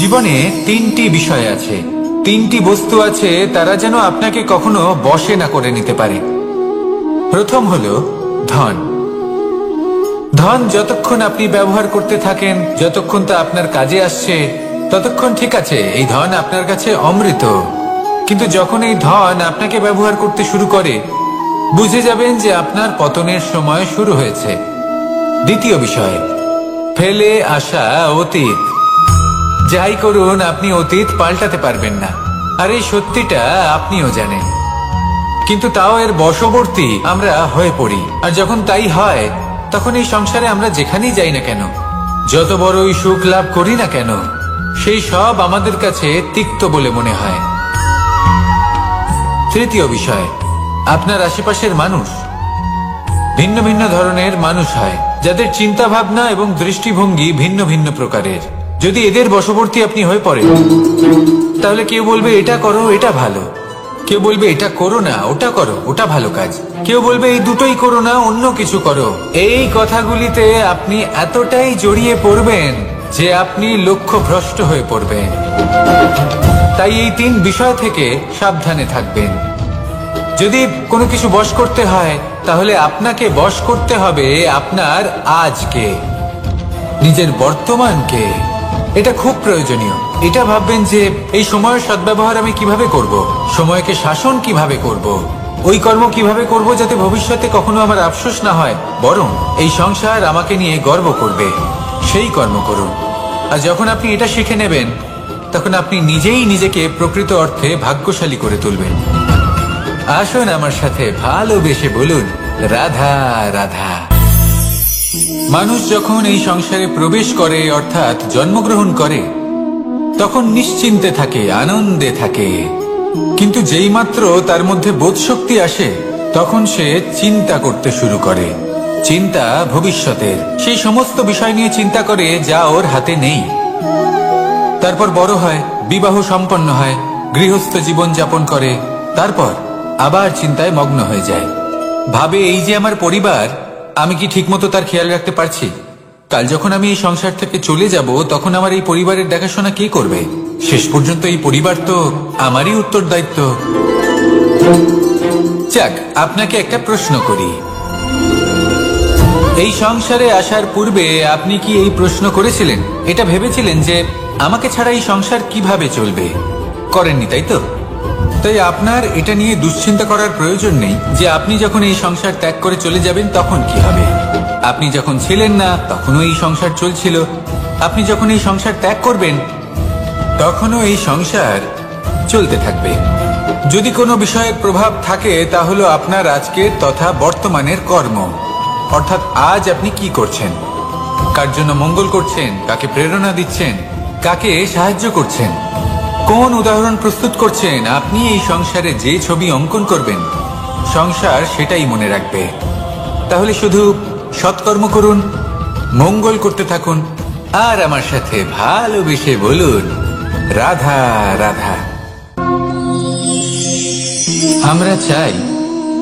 জীবনে তিনটি বিষয় আছে, তিনটি বস্তু আছে, তারা যেন আপনাকে কখনো বশে না করে নিতে পারে। প্রথম হলো ধন। ধন যতক্ষণ আপনি ব্যবহার করতে থাকেন, যতক্ষণ তা আপনার কাজে আসছে, ততক্ষণ ঠিক আছে, এই ধন আপনার কাছে অমৃত। কিন্তু যখন এই ধন আপনাকে ব্যবহার করতে শুরু করে, বুঝে যাবেন যে আপনার পতনের সময় শুরু হয়েছে। দ্বিতীয় বিষয়, ফেলে আসা অতীত। যাই করুন, আপনি অতীত পাল্টাতে পারবেন না, আর এই সত্যিটা আপনিও জানেন। কিন্তু তাও এর বশবর্তী আমরা হয়ে পড়ি, আর যখন তাই হয়, তখন এই সংসারে আমরা যেখানেই যাই না কেন, যত বড়ই সুখ লাভ করি না কেন, সেই সব আমাদের কাছে তিক্ত বলে মনে হয়। তৃতীয় বিষয়, আপনার আশেপাশের মানুষ ভিন্ন ভিন্ন ধরনের মানুষ হয়, যাদের চিন্তা ভাবনা এবং দৃষ্টিভঙ্গি ভিন্ন ভিন্ন প্রকারের। যদি এদের বশবর্তী আপনি হয়ে পড়েন, তাহলে কেউ বলবে এটা করো, এটা ভালো। কেউ বলবে এটা করো না, ওটা করো, ওটা ভালো কাজ। কেউ বলবে এই দুটোই করো না, অন্য কিছু করো। এই কথাগুলিতে আপনি এতটাই জড়িয়ে পড়বেন যে আপনি লক্ষ্যভ্রষ্ট হয়ে পড়বেন। তাই এই তিন বিষয় থেকে সাবধানে থাকবেন। যদি কোনো কিছু বশ করতে হয়, তাহলে আপনাকে বশ করতে হবে আপনার আজকে, নিজের বর্তমানকে। এটা খুব প্রয়োজনীয়। এটা ভাববেন যে এই সময়ের সদ্ব্যবহার আমি কিভাবে করব, সময়কে শাসন কিভাবে করব, ওই কর্ম কিভাবে করব যাতে ভবিষ্যতে কখনো আমার আফসোস না হয়, বরং এই সংসার আমাকে নিয়ে গর্ব করবে, সেই কর্ম করুন। আর যখন আপনি এটা শিখে নেবেন, তখন আপনি নিজেই নিজেকে প্রকৃত অর্থে ভাগ্যশালী করে তুলবেন। আসুন আমার সাথে ভালোবেসে বলুন, রাধা রাধা। মানুষ যখন এই সংসারে প্রবেশ করে, অর্থাৎ জন্মগ্রহণ করে, তখন নিশ্চিন্তে থাকে, আনন্দে থাকে। কিন্তু যেই মাত্র তার মধ্যে বোধশক্তি আসে, তখন সে চিন্তা করতে শুরু করে। চিন্তা ভবিষ্যতের, সেই সমস্ত বিষয় নিয়ে চিন্তা করে যা ওর হাতে নেই। তারপর বড় হয়, বিবাহ সম্পন্ন হয়, গৃহস্থ জীবন যাপন করে, তারপর আবার চিন্তায় মগ্ন হয়ে যায়। ভাবে এই যে আমার পরিবার, আমি কি ঠিকমতো তার খেয়াল রাখতে পারছি? কাল যখন আমি এই সংসার থেকে চলে যাব, তখন আমার এই পরিবারের দেখাশোনা কে করবে? শেষ পর্যন্ত এই পরিবার তো আমারই উত্তরদায়িত্ব। যাক, আপনাকে একটা প্রশ্ন করি। এই সংসারে আসার পূর্বে আপনি কি এই প্রশ্ন করেছিলেন, এটা ভেবেছিলেন যে আমাকে ছাড়া এই সংসার কিভাবে চলবে? করেননি, তাই তো? তাই আপনার এটা নিয়ে দুশ্চিন্তা করার প্রয়োজন নেই যে আপনি যখন এই সংসার ত্যাগ করে চলে যাবেন তখন কি হবে। আপনি যখন ছিলেন না, তখনও এই সংসার চলছিল। আপনি যখন এই সংসার ত্যাগ করবেন, তখনও এই সংসার চলতে থাকবে। যদি কোনো বিষয়ের প্রভাব থাকে, তা হলো আপনার আজকের তথা বর্তমানের কর্ম। অর্থাৎ আজ আপনি কি করছেন, কার জন্য মঙ্গল করছেন, কাকে প্রেরণা দিচ্ছেন, কাকে সাহায্য করছেন, কোন উদাহরণ প্রস্তুত করছেন। আপনি এই সংসারে যে ছবি অঙ্কন করবেন, সংসার সেটাই মনে রাখবে। তাহলে শুধু সৎকর্ম করুন, মঙ্গল করতে থাকুন, আর আমার সাথে ভালোবেসে বলুন, রাধা রাধা। আমরা চাই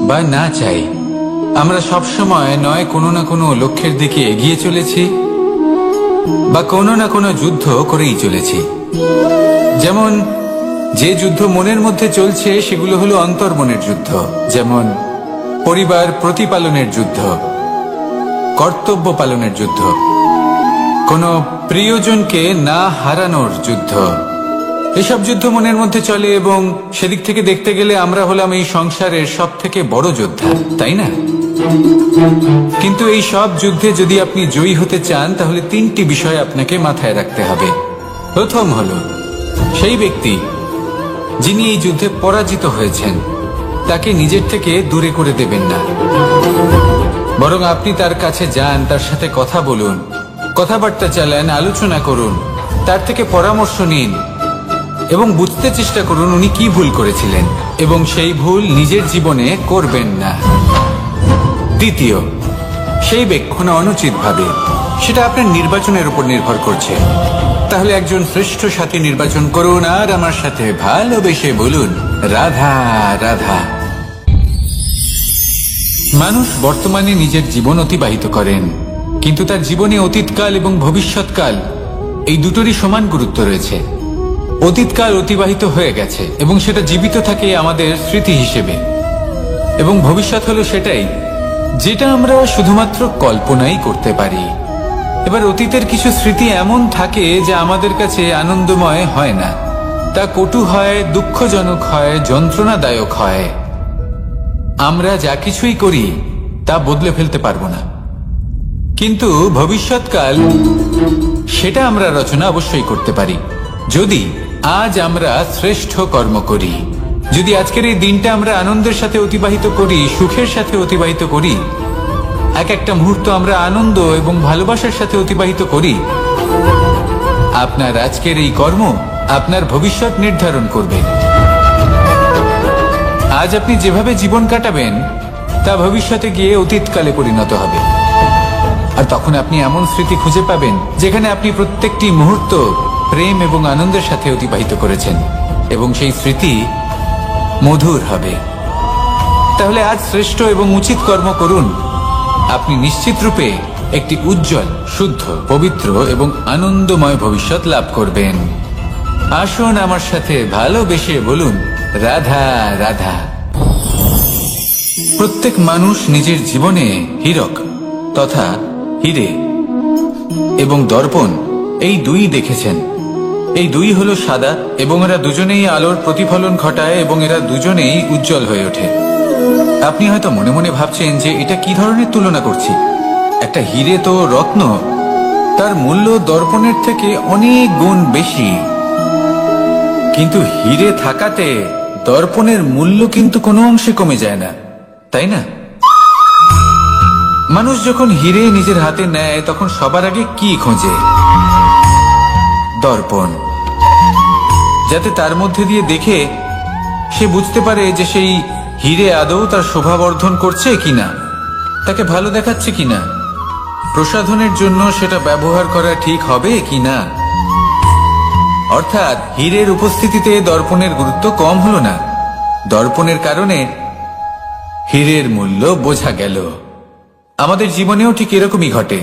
বা না চাই, আমরা সবসময় নয় কোনো না কোনো লক্ষ্যের দিকে এগিয়ে চলেছি, বা কোনো না কোনো যুদ্ধ করেই চলেছি। যেমন যে যুদ্ধ মনের মধ্যে চলছে, সেগুলো হলো অন্তর্মনের যুদ্ধ। যেমন পরিবার প্রতিপালনের যুদ্ধ, কর্তব্য পালনের যুদ্ধ, কোনো প্রিয়জনকে না হারানোর যুদ্ধ। এসব যুদ্ধ মনের মধ্যে চলে, এবং সেদিক থেকে দেখতে গেলে আমরা হলাম এই সংসারের সব থেকে বড় যোদ্ধা, তাই না? কিন্তু এই সব যুদ্ধে যদি আপনি জয়ী হতে চান, তাহলে তিনটি বিষয় আপনাকে মাথায় রাখতে হবে। প্রথম হলো, সেই ব্যক্তি যিনি এই যুদ্ধে পরাজিত হয়েছেন, তাকে নিজের থেকে দূরে করে দেবেন না, বরং আপনি তার কাছে যান, তার সাথে কথা বলুন, কথাবার্তা চালান, আলোচনা করুন, তার থেকে পরামর্শ নিন এবং বুঝতে চেষ্টা করুন উনি কি ভুল করেছিলেন, এবং সেই ভুল নিজের জীবনে করবেন না। দ্বিতীয়, সেই ব্যক্তি অনুচিত ভাবে, সেটা আপনার নির্বাচনের উপর নির্ভর করছে। তাহলে একজন শ্রেষ্ঠ সাথী নির্বাচন করুন, আর আমার সাথে ভালোবেসে বলুন, রাধা রাধা। মানুষ বর্তমানে নিজের জীবন অতিবাহিত করেন, কিন্তু তার জীবনে অতীতকাল এবং ভবিষ্যৎকাল এই দুটোরই সমান গুরুত্ব রয়েছে। অতীতকাল অতিবাহিত হয়ে গেছে এবং সেটা জীবিত থাকে আমাদের স্মৃতি হিসেবে, এবং ভবিষ্যৎ হলো সেটাই যেটা আমরা শুধুমাত্র কল্পনাই করতে পারি। এবার অতীতের কিছু স্মৃতি এমন থাকে যা আমাদের কাছে আনন্দময় হয় না, তা কটু হয়, দুঃখজনক হয়, যন্ত্রণাদায়ক হয়। আমরা যা কিছুই করি তা বদলে ফেলতে পারবো না, কিন্তু ভবিষ্যৎকাল সেটা আমরা রচনা অবশ্যই করতে পারি যদি আজ আমরা শ্রেষ্ঠ কর্ম করি। যদি আজকের এই দিনটা আমরা আনন্দের সাথে অতিবাহিত করি, সুখের সাথে অতিবাহিত করি, এক একটা মুহূর্ত আমরা আনন্দ এবং ভালোবাসার সাথে অতিবাহিত করি, আপনার আজকের এই কর্ম আপনার ভবিষ্যৎ নির্ধারণ করবে। আজ আপনি যেভাবে জীবন কাটাবেন তা ভবিষ্যতে গিয়ে অতীতকালে পরিণত হবে, আর তখন আপনি এমন স্মৃতি খুঁজে পাবেন যেখানে আপনি প্রত্যেকটি মুহূর্ত প্রেম এবং আনন্দের সাথে অতিবাহিত করেছেন, এবং সেই স্মৃতি মধুর হবে। তাহলে আজ শ্রেষ্ঠ এবং উচিত কর্ম করুন। আপনি নিশ্চিত রূপে একটি উজ্জ্বল, শুদ্ধ, পবিত্র এবং আনন্দময় ভবিষ্যৎ লাভ করবেন। আসুন আমার সাথে ভালোবেসে বলুন, রাধা রাধা। প্রত্যেক মানুষ নিজের জীবনে হীরক তথা হিরে এবং দর্পণ এই দুই দেখেছেন। এই দুই হলো সাদা এবং এরা দুজনেই আলোর প্রতিফলন ঘটায় এবং এরা দুজনেই উজ্জ্বল হয়ে ওঠে। আপনি হয়তো মনে মনে ভাবছেন যে এটা কি ধরনের তুলনা করছি। একটা হিরে তো রত্ন, তার মূল্য দর্পণের থেকে অনেক গুণ বেশি, কিন্তু হিরে থাকাতে দর্পণের মূল্য কিন্তু কোনো অংশে কমে যায় না, তাই না? মানুষ যখন হিরে নিজের হাতে নেয় তখন সবার আগে কি খোঁজে? দর্পণ, যাতে তার মধ্যে দিয়ে দেখে সে বুঝতে পারে যে সেই হিরে আদৌ তার শোভাবর্ধন করছে কিনা, তাকে ভালো দেখাচ্ছে কিনা, প্রসাধনের জন্য সেটা ব্যবহার করা ঠিক হবে কিনা। অর্থাৎ হীরের উপস্থিতিতে দর্পণের গুরুত্ব কম হলো না, দর্পণের কারণে হীরের মূল্য বোঝা গেল। আমাদের জীবনেও ঠিক এরকমই ঘটে।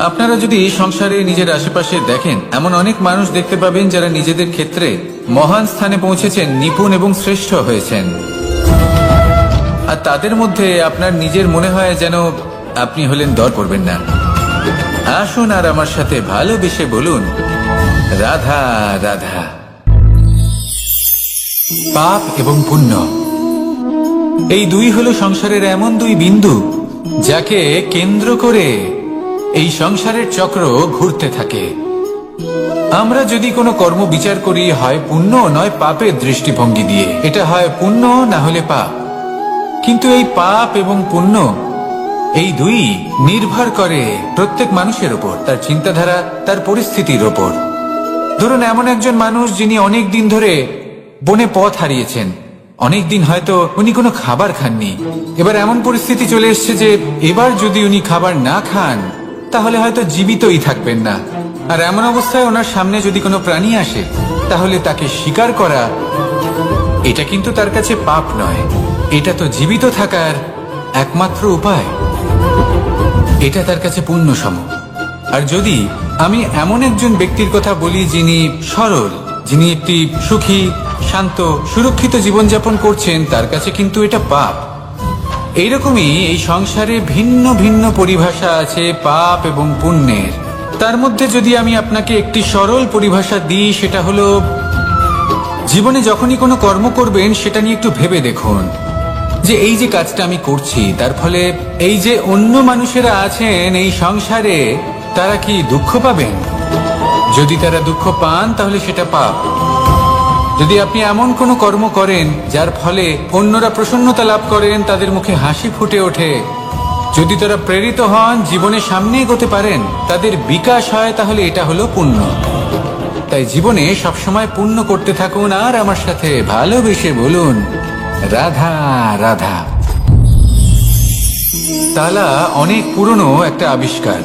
আপনারা যদি সংসারে নিজের আশেপাশে দেখেন, এমন অনেক মানুষ দেখতে পাবেন যারা নিজেদের ক্ষেত্রে মহান স্থানে পৌঁছেছেন, নিপুণ এবং শ্রেষ্ঠ হয়েছেন, আর তাদের মধ্যে আপনার নিজের মনে হয় যেন আপনি হলেন দর করবেন না। আসুন আর আমার সাথে ভালোবেসে বলুন, রাধা রাধা। পাপ এবং পুণ্য এই দুই হলো সংসারের এমন দুই বিন্দু যাকে কেন্দ্র করে এই সংসারের চক্র ঘুরতে থাকে। আমরা যদি কোনো কর্ম বিচার করি, হয় পুণ্য নয় পাপের দৃষ্টিভঙ্গি দিয়ে, এটা হয় পুণ্য না হলে পাপ। কিন্তু এই পাপ এবং পুণ্য এই দুই নির্ভর করে প্রত্যেক মানুষের উপর, তার চিন্তাধারা, তার পরিস্থিতির ওপর। ধরুন এমন একজন মানুষ যিনি অনেক দিন ধরে বনে পথ হারিয়েছেন, অনেক দিন হয়তো উনি কোনো খাবার খাননি। এবার এমন পরিস্থিতি চলে এসছে যে এবার যদি উনি খাবার না খান তাহলে হয়তো জীবিতই থাকবেন না। আর এমন অবস্থায় ওনার সামনে যদি কোনো প্রাণী আসে তাহলে তাকে শিকার করা, এটা কিন্তু তার কাছে পাপ নয়, এটা তো জীবিত থাকার একমাত্র উপায়, এটা তার কাছে পুণ্য সম। আর যদি আমি এমন একজন ব্যক্তির কথা বলি যিনি সরল, যিনি একটি সুখী, শান্ত, সুরক্ষিত জীবনযাপন করছেন, তার কাছে কিন্তু এটা পাপ। এইরকমই এই সংসারে ভিন্ন ভিন্ন পরিভাষা আছে পাপ এবং পুণ্যের। তার মধ্যে যদি আমি আপনাকে একটি সরল পরিভাষা দিই, সেটা হলো, জীবনে যখনই কোনো কর্ম করবেন সেটা নিয়ে একটু ভেবে দেখুন যে এই যে কাজটা আমি করছি তার ফলে এই যে অন্য মানুষেরা আছেন এই সংসারে, তারা কি দুঃখ পাবেন? যদি তারা দুঃখ পান তাহলে সেটা পাপ। যদি আপনি এমন কোনো কর্ম করেন যার ফলে অন্যরা প্রসন্নতা লাভ করেন, তাদের মুখে হাসি ফুটে ওঠে, যদি তারা প্রেরিত হন, জীবনে সামনে এগোতে পারেন, তাদের বিকাশ হয়, তাহলে এটা হলো পুণ্য। তাই জীবনে সবসময় পুণ্য করতে থাকুন আর আমার সাথে ভালোবেসে বলুন, রাধা রাধা। তালা অনেক পুরনো একটা আবিষ্কার।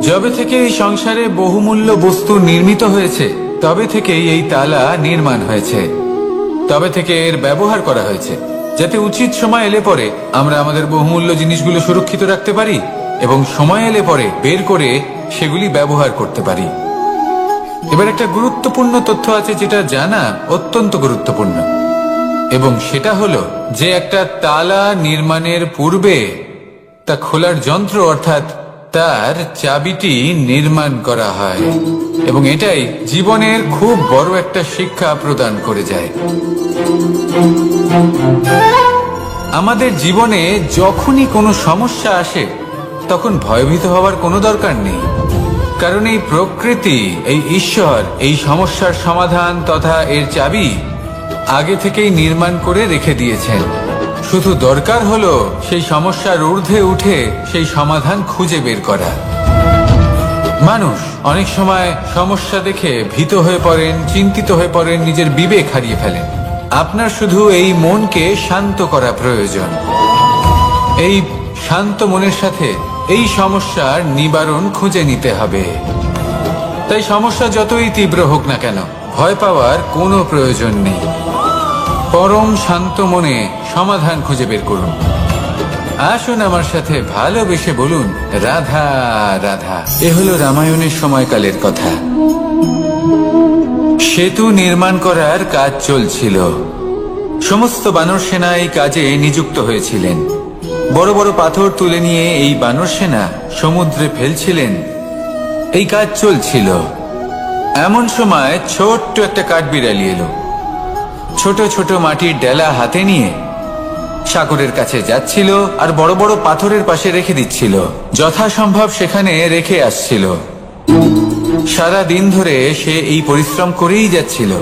যবে থেকে এই সংসারে বহুমূল্য বস্তু নির্মিত হয়েছে তবে থেকেই এই তালা নির্মাণ হয়েছে, তবে থেকে এর ব্যবহার করা হয়েছে, যাতে উচিত সময় এলে পরে আমরা আমাদের বহুমূল্য জিনিসগুলো সুরক্ষিত রাখতে পারি এবং সময় এলে পরে বের করে সেগুলি ব্যবহার করতে পারি। এবার একটা গুরুত্বপূর্ণ তথ্য আছে যেটা জানা অত্যন্ত গুরুত্বপূর্ণ, এবং সেটা হলো যে একটা তালা নির্মাণের পূর্বে তা খোলার যন্ত্র অর্থাৎ তার চাবিটি নির্মাণ করা হয়, এবং এটাই জীবনের খুব বড় একটা শিক্ষা প্রদান করে যায়। আমাদের জীবনে যখনই কোনো সমস্যা আসে তখন ভয়ভীত হওয়ার কোনো দরকার নেই, কারণ এই প্রকৃতি, এই ঈশ্বর এই সমস্যার সমাধান তথা এর চাবি আগে থেকেই নির্মাণ করে রেখে দিয়েছেন। শুধু দরকার হলো সেই সমস্যার ঊর্ধ্বে উঠে সেই সমাধান খুঁজে বের করা। মানুষ অনেক সময় সমস্যা দেখে ভীত হয়ে পড়েন, চিন্তিত হয়ে পড়েন, নিজের বিবেক হারিয়ে ফেলেন। আপনার শুধু এই মনকে শান্ত করা প্রয়োজন। এই শান্ত মনের সাথে এই সমস্যার নিবারণ খুঁজে নিতে হবে। তাই সমস্যা যতই তীব্র হোক না কেন ভয় পাওয়ার কোনো প্রয়োজন নেই। পরম শান্ত মনে সমাধান খুঁজে বের করুন। আসুন আমার সাথে ভালোবেসে বলুন, রাধা রাধা। এ হলো রামায়ণের সময়কালের কথা। সেতু নির্মাণ করার কাজ চলছিল। সমস্ত বানর সেনা এই কাজে নিযুক্ত হয়েছিলেন। বড় বড় পাথর তুলে নিয়ে এই বানর সেনা সমুদ্রে ফেলছিলেন। এই কাজ চলছিল। এমন সময় ছোট্ট একটা কাঠবিড়ালি এলো। ছোট ছোট মাটির ডেলা হাতে নিয়ে সাগরের কাছে যাচ্ছিল আর বড় বড় পাথরের পাশে রেখে দিচ্ছিল। যথাসম্ভব সেখানে রেখে আসছিল। সারা দিন ধরে সে এই পরিশ্রম করেই যাচ্ছিল।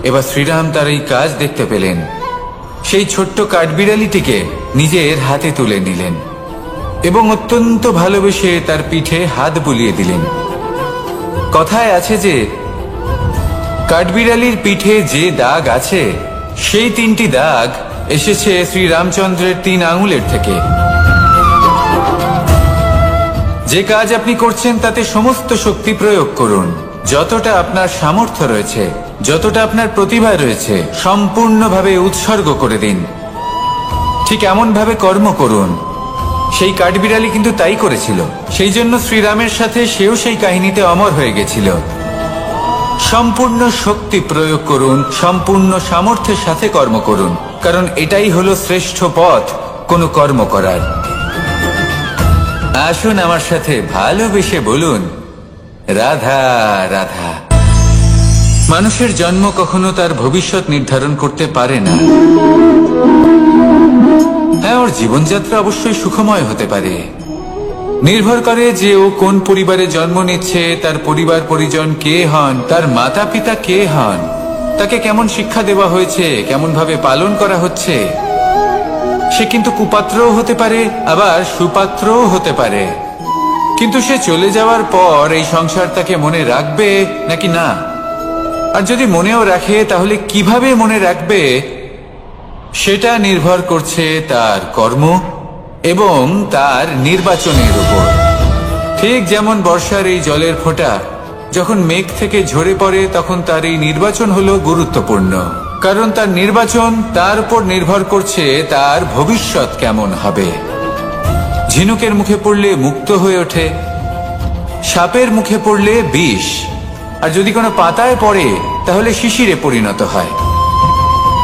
এবার শ্রীরাম তার এই কাজ দেখতে পেলেন। সেই ছোট্ট কাঠবিড়ালিটিকে নিজের হাতে তুলে নিলেন এবং অত্যন্ত ভালোবেসে তার পিঠে হাত বুলিয়ে দিলেন। কথায় আছে যে কাঠবিড়ালির পিঠে যে দাগ আছে সেই 3টি দাগ এসেছে শ্রীরামচন্দ্রের 3 আঙুলের থেকে। যে কাজ আপনি করছেন তাতে সমস্ত শক্তি প্রয়োগ করুন। যতটা আপনার সামর্থ্য রয়েছে, যতটা আপনার প্রতিভা রয়েছে, সম্পূর্ণভাবে উৎসর্গ করে দিন। ঠিক এমন ভাবে কর্ম করুন। সেই কাঠবিড়ালি কিন্তু তাই করেছিল। সেই জন্য শ্রীরামের সাথে সেও সেই কাহিনীতে অমর হয়ে গেছিল। সম্পূর্ণ শক্তি প্রয়োগ করুন, সম্পূর্ণ সামর্থ্যের সাথে কর্ম করুন, কারণ এটাই হলো শ্রেষ্ঠ পথ কোনো কর্ম করার। আসুন আমার সাথে ভালোবেসে বলুন, রাধা রাধা। মানুষের জন্ম কখনো তার ভবিষ্যৎ নির্ধারণ করতে পারে না। হ্যাঁ, ওর জীবনযাত্রা অবশ্যই সুখময় হতে পারে। নির্ভর করে যে ও কোন পরিবারে জন্ম নিচ্ছে, তার পরিবার পরিজন কে হন, তার মাতা পিতা কে হন, তাকে কেমন শিক্ষা দেওয়া হয়েছে, কেমন ভাবে পালন করা হচ্ছে। সে কিন্তু কুপাত্রও হতে পারে, আবার সুপাত্রও হতে পারে। কিন্তু সে চলে যাওয়ার পর এই সংসার তাকে মনে রাখবে নাকি না, আর যদি মনেও রাখে তাহলে কিভাবে মনে রাখবে সেটা নির্ভর করছে তার কর্ম এবং তার নির্বাচনের উপর। ঠিক যেমন বর্ষার এই জলের ফোঁটা যখন মেঘ থেকে ঝরে পড়ে তখন তার এই নির্বাচন হলো গুরুত্বপূর্ণ, কারণ তার নির্বাচন তার উপর নির্ভর করছে তার ভবিষ্যৎ কেমন হবে। ঝিনুকের মুখে পড়লে মুক্ত হয়ে ওঠে, সাপের মুখে পড়লে বিষ, আর যদি কোনো পাতায় পড়ে তাহলে শিশিরে পরিণত হয়।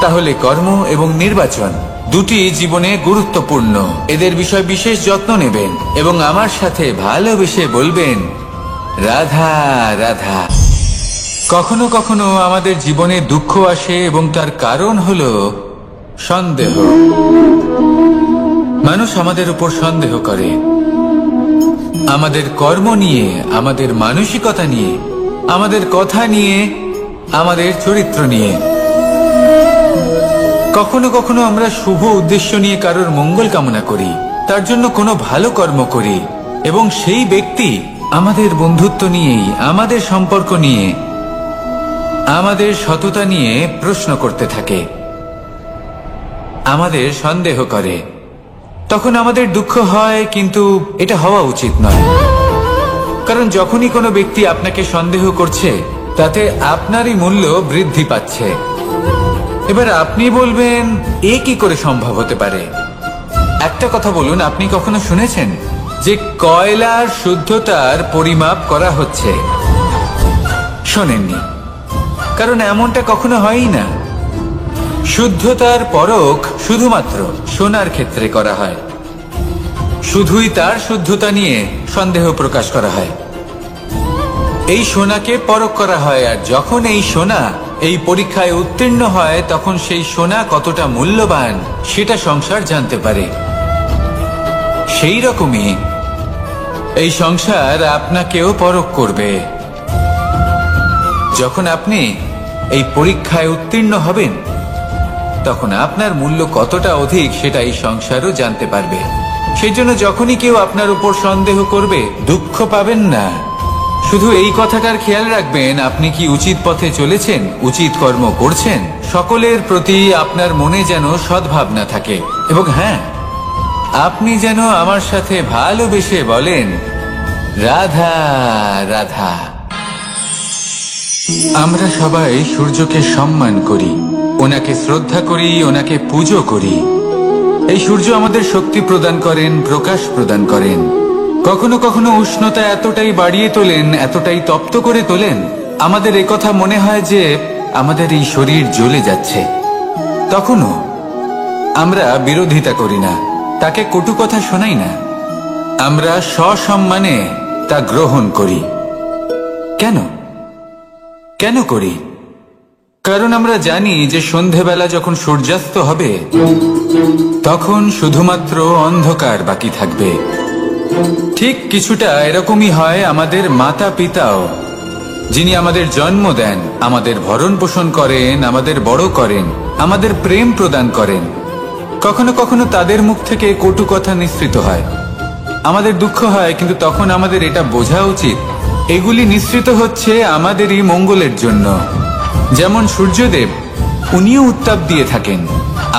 তাহলে কর্ম এবং নির্বাচন দুটি জীবনে গুরুত্বপূর্ণ। এদের বিষয় বিশেষ যত্ন নেবেন এবং আমার সাথে ভালোবেসে বলবেন, রাধা রাধা। কখনো কখনো আমাদের জীবনে দুঃখ আসে এবং তার কারণ হলো সন্দেহ। মানুষ আমাদের উপর সন্দেহ করে, আমাদের কর্ম নিয়ে, আমাদের মানসিকতা নিয়ে, আমাদের কথা নিয়ে, আমাদের চরিত্র নিয়ে। কখনো কখনো আমরা শুভ উদ্দেশ্য নিয়ে কারোর মঙ্গল কামনা করি, তার জন্য কোনো ভালো কর্ম করি, এবং সেই ব্যক্তি আমাদের বন্ধুত্ব নিয়েই, আমাদের সম্পর্ক নিয়ে, আমাদের সততা নিয়ে প্রশ্ন করতে থাকে, আমাদের সন্দেহ করে। তখন আমাদের দুঃখ হয়, কিন্তু এটা হওয়া উচিত নয়। কারণ যখনই কোনো ব্যক্তি আপনাকে সন্দেহ করছে তাতে আপনারই মূল্য বৃদ্ধি পাচ্ছে। এবার আপনি বলবেন, এ কি করে সম্ভব হতে পারে? একটা কথা বলুন, আপনি কখনো শুনেছেন যে কয়লার শুদ্ধতার পরিমাপ করা হচ্ছে? শোনেননি, কারণ এমনটা কখনো হয়ই না। শুদ্ধতার পরখ শুধুমাত্র সোনার ক্ষেত্রে করা হয়, শুধুই তার শুদ্ধতা নিয়ে সন্দেহ প্রকাশ করা হয়। এই সোনাকে পরখ করা হয়, আর যখন এই সোনা এই পরীক্ষায় উত্তীর্ণ হয় তখন সেই সোনা কতটা মূল্যবান সেটা সংসার জানতে পারে। সেই রকমই এই সংসার আপনাকেও পরখ করবে। যখন আপনি এই পরীক্ষায় উত্তীর্ণ হবেন তখন আপনার মূল্য কতটা অধিক সেটা এই সংসারও জানতে পারবে। সেই জন্য যখনই কেউ আপনার উপর সন্দেহ করবে, দুঃখ পাবেন না। শুধু এই কথাটার খেয়াল রাখবেন, আপনি কি উচিত পথে চলেছেন, উচিত কর্ম করছেন। সকলের প্রতি আপনার মনে যেন সদ্ভাবনা থাকে, এবং হ্যাঁ, আপনি যেন আমার সাথে ভালোবেসে বলেন, রাধা রাধা। আমরা সবাই সূর্যকে সম্মান করি, ওনাকে শ্রদ্ধা করি, ওনাকে পুজো করি। এই সূর্য আমাদের শক্তি প্রদান করেন, প্রকাশ প্রদান করেন। কখনো কখনো উষ্ণতা এতটাই বাড়িয়ে তোলেন, এতটাই তপ্ত করে তোলেন, আমাদের একথা মনে হয় যে আমাদের এই শরীর জ্বলে যাচ্ছে। তখনও আমরা বিরোধিতা করি না, তাকে কটু কথা শোনাই না, আমরা সসম্মানে তা গ্রহণ করি। কেন কেন করি? কারণ আমরা জানি যে সন্ধেবেলা যখন সূর্যাস্ত হবে তখন শুধুমাত্র অন্ধকার বাকি থাকবে। ঠিক কিছুটা এরকমই হয় আমাদের মাতা পিতাও, যিনি আমাদের জন্ম দেন, আমাদের ভরণ পোষণ করেন, আমাদের বড় করেন, আমাদের প্রেম প্রদান করেন। কখনো কখনো তাদের মুখ থেকে কটু কথা নিঃসৃত হয়, আমাদের দুঃখ হয়, কিন্তু তখন আমাদের এটা বোঝা উচিত এগুলি নিঃসৃত হচ্ছে আমাদেরই মঙ্গলের জন্য। যেমন সূর্যদেব, উনিও উত্তাপ দিয়ে থাকেন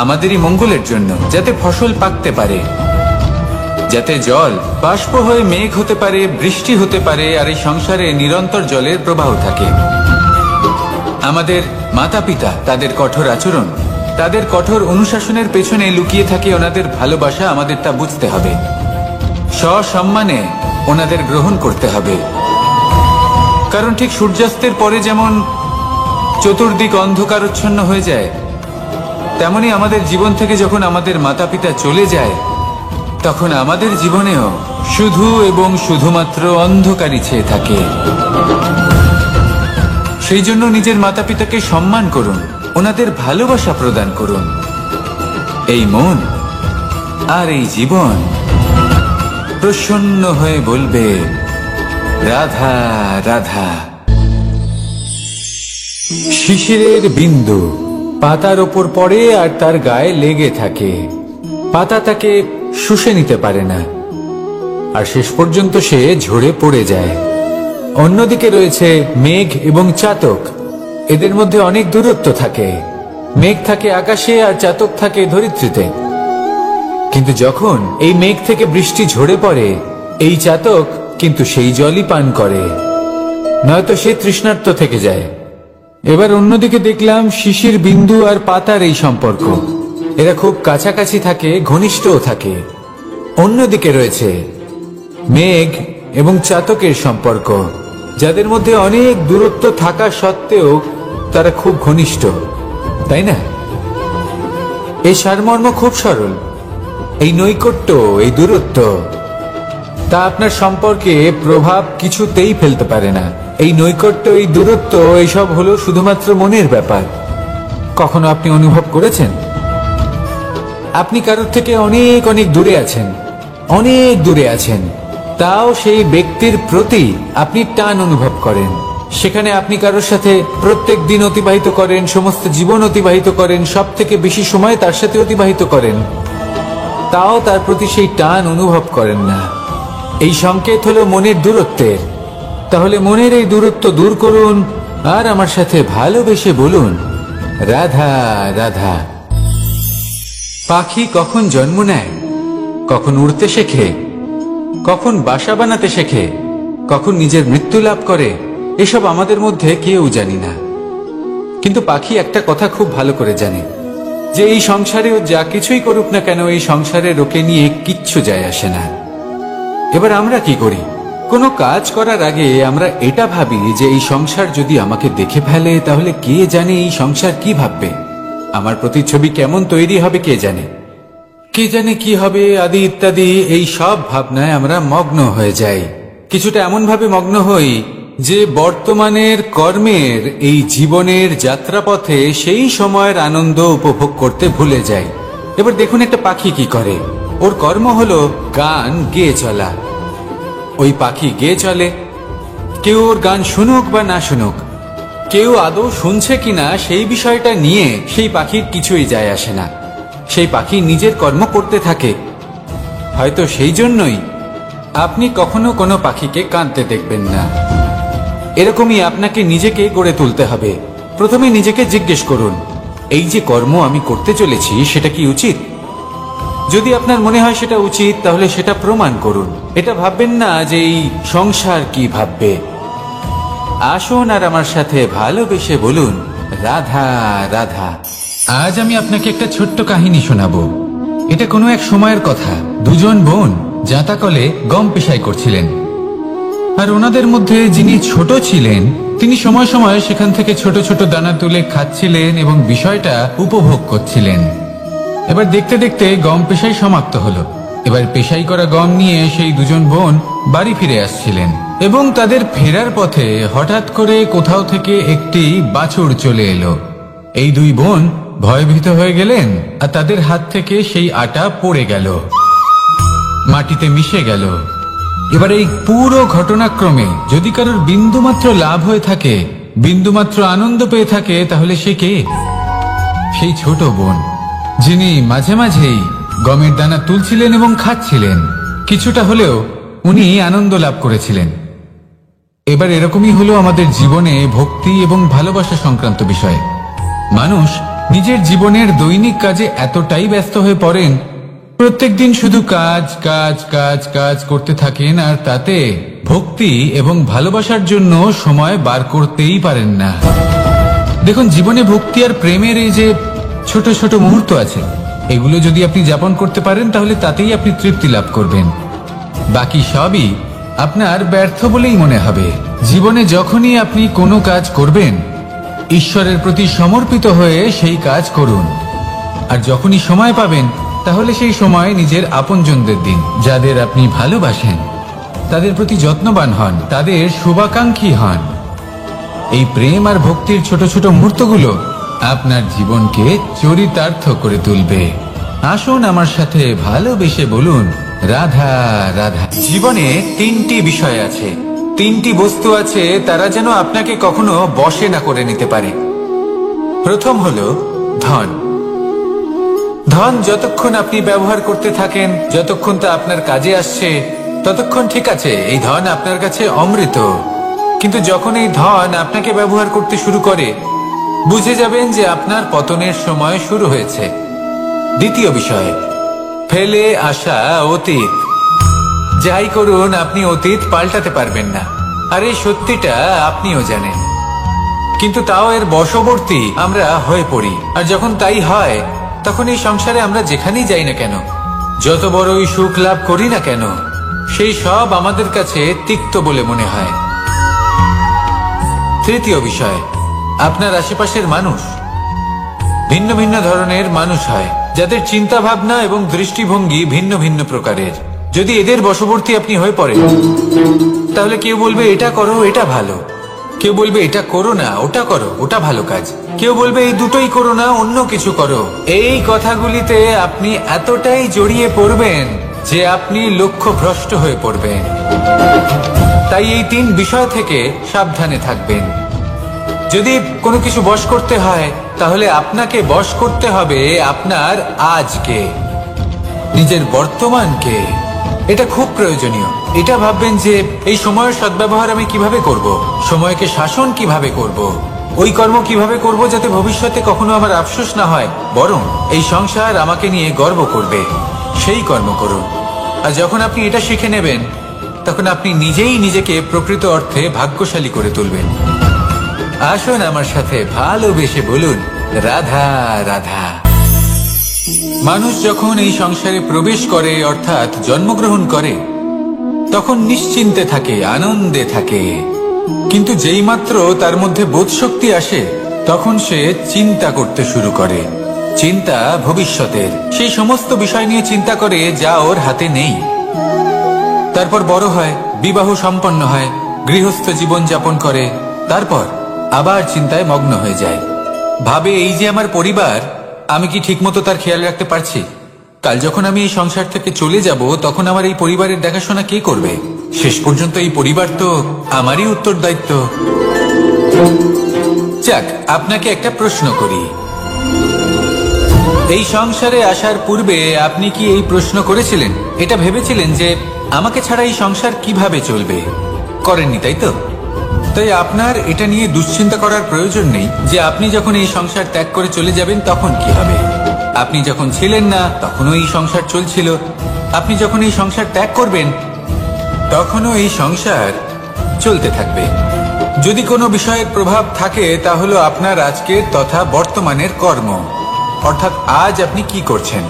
আমাদেরই মঙ্গলের জন্য, যাতে ফসল পাকতে পারে, যাতে জল বাষ্প হয়ে মেঘ হতে পারে, বৃষ্টি হতে পারে, আর এই সংসারে নিরন্তর জলের প্রবাহ থাকে। আমাদের মাতা পিতা, তাদের কঠোর আচরণ, তাদের কঠোর অনুশাসনের পেছনে লুকিয়ে থাকে ওনাদের ভালোবাসা। আমাদের তা বুঝতে হবে, সসম্মানে ওনাদের গ্রহণ করতে হবে। কারণ ঠিক সূর্যাস্তের পরে যেমন চতুর্দিক অন্ধকারচ্ছন্ন হয়ে যায়, তেমনি আমাদের জীবন থেকে যখন আমাদের মাতা পিতা চলে যায় তখন আমাদের জীবনেও শুধু এবং শুধুমাত্র অন্ধকারই ছেয়ে থাকে। সেই জন্য নিজের মাতা পিতাকে সম্মান করুন, ওনাদের ভালোবাসা প্রদান করুন। এই মন আর এই জীবন প্রসন্ন হয়ে বলবে, রাধা রাধা। শিশিরের বিন্দু পাতার ওপর পড়ে আর তার গায়ে লেগে থাকে, পাতা তাকে শুষে নিতে পারে না, আর শেষ পর্যন্ত সে ঝরে পড়ে যায়। অন্যদিকে রয়েছে মেঘ এবং চাতক, এদের মধ্যে অনেক দূরত্ব থাকে। মেঘ থাকে আকাশে আর চাতক থাকে ধরিত্রীতে। কিন্তু যখন এই মেঘ থেকে বৃষ্টি ঝরে পড়ে, এই চাতক কিন্তু সেই জলই পান করে, নয়তো সে তৃষ্ণার্ত থেকে যায়। এবার অন্যদিকে দেখলাম শিশির বিন্দু আর পাতার এই সম্পর্ক, এরা খুব কাছাকাছি থাকে, ঘনিষ্ঠও থাকে। অন্যদিকে রয়েছে মেঘ এবং চাতকের সম্পর্ক, যাদের মধ্যে অনেক দূরত্ব থাকা সত্ত্বেও তারা খুব ঘনিষ্ঠ, তাই না? এই সারমর্ম খুব সরল। এই নৈকট্য, এই দূরত্ব, তা আপনার সম্পর্কে প্রভাব কিছুতেই ফেলতে পারে না। এই নৈকট্য, এই দূরত্ব, এইসব হলো শুধুমাত্র মনের ব্যাপার। কখনো আপনি অনুভব করেছেন আপনি কারোর থেকে অনেক অনেক দূরে আছেন, অনেক দূরে আছেন, তাও সেই ব্যক্তির প্রতি আপনি টান অনুভব করেন। সেখানে আপনি কারোর সাথে প্রত্যেক দিন অতিবাহিত করেন, সমস্ত জীবন অতিবাহিত করেন, সব থেকে বেশি সময় তার সাথে অতিবাহিত করেন, তাও তার প্রতি সেই টান অনুভব করেন না। এই সংকেত হলো মনের দূরত্বের। তাহলে মনের এই দূরত্ব দূর করুন আর আমার সাথে ভালোবেসে বলুন, রাধা রাধা। পাখি কখন জন্ম নেয়, কখন উড়তে শেখে, কখন বাসা বানাতে শেখে, কখন নিজের মৃত্যু লাভ করে, এসব আমাদের মধ্যে কেউ জানি না। কিন্তু পাখি একটা কথা খুব ভালো করে জানে, যে এই সংসারে ও যা কিছুই করুক না কেন, এই সংসারে ওকে নিয়ে কিচ্ছু যায় আসে না। এবার আমরা কি করি? কোনো কাজ করার আগে আমরা এটা ভাবি যে এই সংসার যদি আমাকে দেখে ফেলে তাহলে কে জানে এই সংসার কি ভাববে, আমার প্রতিচ্ছবি কেমন তৈরি হবে কে জানে, কে জানে কি হবে আদি ইত্যাদি। এই সব ভাবনায় আমরা মগ্ন হয়ে যাই। কিছুটা এমন ভাবে মগ্ন হই যে বর্তমানের কর্মের এই জীবনের যাত্রাপথে সেই সময়ের আনন্দ উপভোগ করতে ভুলে যাই। এবার দেখুন একটা পাখি কি করে, ওর কর্ম হলো গান গেয়ে চলা। ওই পাখি গেয়ে চলে, কেউ ওর গান শুনুক বা না শুনুক, কেউ আদৌ শুনছে কিনা সেই বিষয়টা নিয়ে সেই পাখির কিছুই যায় আসে না। সেই পাখি নিজের কর্ম করতে থাকে। হয়তো সেই জন্যই আপনি কখনো কোনো পাখিকে কাঁদতে দেখবেন না। এরকমই আপনাকে নিজেকে গড়ে তুলতে হবে। প্রথমে নিজেকে জিজ্ঞেস করুন, এই যে কর্ম আমি করতে চলেছি সেটা কি উচিত? যদি আপনার মনে হয় সেটা উচিত তাহলে সেটা প্রমাণ করুন। এটা ভাববেন না যে এই সংসার কি ভাববে। আসুন আর আমার সাথে ভালোবেসে বলুন, রাধা রাধা। আজ আমি আপনাকে একটা ছোট্ট কাহিনী শোনাবো। এটা কোনো এক সময়ের কথা। দুজন বোন জাঁতাকলে গম পেশাই করছিলেন, আর ওনাদের মধ্যে যিনি ছোট ছিলেন তিনি সময় সময় সেখান থেকে ছোট ছোট দানা তুলে খাচ্ছিলেন এবং বিষয়টা উপভোগ করছিলেন। এবার দেখতে দেখতে গম পেশাই সমাপ্ত হলো। এবার পেশাই করা গম নিয়ে সেই দুজন বোন বাড়ি ফিরে আসছিলেন এবং তাদের ফেরার পথে হঠাৎ করে কোথাও থেকে একটি বাছুর চলে এলো। এই দুই বোন ভয়ভীত হয়ে গেলেন আর তাদের হাত থেকে সেই আটা পড়ে গেল, মাটিতে মিশে গেল। এবার এই পুরো ঘটনাক্রমে যদি কারোর বিন্দুমাত্র লাভ হয়ে থাকে, বিন্দুমাত্র আনন্দ পেয়ে থাকে, তাহলে সে কে? সেই ছোট বোন, যিনি মাঝে মাঝেই গমের দানা তুলছিলেন এবং খাচ্ছিলেন। কিছুটা হলেও উনি আনন্দ লাভ করেছিলেন। এবার এরকমই হলো আমাদের জীবনে ভক্তি এবং ভালোবাসা সংক্রান্ত বিষয়ে। মানুষ নিজের জীবনের দৈনিক কাজে এতটাই ব্যস্ত হয়ে পড়েন, প্রত্যেকদিন শুধু কাজ কাজ কাজ কাজ করতে থাকেন, আর তাতে ভক্তি এবং ভালোবাসার জন্য সময় বার করতেই পারেন না। দেখুন, জীবনে ভক্তি আর প্রেমের এই যে ছোট ছোট মুহূর্ত আছে, এগুলো যদি আপনি যাপন করতে পারেন তাহলে তাতেই আপনি তৃপ্তি লাভ করবেন। বাকি সবই আপনার ব্যর্থ বলেই মনে হবে। জীবনে যখনই আপনি কোনো কাজ করবেন, ঈশ্বরের প্রতি সমর্পিত হয়ে সেই কাজ করুন। আর যখনই সময় পাবেন তাহলে সেই সময় নিজের আপনজনদের দিন, যাদের আপনি ভালোবাসেন, তাদের প্রতি যত্নবান হন, তাদের শুভাকাঙ্ক্ষী হন। এই প্রেম আর ভক্তির ছোট ছোট মুহূর্তগুলো আপনার জীবনকে চরিতার্থ করে তুলবে। আসুন আমার সাথে ভালোবেসে বলুন, রাধা রাধা। জীবনে তিনটি বিষয় আছে, তিনটি বস্তু আছে, তারা যেন আপনাকে কখনো বশে না করে নিতে পারে। প্রথম হলো ধন। ধন যতক্ষণ আপনি ব্যবহার করতে থাকেন, যতক্ষণ তা আপনার কাজে আসছে, ততক্ষণ ঠিক আছে, এই ধন আপনার কাছে অমৃত। কিন্তু যখন এই ধন আপনাকে ব্যবহার করতে শুরু করে, বুঝে যাবেন যে আপনার পতনের সময় শুরু হয়েছে। দ্বিতীয় বিষয়, ফেলে আসা অতীত। যাই করুন, আপনি অতীত পাল্টাতে পারবেন না, আর এই সত্যিটা আপনিও জানেন। কিন্তু তাও এর বশবর্তী আমরা হয়ে পড়ি। আর যখন তাই হয়, তখন এই সংসারে আমরা যেখানেই যাই না কেন, যত বড়ই সুখ লাভ করি না কেন, সেই সব আমাদের কাছে তিক্ত বলে মনে হয়। তৃতীয় বিষয়, আপনার আশেপাশের মানুষ ভিন্ন ভিন্ন ধরনের মানুষ হয়, যাদের চিন্তা ভাবনা এবং দৃষ্টিভঙ্গি ভিন্ন ভিন্ন প্রকারের। যদি এদের বশবর্তী আপনি হয়ে পড়েন, তাহলে কেউ বলবে এটা করো, এটা ভালো। কেউ বলবে এটা করো না, ওটা করো, ওটা ভালো কাজ। কেউ বলবে এই দুটোই করো না, অন্য কিছু করো। এই কথাগুলিতে আপনি এতটাই জড়িয়ে পড়বেন যে আপনি লক্ষ্যভ্রষ্ট হয়ে পড়বেন। তাই এই তিন বিষয় থেকে সাবধানে থাকবেন। যদি কোনো কিছু বশ করতে হয়, তাহলে আপনাকে বশ করতে হবে আপনার আজকে, নিজের বর্তমানকে। এটা খুব প্রয়োজনীয়। এটা ভাববেন যে এই সময়ের সদ্ব্যবহার আমি কিভাবে করব, সময়কে শাসন কিভাবে করব, ওই কর্ম কিভাবে করব যাতে ভবিষ্যতে কখনো আমার আফসোস না হয়, বরং এই সংসার আমাকে নিয়ে গর্ব করবে, সেই কর্ম করুন। আর যখন আপনি এটা শিখে নেবেন, তখন আপনি নিজেই নিজেকে প্রকৃত অর্থে ভাগ্যশালী করে তুলবেন। আসুন আমার সাথে ভালোবেসে বলুন, রাধা রাধা। মানুষ যখন এই সংসারে প্রবেশ করে, অর্থাৎ জন্মগ্রহণ করে, তখন নিশ্চিন্তে থাকে, আনন্দে থাকে। কিন্তু যেই মাত্র তার মধ্যে বোধশক্তি আসে তখন সে চিন্তা করতে শুরু করে। চিন্তা ভবিষ্যতের, সেই সমস্ত বিষয় নিয়ে চিন্তা করে যা ওর হাতে নেই। তারপর বড় হয়, বিবাহ সম্পন্ন হয়, গৃহস্থ জীবন যাপন করে, তারপর আবার চিন্তায় মগ্ন হয়ে যায়। ভাবে এই যে আমার পরিবার, আমি কি ঠিকমতো তার খেয়াল রাখতে পারছি? কাল যখন আমি এই সংসার থেকে চলে যাব তখন আমার এই পরিবারের দেখাশোনা কে করবে? শেষ পর্যন্ত এই পরিবার তো আমারই উত্তরদায়িত্ব। যাক, আপনাকে একটা প্রশ্ন করি। এই সংসারে আসার পূর্বে আপনি কি এই প্রশ্ন করেছিলেন, এটা ভেবেছিলেন যে আমাকে ছাড়া এই সংসার কিভাবে চলবে? করেননি, তাই তো? তাই আপনার এটা নিয়ে দুশ্চিন্তা করার প্রয়োজন নেই যে আপনি যখন এই সংসার ত্যাগ করে চলে যাবেন তখন কি হবে। আপনি যখন ছিলেন না তখনও এই সংসার চলছিল, আপনি যখন এই সংসার ত্যাগ করবেন তখনও এই সংসার চলতে থাকবে। যদি কোনো বিষয়ের প্রভাব থাকে তা হলো আপনার আজকের তথা বর্তমানের কর্ম, অর্থাৎ আজ আপনি কি করছেন,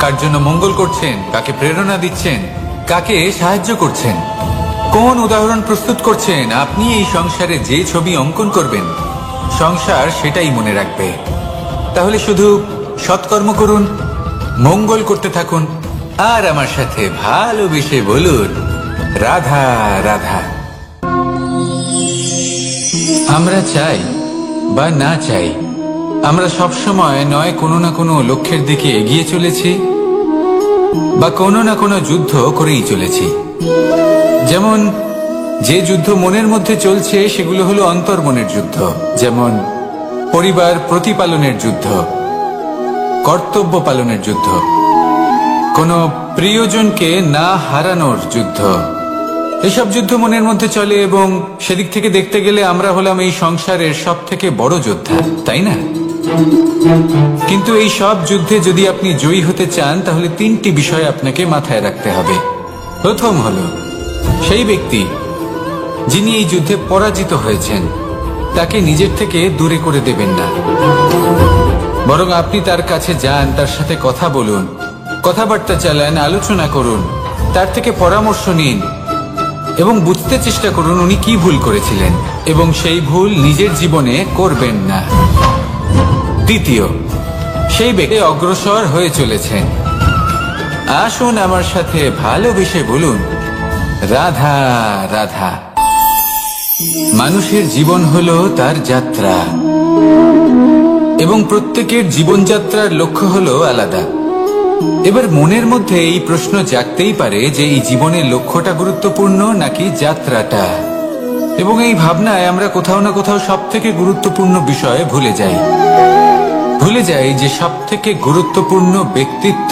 কার জন্য মঙ্গল করছেন, কাকে প্রেরণা দিচ্ছেন, কাকে সাহায্য করছেন, কোন উদাহরণ প্রস্তুত করছেন। আপনি এই সংসারে যে ছবি অঙ্কন করবেন সংসার সেটাই মনে রাখবে। তাহলে শুধু সৎকর্ম করুন, মঙ্গল করতে থাকুন, আর আমার সাথে ভালোবেসে বলুন রাধা রাধা। আমরা চাই বা না চাই, আমরা সবসময় নয় কোনো না কোনো লক্ষ্যের দিকে এগিয়ে চলেছি বা কোনো না কোনো যুদ্ধ করেই চলেছি। যেমন যে যুদ্ধ মনের মধ্যে চলছে সেগুলো হলো অন্তর্মনের যুদ্ধ, যেমন পরিবার প্রতিপালনের যুদ্ধ, কর্তব্য পালনের যুদ্ধ, কোনো প্রিয়জনকে না হারানোর যুদ্ধ। এসব যুদ্ধ মনের মধ্যে চলে এবং সেদিক থেকে দেখতে গেলে আমরা হলাম এই সংসারের সব থেকে বড় যোদ্ধা, তাই না? কিন্তু এই সব যুদ্ধে যদি আপনি জয়ী হতে চান তাহলে তিনটি বিষয় আপনাকে মাথায় রাখতে হবে। প্রথম হলো, সেই ব্যক্তি যিনি এই যুদ্ধে পরাজিত হয়েছেন তাকে নিজের থেকে দূরে করে দেবেন না, বরং আপনি তার কাছে যান, তার সাথে কথা বলুন, কথাবার্তা চালান, আলোচনা করুন, তার থেকে পরামর্শ নিন এবং বুঝতে চেষ্টা করুন উনি কি ভুল করেছিলেন এবং সেই ভুল নিজের জীবনে করবেন না। দ্বিতীয়, সেই ব্যক্তি অগ্রসর হয়ে চলেছেন, আসুন আমার সাথে ভালোবেসে বলুন রাধা রাধা। মানুষের জীবন হলো তার যাত্রা এবং প্রত্যেকের জীবনযাত্রার লক্ষ্য হলো আলাদা। এবার মনের মধ্যে এই প্রশ্ন জাগতেই পারে যে এই জীবনের লক্ষ্যটা গুরুত্বপূর্ণ নাকি যাত্রাটা, এবং এই ভাবনায় আমরা কোথাও না কোথাও সব থেকে গুরুত্বপূর্ণ বিষয়ে ভুলে যাই যে সব থেকে গুরুত্বপূর্ণ ব্যক্তিত্ব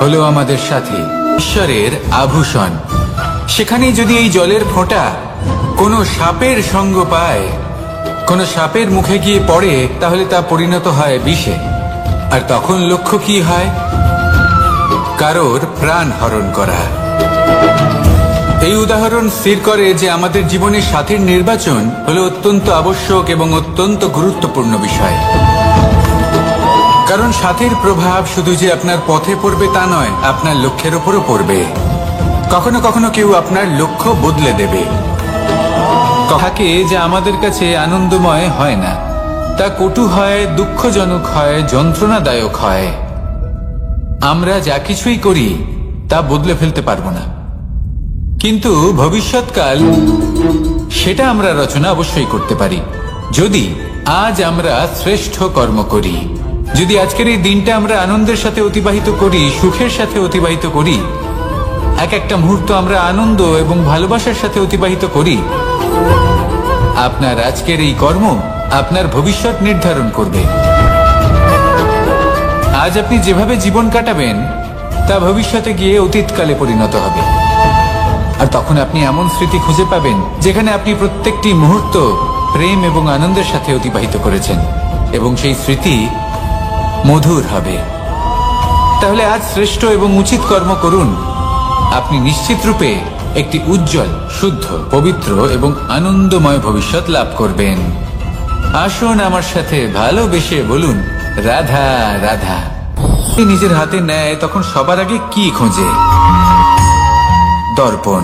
হলো আমাদের সাথী, ঈশ্বরের আভূষণ। সেখানেই যদি এই জলের ফোঁটা কোনো সাপের সঙ্গ পায়, কোনো সাপের মুখে গিয়ে পড়ে, তাহলে তা পরিণত হয় বিষে। আর তখন লক্ষ্য কি হয়? কারোর প্রাণ হরণ করা। এই উদাহরণ স্থির করে যে আমাদের জীবনে সাথীর নির্বাচন হলো অত্যন্ত আবশ্যক এবং অত্যন্ত গুরুত্বপূর্ণ বিষয়। কারণ সাথীর প্রভাব শুধু যে আপনার পথে পড়বে তা নয়, আপনার লক্ষ্যের ওপরও পড়বে। কখনো কখনো কেউ আপনার লক্ষ্য বদলে দেবে। থাকে যা আমাদের কাছে আনন্দময় হয় না, তা কটু হয়, দুঃখজনক হয়, যন্ত্রণাদায়ক হয়। আমরা যা কিছুই করি তা বদলে ফেলতে পারবো না, কিন্তু ভবিষ্যৎকাল সেটা আমরা রচনা অবশ্যই করতে পারি যদি আজ আমরা শ্রেষ্ঠ কর্ম করি। যদি আজকের এই দিনটা আমরা আনন্দের সাথে অতিবাহিত করি, সুখের সাথে অতিবাহিত করি, এক একটা মুহূর্ত আমরা আনন্দ এবং ভালোবাসার সাথে অতিবাহিত করি, আপনার আজকের এই কর্ম আপনার ভবিষ্যৎ নির্ধারণ করবে। আজ আপনি যেভাবে জীবন কাটাবেন তা ভবিষ্যতে গিয়ে অতীতকালে পরিণত হবে। আর তখন আপনি এমন স্মৃতি খুঁজে পাবেন যেখানে আপনি প্রত্যেকটি মুহূর্ত প্রেম এবং আনন্দের সাথে অতিবাহিত করেছেন, এবং সেই স্মৃতি মধুর হবে। তাহলে আজ শ্রেষ্ঠ এবং উচিত কর্ম করুন। আপনি নিশ্চিত রূপে একটি উজ্জ্বল, শুদ্ধ, পবিত্র এবং আনন্দময় ভবিষ্যৎ লাভ করবেন। আসুন আমার সাথে ভালোবেসে বলুন রাধা রাধা। নিজের হাতে নেয় তখন সবার আগে কি খোঁজে? দর্পণ,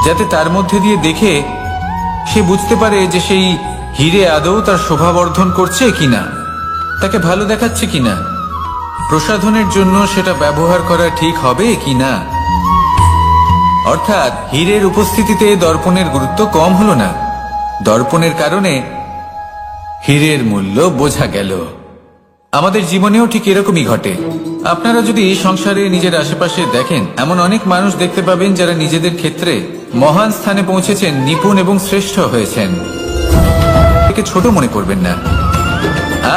যাতে তার মধ্যে দিয়ে দেখে সে বুঝতে পারে যে সেই হিরে আদৌ তার শোভাবর্ধন করছে কিনা, তাকে ভালো দেখাচ্ছে কিনা, প্রসাধনের জন্য সেটা ব্যবহার করা ঠিক হবে কিনা। অর্থাৎ হীরের উপস্থিতিতে দর্পণের গুরুত্ব কম হলো না, দর্পণের কারণে হীরের মূল্য বোঝা গেল। আমাদের জীবনেও ঠিক এরকমই ঘটে। আপনারা যদি সংসারে নিজের আশেপাশে দেখেন, এমন অনেক মানুষ দেখতে পাবেন যারা নিজেদের ক্ষেত্রে মহান স্থানে পৌঁছেছেন, নিপুণ এবং শ্রেষ্ঠ হয়েছেন। একে ছোট মনে করবেন না।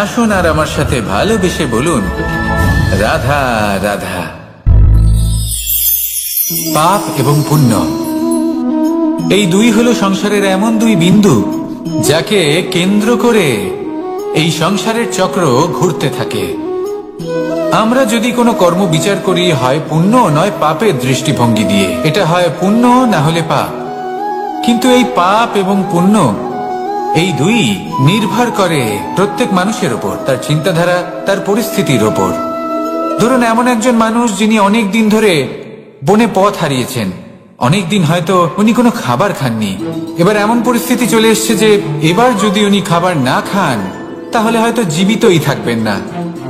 আসুন আর আমার সাথে ভালোবেসে বলুন, রাধা রাধা। পাপ এবং পুণ্য, এই দুই হলো সংসারের এমন দুই বিন্দু যাকে কেন্দ্র করে এই সংসারের চক্র ঘুরতে থাকে। আমরা যদি কোনো কর্ম বিচার করি, হয় পুণ্য নয় পাপের দৃষ্টিভঙ্গি দিয়ে, এটা হয় পুণ্য না হলে পাপ। কিন্তু এই পাপ এবং পুণ্য এই দুই নির্ভর করে প্রত্যেক মানুষের ওপর, তার চিন্তাধারা, তার পরিস্থিতির ওপর। ধরুন এমন একজন মানুষ যিনি অনেক দিন ধরে বনে পথ হারিয়েছেন, অনেক দিন হয়তো উনি কোনো খাবার খাননি। এবার এমন পরিস্থিতি চলে এসছে যে এবার যদি উনি খাবার না খান তাহলে হয়তো জীবিতই থাকবেন না।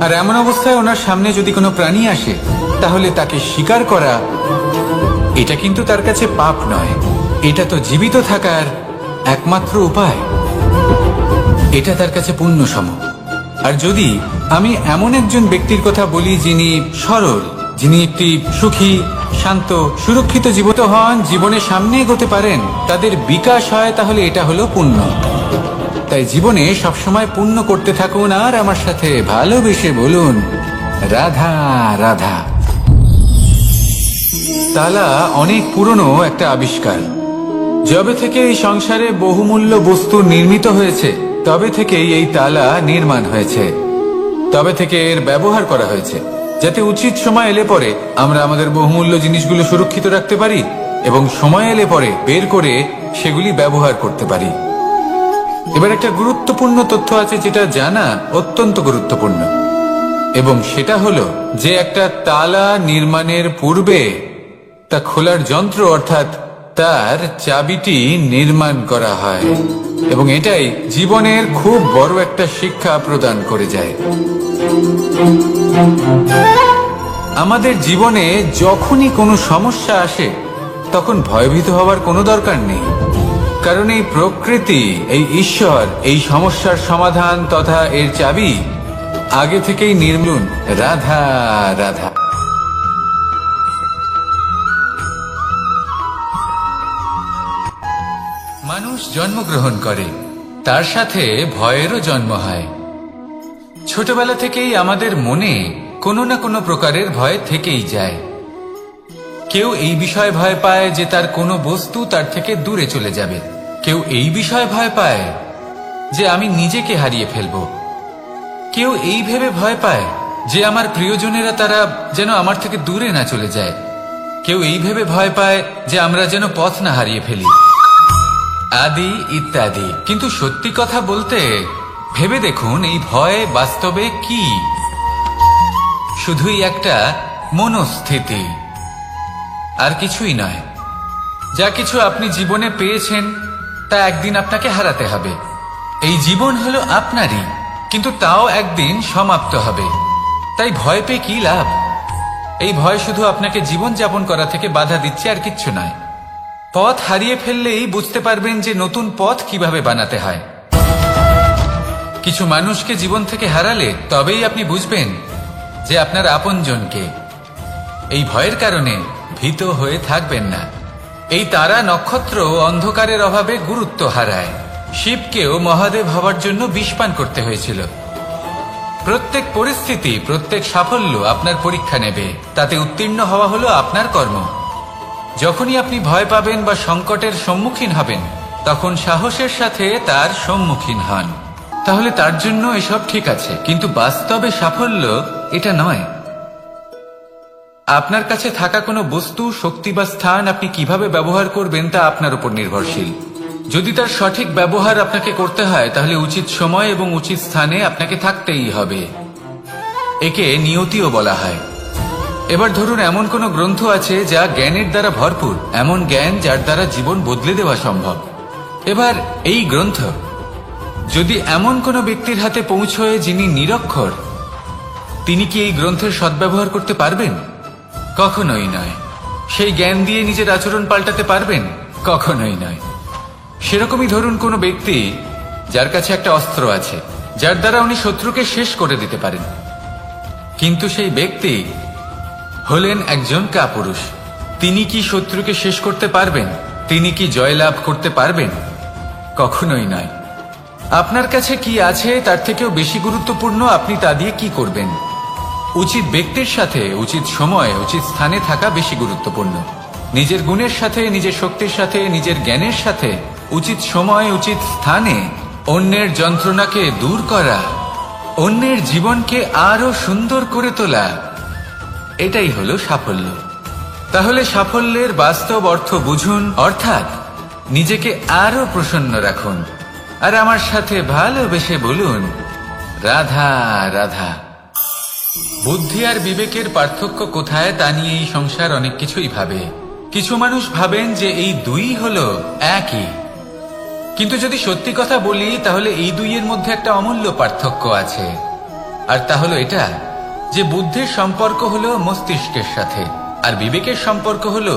আর এমন অবস্থায় ওনার সামনে যদি কোনো প্রাণী আসে তাহলে তাকে শিকার করা, এটা কিন্তু তার কাছে পাপ নয়, এটা তো জীবিত থাকার একমাত্র উপায়। এটা তার কাছে পুণ্য সম। আর যদি আমি এমন একজন ব্যক্তির কথা বলি যিনি সরল, যিনি একটি সুখী, শান্ত, সুরক্ষিত জীবিত হন, জীবনে সামনে এগোতে পারেন, তাদের বিকাশ হয়, তাহলে এটা হলো পুণ্য। তাই জীবনে সবসময় পুণ্য করতে থাকুন আর আমার সাথে ভালোবেসে বলুন, রাধা রাধা। তালা অনেক পুরনো একটা আবিষ্কার। যবে থেকে এই সংসারে বহুমূল্য বস্তু নির্মিত হয়েছে তবে থেকেই এই তালা নির্মাণ হয়েছে, তবে থেকে এর ব্যবহার করা হয়েছে, যাতে উচিত সময় এলে পরে আমরা আমাদের বহুমূল্য জিনিসগুলো সুরক্ষিত রাখতে পারি এবং সময় এলে পরে বের করে সেগুলি ব্যবহার করতে পারি। এবার একটা গুরুত্বপূর্ণ তথ্য আছে যেটা জানা অত্যন্ত গুরুত্বপূর্ণ, এবং সেটা হলো যে একটা তালা নির্মাণের পূর্বে তা খোলার যন্ত্র অর্থাৎ তার চাবিটি নির্মাণ করা হয়, এবং এটাই জীবনের খুব বড় একটা শিক্ষা প্রদান করে যায়। আমাদের জীবনে যখনই কোনো সমস্যা আসে তখন ভয়ভীত হওয়ার কোনো দরকার নেই, কারণ এই প্রকৃতি, এই ঈশ্বর এই সমস্যার সমাধান তথা এর চাবি আগে থেকেই নির্মূল। রাধা রাধা। মানুষ জন্মগ্রহণ করে, তার সাথে ভয়েরও জন্ম হয়। ছোটবেলা থেকেই আমাদের মনে কোনো না কোনো প্রকারের ভয় থেকেই যায়। কেউ এই বিষয়ে ভয় পায় যে তার কোনো বস্তু তার থেকে দূরে চলে যাবে, কেউ এই বিষয়ে ভয় পায় যে আমি নিজেকে হারিয়ে ফেলব, কেউ এই ভেবে ভয় পায় যে আমার প্রিয়জনেরা তারা যেন আমার থেকে দূরে না চলে যায়, কেউ এই ভেবে ভয় পায় যে আমরা যেন পথ না হারিয়ে ফেলি, আদি ইত্যাদি। কিন্তু সত্যি কথা বলতে ভেবে দেখুন, এই ভয় বাস্তবে কি? শুধুই একটা মনস্থিতি, আর কিছুই নয়। যা কিছু আপনি জীবনে পেয়েছেন তা একদিন আপনাকে হারাতে হবে। এই জীবন হলো আপনারই, কিন্তু তাও একদিন সমাপ্ত হবে। তাই ভয় পেয়ে কি লাভ? এই ভয় শুধু আপনাকে জীবন যাপন করা থেকে বাধা দিচ্ছে, আর কিচ্ছু নয়। পথ হারিয়ে ফেললেই বুঝতে পারবেন যে নতুন পথ কিভাবে বানাতে হয়। কিছু মানুষকে জীবন থেকে হারালে তবেই আপনি বুঝবেন যে আপনার আপনজনকে। এই ভয়ের কারণে ভীত হয়ে থাকবেন না। এই তারা নক্ষত্র অন্ধকারের অভাবে গুরুত্ব হারায়। শিবকেও মহাদেব হওয়ার জন্য বিষপান করতে হয়েছিল। প্রত্যেক পরিস্থিতি, প্রত্যেক সাফল্য আপনার পরীক্ষা নেবে, তাতে উত্তীর্ণ হওয়া হলো আপনার কর্ম। যখনই আপনি ভয় পাবেন বা সংকটের সম্মুখীন হবেন তখন সাহসের সাথে তার সম্মুখীন হন, তাহলে তার জন্য এসব ঠিক আছে। কিন্তু বাস্তবে সাফল্য এটা নয়। আপনার কাছে থাকা কোনো বস্তু, শক্তি বা স্থান আপনি কিভাবে ব্যবহার করবেন তা আপনার উপর নির্ভরশীল। যদি তার সঠিক ব্যবহার আপনাকে করতে হয় তাহলে উচিত সময় এবং উচিত স্থানে আপনাকে থাকতেই হবে। একে নিয়তিও বলা হয়। এবার ধরুন এমন কোন গ্রন্থ আছে যা জ্ঞানের দ্বারা ভরপুর, এমন জ্ঞান যার দ্বারা জীবন বদলে দেওয়া সম্ভব। এবার এই গ্রন্থ যদি এমন কোন ব্যক্তির হাতে পৌঁছয় যিনি নিরক্ষর, তিনি কি এই গ্রন্থের সদ্ব্যবহার করতে পারবেন? কখনোই নয়। সেই জ্ঞান দিয়ে নিজের আচরণ পাল্টাতে পারবেন? কখনোই নয়। সেরকমই ধরুন কোনো ব্যক্তি যার কাছে একটা অস্ত্র আছে, যার দ্বারা উনি শত্রুকে শেষ করে দিতে পারেন, কিন্তু সেই ব্যক্তি হলেন একজন কাপুরুষ। তিনি কি শত্রুকে শেষ করতে পারবেন? তিনি কি জয়লাভ করতে পারবেন? কখনোই নয়। আপনার কাছে কি আছে তার থেকেও বেশি গুরুত্বপূর্ণ আপনি তা দিয়ে কি করবেন। উচিত ব্যক্তির সাথে উচিত সময় উচিত স্থানে থাকা বেশি গুরুত্বপূর্ণ। নিজের গুণের সাথে, নিজের শক্তির সাথে, নিজের জ্ঞানের সাথে উচিত সময় উচিত স্থানে অন্যের যন্ত্রণাকে দূর করা, অন্যের জীবনকে আরো সুন্দর করে তোলা, এটাই হলো সাফল্য। তাহলে সাফল্যের বাস্তব অর্থ বুঝুন, অর্থাৎ নিজেকে আরো প্রসন্ন রাখুন, আর আমার সাথে ভালোবেসে বলুন, রাধা রাধা। বুদ্ধি আর বিবেকের পার্থক্য কোথায় তা নিয়ে এই সংসার অনেক কিছুই ভাবে। কিছু মানুষ ভাবেন যে এই দুই হলো একই, কিন্তু যদি সত্যি কথা বলি তাহলে এই দুইয়ের মধ্যে একটা অমূল্য পার্থক্য আছে, আর তা হলো এটা যে বুদ্ধির সম্পর্ক হলো মস্তিষ্কের সাথে, আর বিবেকের সম্পর্ক হলো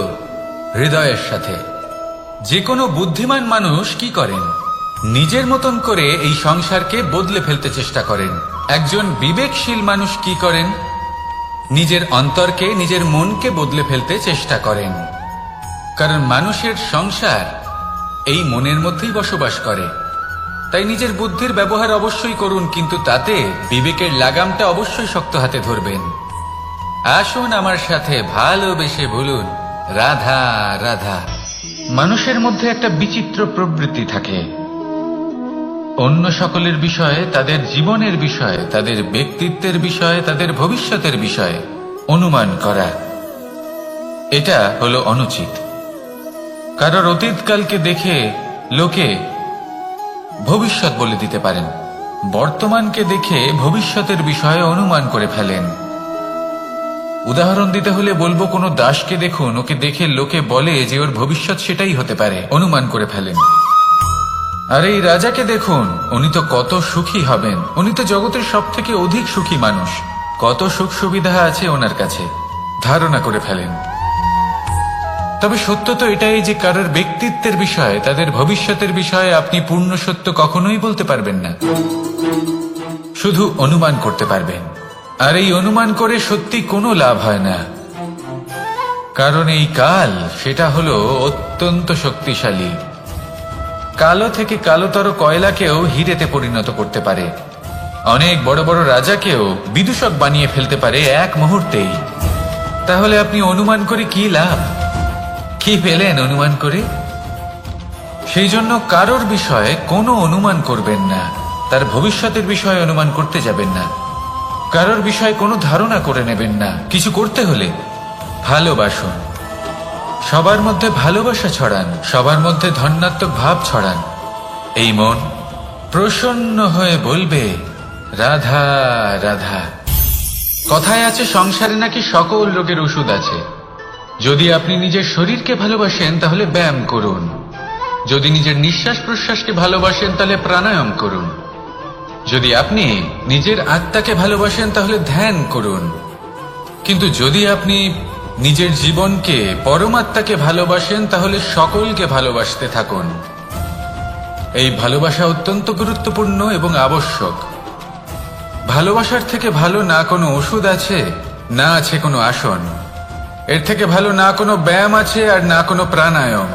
হৃদয়ের সাথে। যে কোনো বুদ্ধিমান মানুষ কি করেন? নিজের মতন করে এই সংসারকে বদলে ফেলতে চেষ্টা করেন। একজন বিবেকশীল মানুষ কি করেন? নিজের অন্তরকে, নিজের মনকে বদলে ফেলতে চেষ্টা করেন, কারণ মানুষের সংসার এই মনের মধ্যেই বসবাস করে। তাই নিজের বুদ্ধির ব্যবহার অবশ্যই করুন, কিন্তু তাতে বিবেকের লাগামটা অবশ্যই শক্ত হাতে ধরবেন। আসুন আমার সাথে ভালোবেসে বলুন, রাধা রাধা। মানুষের মধ্যে একটা বিচিত্র প্রবৃত্তি থাকে, অন্য সকলের বিষয়ে, তাদের জীবনের বিষয়ে, তাদের ব্যক্তিত্বের বিষয়ে, তাদের ভবিষ্যতের বিষয়ে অনুমান করা। এটা হলো অনুচিত। কারোর অতীতকালকে দেখে লোকে ভবিষ্যৎ বলে দিতে পারেন, বর্তমানকে দেখে ভবিষ্যতের বিষয়ে অনুমান করে ফেলেন। উদাহরণ দিতে হলে বলবো, কোনো দাসকে দেখুন, ওকে দেখে লোকে বলে যে ওর ভবিষ্যৎ সেটাই হতে পারে, অনুমান করে ফেলেন। আর এই রাজাকে দেখুন, উনি তো কত সুখী হবেন, উনি তো জগতের সব থেকে অধিক সুখী মানুষ, কত সুখ সুবিধা আছে ওনার কাছে, ধারণা করে ফেলেন। তবে সত্য তো এটাই যে কারোর ব্যক্তিত্বের বিষয়ে, তাদের ভবিষ্যতের বিষয়ে আপনি পূর্ণ সত্য কখনোই বলতে পারবেন না, শুধু অনুমান করতে পারবেন। আর এই অনুমান করে সত্যি কোনো লাভ হয় না, কারণ এই কাল সেটা হলো অত্যন্ত শক্তিশালী। কালো থেকে কালোতর কয়লাকেও হিরেতে পরিণত করতে পারে, অনেক বড় বড় রাজাকেও বিদূষক বানিয়ে ফেলতে পারে এক মুহূর্তেই। তাহলে আপনি অনুমান করে কি লাভ? কি পেলেন অনুমান করে? সেই জন্য কারোর বিষয়ে কোনো অনুমান করবেন না, তার ভবিষ্যতের বিষয়ে অনুমান করতে যাবেন না, কারোর বিষয়ে কোনো ধারণা করে নেবেন না। কিছু করতে হলে ভালোবাসুন, সবার মধ্যে ভালোবাসা ছড়ান, সবার মধ্যে ধন্যাত্মক ভাব ছড়ান। এই মন প্রসন্ন হয়ে বলবে, রাধা রাধা। কথায় আছে সংসারে নাকি সকল রোগের ওষুধ আছে। যদি আপনি নিজের শরীরকে ভালোবাসেন তাহলে ব্যায়াম করুন, যদি নিজের নিঃশ্বাস প্রশ্বাসকে ভালোবাসেন তাহলে প্রাণায়াম করুন, যদি আপনি নিজের আত্মাকে ভালোবাসেন তাহলে ধ্যান করুন, কিন্তু যদি আপনি নিজের জীবনকে, পরমাত্মাকে ভালোবাসেন তাহলে সকলকে ভালোবাসতে থাকুন। এই ভালোবাসা অত্যন্ত গুরুত্বপূর্ণ এবং আবশ্যক। ভালোবাসার থেকে ভালো না কোনো ওষুধ আছে, না আছে কোনো আসন। এর থেকে ভালো না কোনো ব্যায়াম আছে, আর না কোনো প্রাণায়াম।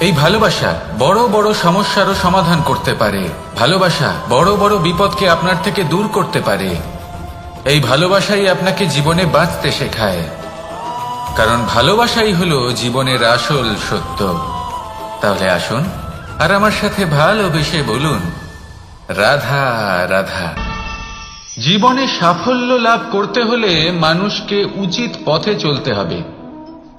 এই ভালোবাসা বড় বড় সমস্যারও সমাধান করতে পারে, ভালোবাসা বড় বড় বিপদকে আপনার থেকে দূর করতে পারে। এই ভালোবাসাই আপনাকে জীবনে বাঁচতে শেখায়, কারণ ভালোবাসাই হলো জীবনের আসল সত্য। তাহলে আসুন আর আমার সাথে ভালোবেসে বলুন, রাধা রাধা। জীবনে সাফল্য লাভ করতে হলে মানুষকে উচিত পথে চলতে হবে,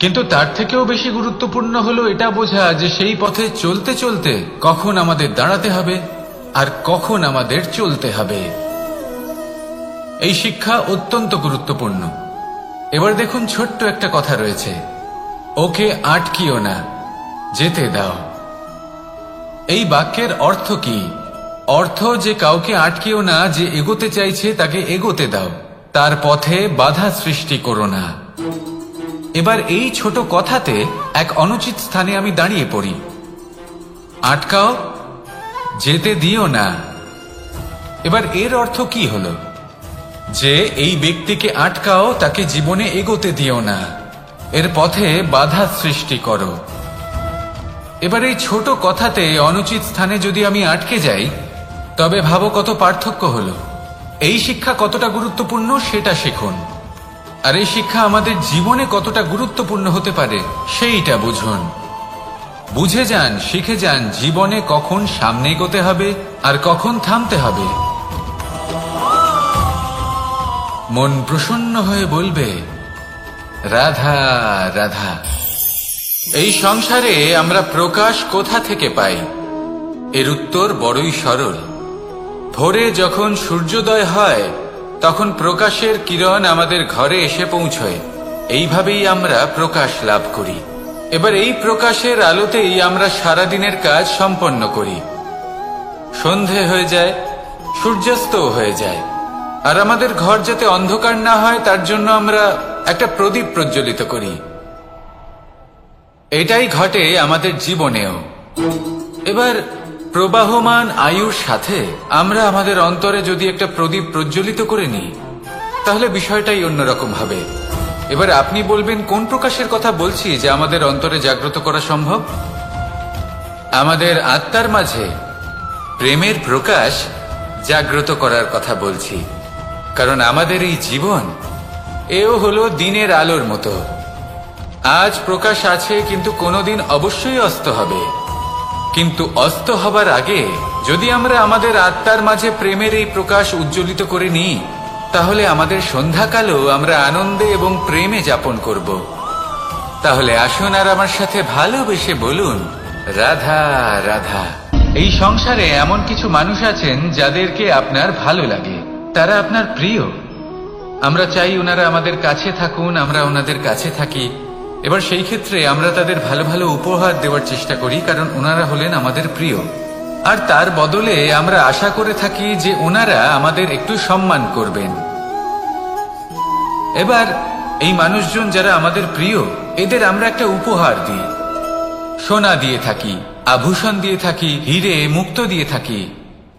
কিন্তু তার থেকেও বেশি গুরুত্বপূর্ণ হলো এটা বোঝা যে সেই পথে চলতে চলতে কখন আমাদের দাঁড়াতে হবে আর কখন আমাদের চলতে হবে। এই শিক্ষা অত্যন্ত গুরুত্বপূর্ণ। এবার দেখুন, ছোট্ট একটা কথা রয়েছে, ওকে আটকিও না, যেতে দাও। এই বাক্যের অর্থ কি? অর্থ যে কাউকে আটকিও না, যে এগোতে চাইছে তাকে এগোতে দাও, তার পথে বাধা সৃষ্টি করো না। এবার এই ছোট কথাতে এক অনুচিত স্থানে আমি দাঁড়িয়ে পড়ি। আটকাও, যেতে দিও না। এবার এর অর্থ কি হলো? যে এই ব্যক্তিকে আটকাও, তাকে জীবনে এগোতে দিও না, এর পথে বাধা সৃষ্টি করো। এবার এই ছোট কথাতে অনুচিত স্থানে যদি আমি আটকে যাই, তবে ভাবো কত পার্থক্য হলো। এই শিক্ষা কতটা গুরুত্বপূর্ণ সেটা শিখুন, আর এই শিক্ষা আমাদের জীবনে কতটা গুরুত্বপূর্ণ হতে পারে সেইটা বুঝুন। বুঝে যান, শিখে যান জীবনে কখন সামনে এগোতে হবে আর কখন থামতে হবে। মন প্রসন্ন হয়ে বলবে, রাধা রাধা। এই সংসারে আমরা প্রকাশ কোথা থেকে পাই? এর উত্তর বড়ই সরল। ভোরে যখন সূর্যোদয় হয়, তখন প্রকাশের কিরণ আমাদের ঘরে এসে পৌঁছয়। এইভাবেই আমরা প্রকাশ লাভ করি। এবার এই প্রকাশের আলোতেই আমরা সারাদিনের কাজ সম্পন্ন করি। সন্ধে হয়ে যায়, সূর্যাস্তও হয়ে যায়, আর আমাদের ঘর যাতে অন্ধকার না হয় তার জন্য আমরা একটা প্রদীপ প্রজ্বলিত করি। এটাই ঘটে আমাদের জীবনেও। এবার প্রবাহমান আয়ুর সাথে আমরা আমাদের অন্তরে যদি একটা প্রদীপ প্রজ্বলিত করে নিই, তাহলে বিষয়টাই অন্যরকম হবে। এবার আপনি বলবেন, কোন প্রকাশের কথা বলছি যে আমাদের অন্তরে জাগ্রত করা সম্ভব? আমাদের আত্মার মাঝে প্রেমের প্রকাশ জাগ্রত করার কথা বলছি। কারণ আমাদের এই জীবন, এও হলো দিনের আলোর মতো। আজ প্রকাশ আছে, কিন্তু কোনোদিন অবশ্যই অস্ত হবে। কিন্তু অস্ত হবার আগে যদি আমরা আমাদের আত্মার মাঝে প্রেমের এই প্রকাশ উজ্জ্বলিত করে নিই, তাহলে আমাদের সন্ধ্যাকালও আমরা আনন্দে এবং প্রেমে যাপন করব। তাহলে আসুন আর আমার সাথে ভালোবেসে বলুন, রাধা রাধা। এই সংসারে এমন কিছু মানুষ আছেন যাদেরকে আপনার ভালো লাগে, তারা আপনার প্রিয়। আমরা চাই ওনারা আমাদের কাছে থাকুন, আমরা ওনাদের কাছে থাকি। এবার সেই ক্ষেত্রে আমরা তাদের ভালো ভালো উপহার দেওয়ার চেষ্টা করি, কারণ ওনারা হলেন আমাদের প্রিয়। আর তার বদলে আমরা আশা করে থাকি যে ওনারা আমাদের একটু সম্মান করবেন। এবার এই মানুষজন যারা আমাদের প্রিয়, এদের আমরা একটা উপহার দিই। সোনা দিয়ে থাকি, আভূষণ দিয়ে থাকি, হিরে মুক্তো দিয়ে থাকি।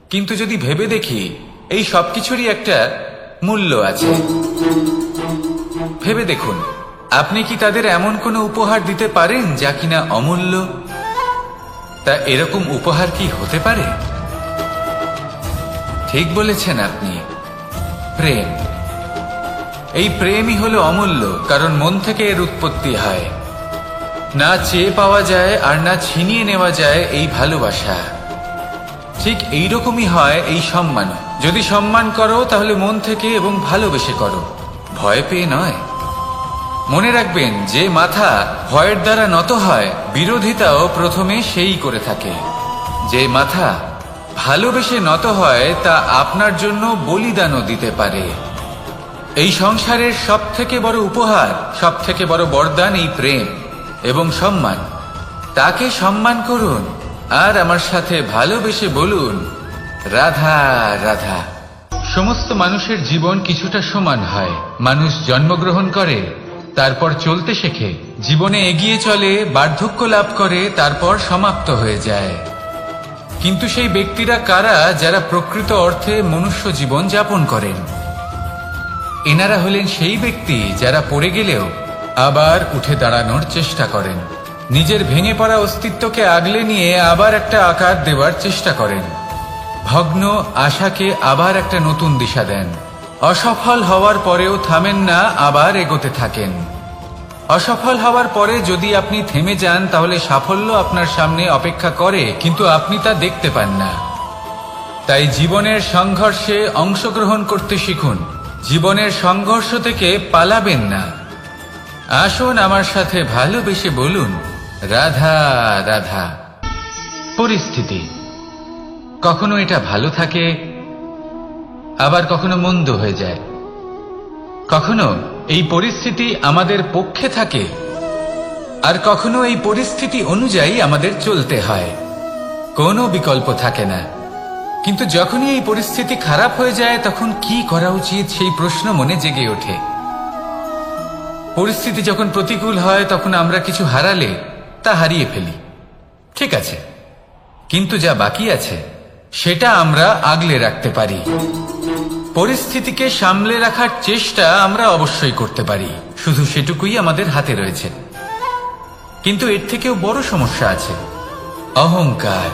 কিন্তু যদি ভেবে দেখি, এই সবকিছুরই একটা মূল্য আছে। ভেবে দেখুন, আপনি কি তাদের এমন কোনো উপহার দিতে পারেন যা কিনা অমূল্য? তা এরকম উপহার কি হতে পারে? ঠিক বলেছেন আপনি, প্রেম। এই প্রেমই হলো অমূল্য, কারণ মন থেকে এর উৎপত্তি হয়। না চেয়ে পাওয়া যায় আর না ছিনিয়ে নেওয়া যায় এই ভালোবাসা। ঠিক এইরকমই হয় এই সম্মান। যদি সম্মান করো তাহলে মন থেকে এবং ভালোবেসে করো, ভয় পেয়ে নয়। মনে রাখবেন, যে মাথা ভয়ের দ্বারা নত হয়, বিরোধিতাও প্রথমে সেই করে থাকে। যে মাথা ভালোবেসে নত হয়, তা আপনার জন্য বলিদানও দিতে পারে। এই সংসারের সব থেকে বড় উপহার, সব থেকে বড় বরদান এই প্রেম এবং সম্মান। তাকে সম্মান করুন আর আমার সাথে ভালোবেসে বলুন, রাধা রাধা। সমস্ত মানুষের জীবন কিছুটা সমান হয়। মানুষ জন্মগ্রহণ করে, তারপর চলতে শেখে, জীবনে এগিয়ে চলে, বার্ধক্য লাভ করে, তারপর সমাপ্ত হয়ে যায়। কিন্তু সেই ব্যক্তিরা কারা যারা প্রকৃত অর্থে মনুষ্য জীবন যাপন করেন? এনারা হলেন সেই ব্যক্তি যারা পড়ে গেলেও আবার উঠে দাঁড়ানোর চেষ্টা করেন, নিজের ভেঙে পড়া অস্তিত্বকে আগলে নিয়ে আবার একটা আকার দেওয়ার চেষ্টা করেন, ভগ্ন আশাকে আবার একটা নতুন দিশা দেন। অসফল হওয়ার পরেও থামেন না, আবার এগোতে থাকেন। অসফল হওয়ার পরে যদি আপনি থেমে যান, তাহলে সাফল্য আপনার সামনে অপেক্ষা করে, কিন্তু আপনি তা দেখতে পান না। তাই জীবনের সংঘর্ষে অংশগ্রহণ করতে শিখুন। জীবনের সংঘর্ষ থেকে পালাবেন না। আসুন আমার সাথে ভালোবেসে বলুন, রাধা রাধা। পরিস্থিতি কখনো এটা ভালো থাকে, আবার কখনো মন্দ হয়ে যায়। কখনো এই পরিস্থিতি আমাদের পক্ষে থাকে, আর কখনো এই পরিস্থিতি অনুযায়ী আমাদের চলতে হয়। কোনো বিকল্প থাকে না। কিন্তু যখনই এই পরিস্থিতি খারাপ হয়ে যায় তখন কি করা উচিত সেই প্রশ্ন মনে জেগে ওঠে। পরিস্থিতি যখন প্রতিকূল হয় তখন আমরা কিছু হারালে তা হারিয়ে ফেলি, ঠিক আছে, কিন্তু যা বাকি আছে সেটা আমরা আগলে রাখতে পারি। পরিস্থিতিকে সামলে রাখার চেষ্টা আমরা অবশ্যই করতে পারি, শুধু সেটুকুই আমাদের হাতে রয়েছে। কিন্তু এর থেকেও বড় সমস্যা আছে, অহংকার।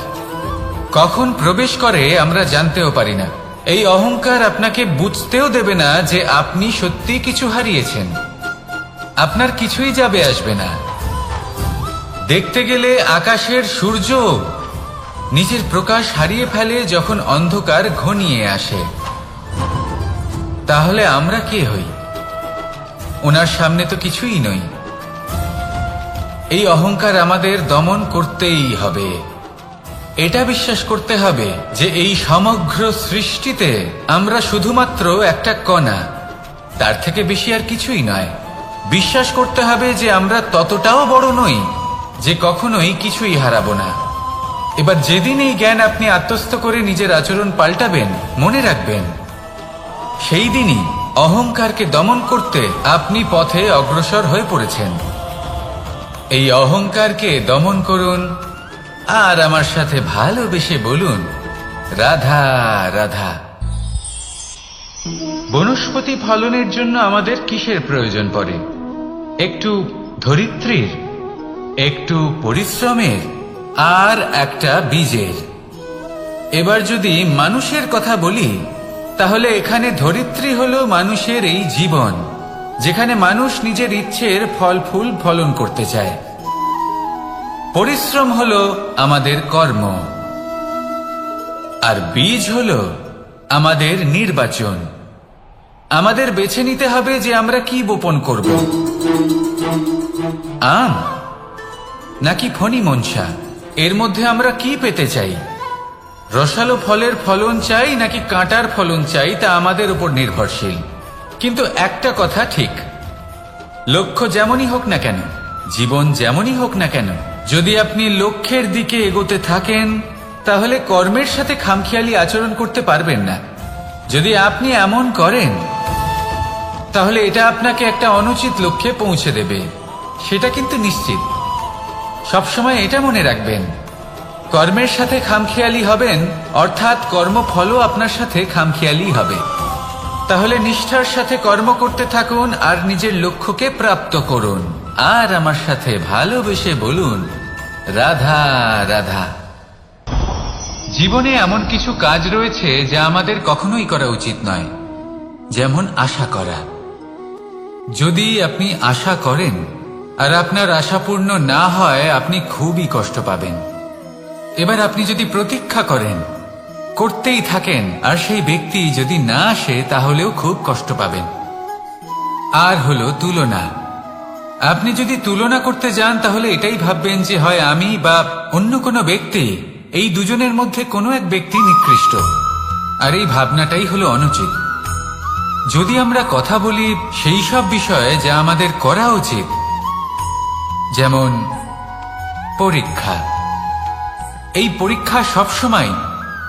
কখন প্রবেশ করে আমরা জানতেও পারি না। এই অহংকার আপনাকে বুঝতেও দেবে না যে আপনি সত্যি কিছু হারিয়েছেন। আপনার কিছুই যাবে আসবে না। দেখতে গেলে আকাশের সূর্য নিজের প্রকাশ হারিয়ে ফেলে যখন অন্ধকার ঘনিয়ে আসে। তাহলে আমরা কে হই? ওনার সামনে তো কিছুই নই। এই অহংকার আমাদের দমন করতেই হবে। এটা বিশ্বাস করতে হবে যে এই সমগ্র সৃষ্টিতে আমরা শুধুমাত্র একটা কণা, তার থেকে বেশি আর কিছুই নয়। বিশ্বাস করতে হবে যে আমরা ততটাও বড় নই যে কখনোই কিছুই হারাবো না। এবার যেদিন এই জ্ঞান আপনি আত্মস্থ করে নিজের আচরণ পাল্টাবেন, মনে রাখবেন সেই দিনই অহংকারকে দমন করতে আপনি পথে অগ্রসর হয়ে পড়েছেন। এই অহংকারকে দমন করুন আর আমার সাথে ভালোবেসে বলুন, রাধা রাধা। বনস্পতি ফলনের জন্য আমাদের কিসের প্রয়োজন পড়ে? একটু ধরিত্রীর, একটু পরিশ্রমের, আর একটা বীজের। এবার যদি মানুষের কথা বলি, তাহলে এখানে ধরিত্রী হলো মানুষের এই জীবন, যেখানে মানুষ নিজের ইচ্ছের ফল ফুল ফলন করতে চায়। পরিশ্রম হলো আমাদের কর্ম, আর বীজ হলো আমাদের নির্বাচন। আমাদের বেছে নিতে হবে যে আমরা কি বপন করব, আম নাকি ফণি মনসা। এর মধ্যে আমরা কি পেতে চাই? রসালো ফলের ফলন চাই নাকি কাঁটার ফলন চাই, তা আমাদের উপর নির্ভরশীল। কিন্তু একটা কথা ঠিক, লক্ষ্য যেমনই হোক না কেন, জীবন যেমনই হোক না কেন, যদি আপনি লক্ষ্যের দিকে এগোতে থাকেন তাহলে কর্মের সাথে খামখেয়ালি আচরণ করতে পারবেন না। যদি আপনি এমন করেন তাহলে এটা আপনাকে একটা অনুচিত লক্ষ্যে পৌঁছে দেবে, সেটা কিন্তু নিশ্চিত। সবসময় এটা মনে রাখবেন, কর্মের সাথে খামখেয়ালি হবেন অর্থাৎ কর্মফলও আপনার সাথে খামখেয়ালি হবে। তাহলে নিষ্ঠার সাথে কর্ম করতে থাকুন আর নিজের লক্ষ্যকে প্রাপ্ত করুন। আর আমার সাথে ভালোবেসে বলুন, রাধা রাধা। জীবনে এমন কিছু কাজ রয়েছে যা আমাদের কখনোই করা উচিত নয়, যেমন আশা করা। যদি আপনি আশা করেন আর আপনার আশা পূর্ণ না হয়, আপনি খুবই কষ্ট পাবেন। এবার আপনি যদি প্রতীক্ষা করেন, করতেই থাকেন, আর সেই ব্যক্তি যদি না আসে তাহলেও খুব কষ্ট পাবেন। আর হলো তুলনা। আপনি যদি তুলনা করতে যান তাহলে এটাই ভাববেন যে হয় আমি বা অন্য কোনো ব্যক্তি, এই দুজনের মধ্যে কোনো এক ব্যক্তি নিকৃষ্ট। আর এই ভাবনাটাই হলো অনুচিত। যদি আমরা কথা বলি সেই সব বিষয়ে যা আমাদের করা উচিত, যেমন পরীক্ষা। এই পরীক্ষা সবসময়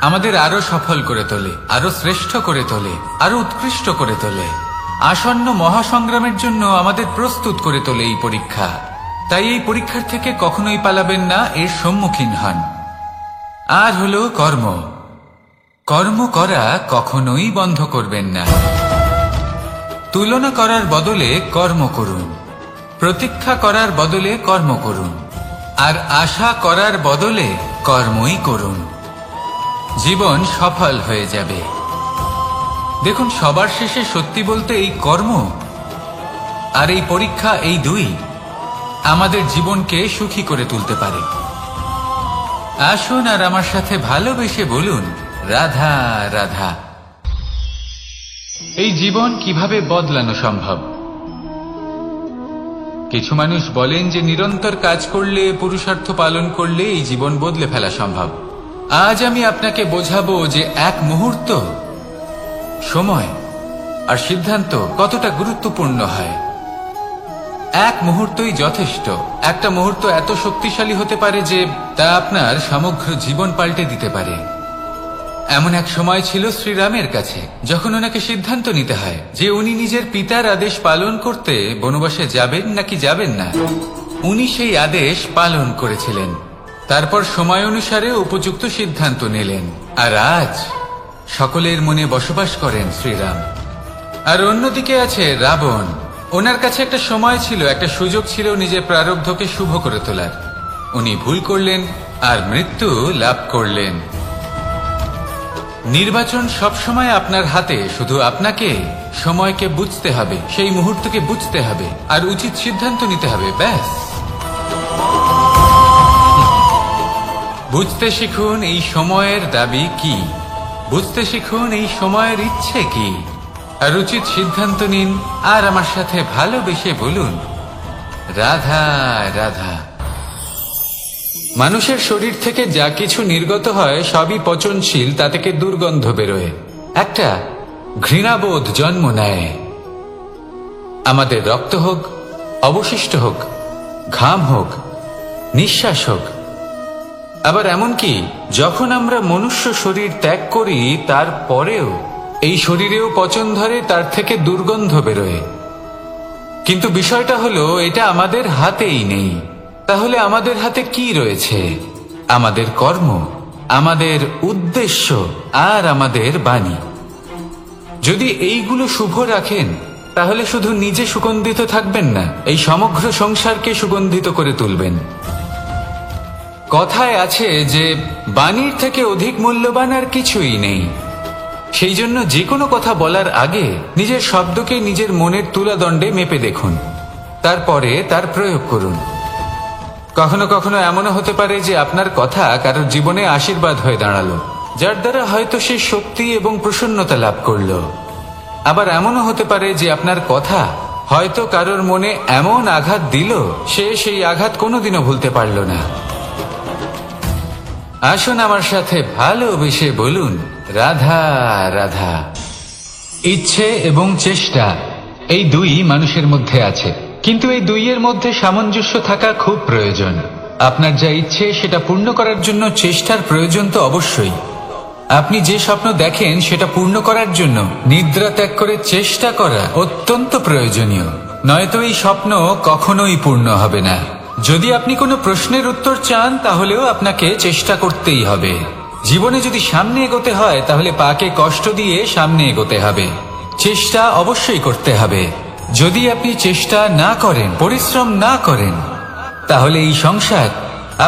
আমাদের আরো সফল করে তোলে, আরো শ্রেষ্ঠ করে তোলে, আরো উৎকৃষ্ট করে তোলে। আসন্ন মহাসংগ্রামের জন্য আমাদের প্রস্তুত করে তোলে এই পরীক্ষা। তাই এই পরীক্ষার থেকে কখনোই পালাবেন না, এর সম্মুখীন হন। আর হলো কর্ম। কর্ম করা কখনোই বন্ধ করবেন না। তুলনা করার বদলে কর্ম করুন, প্রতীক্ষা করার বদলে কর্ম করুন, আর আশা করার বদলে কর্মই করুন। জীবন সফল হয়ে যাবে। দেখুন, সবার শেষে সত্যি বলতে এই কর্ম আর এই পরীক্ষা, এই দুই আমাদের জীবনকে সুখী করে তুলতে পারে। আসুন আর আমার সাথে ভালোবেসে বলুন, রাধা রাধা। এই জীবন কিভাবে বদলানো সম্ভব? কিছু মানুষ বলেন যে নিরন্তর কাজ করলে, পুরুষার্থ পালন করলে এই জীবন বদলে ফেলা সম্ভব। আজ আমি আপনাকে বোঝাবো যে এক মুহূর্ত সময় আর সিদ্ধান্ত কতটা গুরুত্বপূর্ণ হয়। এক মুহূর্তই যথেষ্ট। একটা মুহূর্ত এত শক্তিশালী হতে পারে যে তা আপনার সমগ্র জীবন পাল্টে দিতে পারে। এমন এক সময় ছিল শ্রীরামের কাছে যখন ওনাকে সিদ্ধান্ত নিতে হয় যে উনি নিজের পিতার আদেশ পালন করতে বনবাসে যাবেন নাকি যাবেন না। উনি সেই আদেশ পালন করেছিলেন, তারপর সময় অনুসারে উপযুক্ত সিদ্ধান্ত নিলেন। আর আজ সকলের মনে বসবাস করেন শ্রীরাম। আর অন্যদিকে আছে রাবণ। ওনার কাছে একটা সময় ছিল, একটা সুযোগ ছিল নিজের প্রারব্ধকে শুভ করে তোলার। উনি ভুল করলেন আর মৃত্যু লাভ করলেন। নির্বাচন সবসময় আপনার হাতে, শুধু আপনাকে সময়কে বুঝতে হবে, সেই মুহূর্তকে বুঝতে হবে আর উচিত সিদ্ধান্ত নিতে হবে, ব্যাস। বুঝতে শিখুন এই সময়ের দাবি কি, বুঝতে শিখুন এই সময়ের ইচ্ছে কি, আর উচিত সিদ্ধান্ত নিন। আর আমার সাথে ভালোবেসে বলুন, রাধা রাধা। মানুষের শরীর থেকে যা কিছু নির্গত হয় সবই পচনশীল, তা থেকে দুর্গন্ধ বেরোয়, একটা ঘৃণাবোধ জন্ম নেয়। আমাদের রক্ত হোক, অবশিষ্ট হোক, ঘাম হোক, নিঃশ্বাস হোক, আবার এমনকি যখন আমরা মনুষ্য শরীর ত্যাগ করি তারপরেও এই শরীরেও পচন ধরে, তার থেকে দুর্গন্ধ বেরোয়। কিন্তু বিষয়টা হলো এটা আমাদের হাতেই নেই। তাহলে আমাদের হাতে কি রয়েছে? আমাদের কর্ম, আমাদের উদ্দেশ্য আর আমাদের বাণী। যদি এইগুলো শুভ রাখেন তাহলে শুধু নিজে সুগন্ধিত থাকবেন না, এই সমগ্র সংসারকে সুগন্ধিত করে তুলবেন। কথায় আছে যে বাণীর থেকে অধিক মূল্যবান আর কিছুই নেই। সেই জন্য যে কোনো কথা বলার আগে নিজের শব্দকে নিজের মনের তুলাদণ্ডে মেপে দেখুন, তারপরে তার প্রয়োগ করুন। কখনো কখনো এমনও হতে পারে যে আপনার কথা কারোর জীবনে আশীর্বাদ হয়ে দাঁড়ালো, যার দ্বারা হয়তো সে শক্তি এবং প্রসন্নতা লাভ করলো। আবার এমনও হতে পারে যে আপনার কথা হয়তো কারোর মনে এমন আঘাত দিল, সে সেই আঘাত কোনোদিনও ভুলতে পারল না। আসুন আমার সাথে ভালোবেসে বলুন, রাধা রাধা। ইচ্ছে এবং চেষ্টা, এই দুই মানুষের মধ্যে আছে, কিন্তু এই দুইয়ের মধ্যে সামঞ্জস্য থাকা খুব প্রয়োজন। আপনার যা ইচ্ছে সেটা পূর্ণ করার জন্য চেষ্টার প্রয়োজন তো অবশ্যই। আপনি যে স্বপ্ন দেখেন সেটা পূর্ণ করার জন্য নিদ্রা ত্যাগ করে চেষ্টা করা অত্যন্ত প্রয়োজনীয়, নয়তো এই স্বপ্ন কখনোই পূর্ণ হবে না। যদি আপনি কোনো প্রশ্নের উত্তর চান তাহলেও আপনাকে চেষ্টা করতেই হবে। জীবনে যদি সামনে এগোতে হয় তাহলে পাকে কষ্ট দিয়ে সামনে এগোতে হবে, চেষ্টা অবশ্যই করতে হবে। যদি আপনি চেষ্টা না করেন, পরিশ্রম না করেন, তাহলে এই সংসার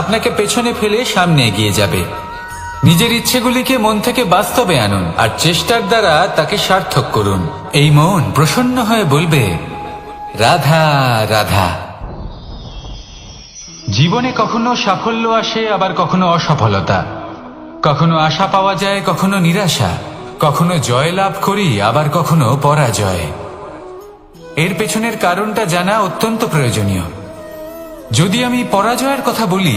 আপনাকে পেছনে ফেলে সামনে এগিয়ে যাবে। নিজের ইচ্ছেগুলিকে মন থেকে বাস্তবে আনুন আর চেষ্টার দ্বারা তাকে সার্থক করুন। এই মন প্রসন্ন হয়ে বলবে, রাধা রাধা। জীবনে কখনো সাফল্য আসে, আবার কখনো অসফলতা, কখনো আশা পাওয়া যায়, কখনো নিরাশা, কখনো জয় লাভ করি, আবার কখনো পরাজয়। এর পেছনের কারণটা জানা অত্যন্ত প্রয়োজনীয়। যদি আমি পরাজয়ের কথা বলি,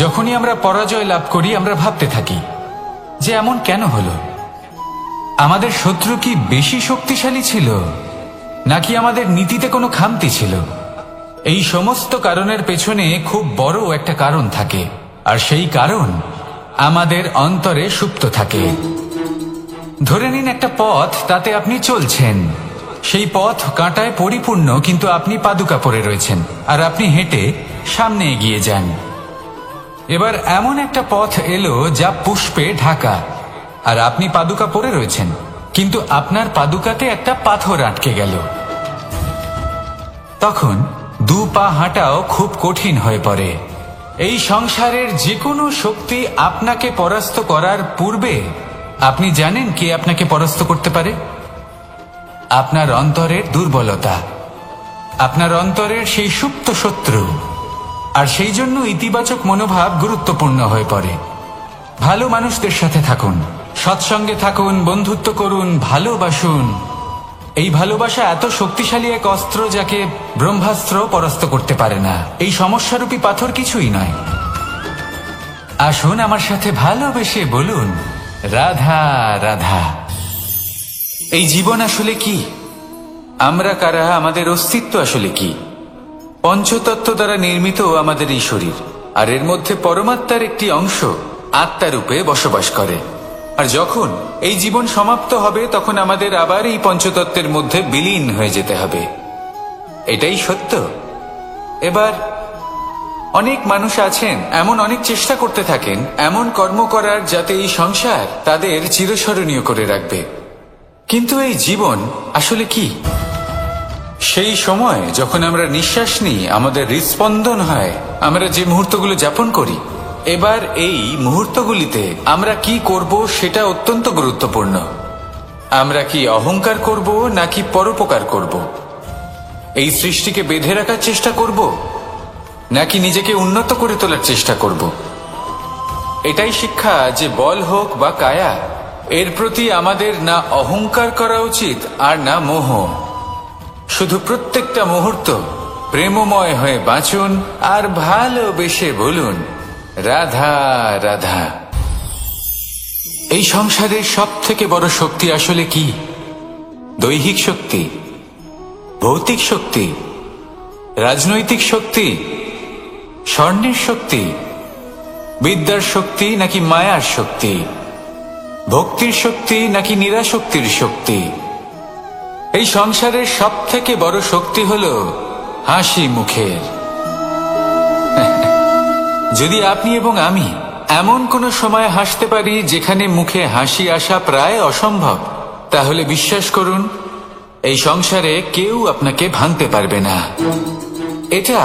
যখনই আমরা পরাজয় লাভ করি আমরা ভাবতে থাকি যে এমন কেন হলো? আমাদের শত্রু কি বেশি শক্তিশালী ছিল, নাকি আমাদের নীতিতে কোনো খামতি ছিল? এই সমস্ত কারণের পেছনে খুব বড় একটা কারণ থাকে, আর সেই কারণ আমাদের অন্তরে সুপ্ত থাকে। ধরে নিন একটা পথ, তাতে আপনি চলছেন, সেই পথ কাঁটায় পরিপূর্ণ, কিন্তু আপনি পাদুকা পরে রয়েছেন আর আপনি হেঁটে সামনে এগিয়ে যান। এবার এমন একটা পথ এলো যা পুষ্পে ঢাকা, আর আপনি পাদুকা পরে রয়েছেন, কিন্তু আপনার পাদুকাতে একটা পাথর আটকে গেল। তখন দু পা হাঁটাও খুব কঠিন হয়ে পড়ে। এই সংসারের যে কোনো শক্তি আপনাকে পরাস্ত করার পূর্বে আপনি জানেন কে আপনাকে পরাস্ত করতে পারে? আপনার অন্তরের দুর্বলতা, আপনার অন্তরের সেই সুপ্ত শত্রু। আর সেই জন্য ইতিবাচক মনোভাব গুরুত্বপূর্ণ হয়ে পড়ে। ভালো মানুষদের সাথে থাকুন, সৎসঙ্গে থাকুন, বন্ধুত্ব করুন, ভালোবাসুন। এই ভালোবাসা এত শক্তিশালী এক অস্ত্র যাকে ব্রহ্মাস্ত্র পরাস্ত করতে পারে না। এই সমস্যারূপী পাথর কিছুই নয়। আসুন আমার সাথে ভালোবেসে বলুন, রাধা রাধা। এই জীবন আসলে কি? আমরা কারা, আমাদের অস্তিত্ব আসলে কি। পঞ্চতত্ত্ব দ্বারা নির্মিত আমাদের এই শরীর, আর এর মধ্যে পরমাত্মার একটি অংশ আত্মারূপে বসবাস করে। আর যখন এই জীবন সমাপ্ত হবে তখন আমাদের আবার এই পঞ্চতত্ত্বের মধ্যে বিলীন হয়ে যেতে হবে। এটাই সত্য। এবার অনেক মানুষ আছেন এমন অনেক চেষ্টা করতে থাকেন এমন কর্ম করার যাতে এই সংসার তাদের চিরস্মরণীয় করে রাখবে। কিন্তু এই জীবন আসলে কি? সেই সময় যখন আমরা নিঃশ্বাস নিই, আমাদের হৃদস্পন্দন হয়, আমরা যে মুহূর্তগুলো যাপন করি, এবার এই মুহূর্তগুলিতে আমরা কি করব সেটা অত্যন্ত গুরুত্বপূর্ণ। আমরা কি অহংকার করব নাকি পরোপকার করব? এই সৃষ্টিকে বেঁধে রাখার চেষ্টা করব নাকি নিজেকে উন্নত করে তোলার চেষ্টা করব? এটাই শিক্ষা যে বল হোক বা কায়া, এর প্রতি আমাদের না অহংকার করা উচিত আর না মোহ। শুধু প্রত্যেকটা মুহূর্ত প্রেমময় হয়ে বাঁচুন আর ভালোবেসে বলুন রাধা রাধা। এই সংসারের সব থেকে বড় শক্তি আসলে কি? দৈহিক শক্তি, ভৌতিক শক্তি, রাজনৈতিক শক্তি, স্বর্ণের শক্তি, বিদ্যার শক্তি নাকি মায়ার শক্তি, ভক্তির শক্তি নাকি নিরাশক্তির শক্তি? এই সংসারের সব থেকে বড় শক্তি হল হাসি মুখের। যদি আপনি এবং আমি এমন কোন সময় হাসতে পারি যেখানে মুখে হাসি আসা প্রায় অসম্ভব, তাহলে বিশ্বাস করুন এই সংসারে কেউ আপনাকে ভাঙতে পারবে না। এটা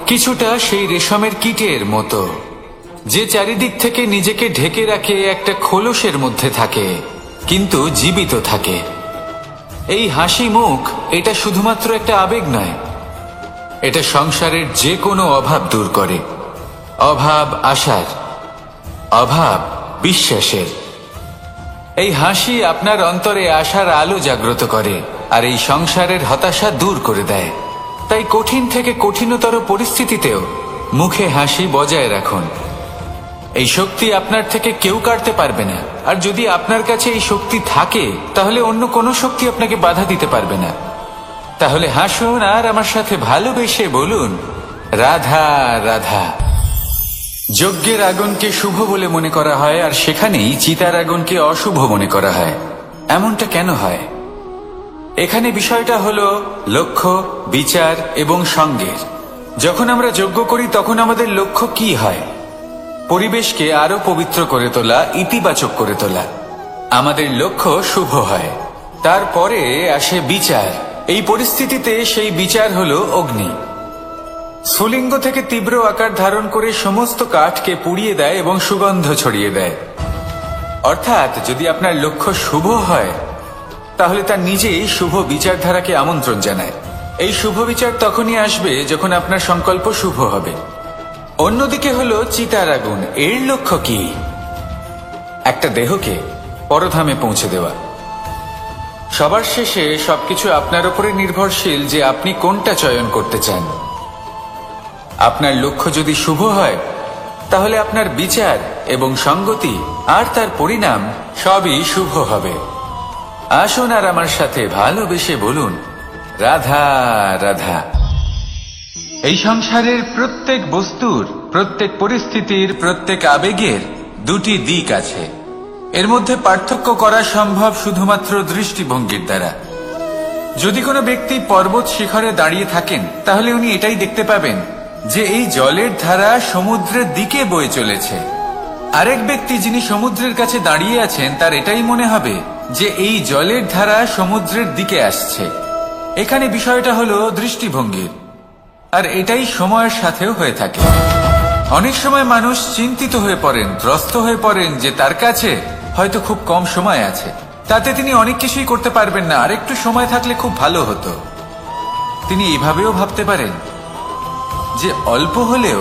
কিছুটা সেই রেশমের কীটের মতো, যে চারিদিক থেকে নিজেকে ঢেকে রাখে একটা খোলসের মধ্যে থাকে কিন্তু জীবিত থাকে। এই হাসি মুখ এটা শুধুমাত্র একটা আবেগ নয়, এটা সংসারের যে কোনো অভাব দূর করে। অভাব আশার, অভাব বিশ্বাসের। এই হাসি আপনার অন্তরে আশার আলো জাগ্রত করে আর এই সংসারের হতাশা দূর করে দেয়। তাই কঠিন থেকে কঠিনতর পরিস্থিতিতেও মুখে হাসি বজায় রাখুন। এই শক্তি আপনার থেকে কেউ কাটতে পারবে না। আর যদি আপনার কাছে এই শক্তি থাকে তাহলে অন্য কোনো শক্তি আপনাকে বাধা দিতে পারবে না। তাহলে হাসুন আর আমার সাথে ভালোবেসে বলুন রাধা রাধা। যজ্ঞের আগুনকে শুভ বলে মনে করা হয় আর সেখানেই চিতার আগুনকে অশুভ মনে করা হয়। এমনটা কেন হয়? এখানে বিষয়টা হলো লক্ষ্য, বিচার এবং সঙ্গের। যখন আমরা যজ্ঞ করি তখন আমাদের লক্ষ্য কি হয়? পরিবেশকে আরো পবিত্র করে তোলা, ইতিবাচক করে তোলা। আমাদের লক্ষ্য শুভ হয়। তারপরে আসে বিচার। এই পরিস্থিতিতে সেই বিচার হলো অগ্নি। স্ফুলিঙ্গ থেকে তীব্র আকার ধারণ করে সমস্ত কাঠকে পুড়িয়ে দেয় এবং সুগন্ধ ছড়িয়ে দেয়। অর্থাৎ যদি আপনার লক্ষ্য শুভ হয় তাহলে তা নিজেই শুভ বিচারধারাকে আমন্ত্রণ জানায়। এই শুভ বিচার তখনই আসবে যখন আপনার সংকল্প শুভ হবে। অন্যদিকে হলো চিতার আগুন। এর লক্ষ্য কি? একটা দেহকে পরধামে পৌঁছে দেওয়া। সবার শেষে সবকিছু আপনার উপরে নির্ভরশীল যে আপনি কোনটা চয়ন করতে চান। আপনার লক্ষ্য যদি শুভ হয় তাহলে আপনার বিচার এবং সঙ্গতি আর তার পরিণাম সবই শুভ হবে। আসুন আর আমার সাথে ভালোবেসে বলুন রাধা রাধা। এই সংসারের প্রত্যেক বস্তুর, প্রত্যেক পরিস্থিতির, প্রত্যেক আবেগের দুটি দিক আছে। এর মধ্যে পার্থক্য করা সম্ভব শুধুমাত্র দৃষ্টিভঙ্গির দ্বারা। যদি কোনো ব্যক্তি পর্বত শিখরে দাঁড়িয়ে থাকেন তাহলে উনি এটাই দেখতে পাবেন যে এই জলের ধারা সমুদ্রের দিকে বয়ে চলেছে। আরেক ব্যক্তি যিনি সমুদ্রের কাছে দাঁড়িয়ে আছেন তার এটাই মনে হবে যে এই জলের ধারা সমুদ্রের দিকে আসছে। এখানে বিষয়টা হলো দৃষ্টিভঙ্গির। আর এটাই সময়ের সাথেও হয়ে থাকে। অনেক সময় মানুষ চিন্তিত হয়ে পড়েন, ত্রস্ত হয়ে পড়েন যে তার কাছে হয়তো খুব কম সময় আছে, তাতে তিনি অনেক কিছুই করতে পারবেন না, আর একটু সময় থাকলে খুব ভালো হতো। তিনি এভাবেও ভাবতে পারেন যে অল্প হলেও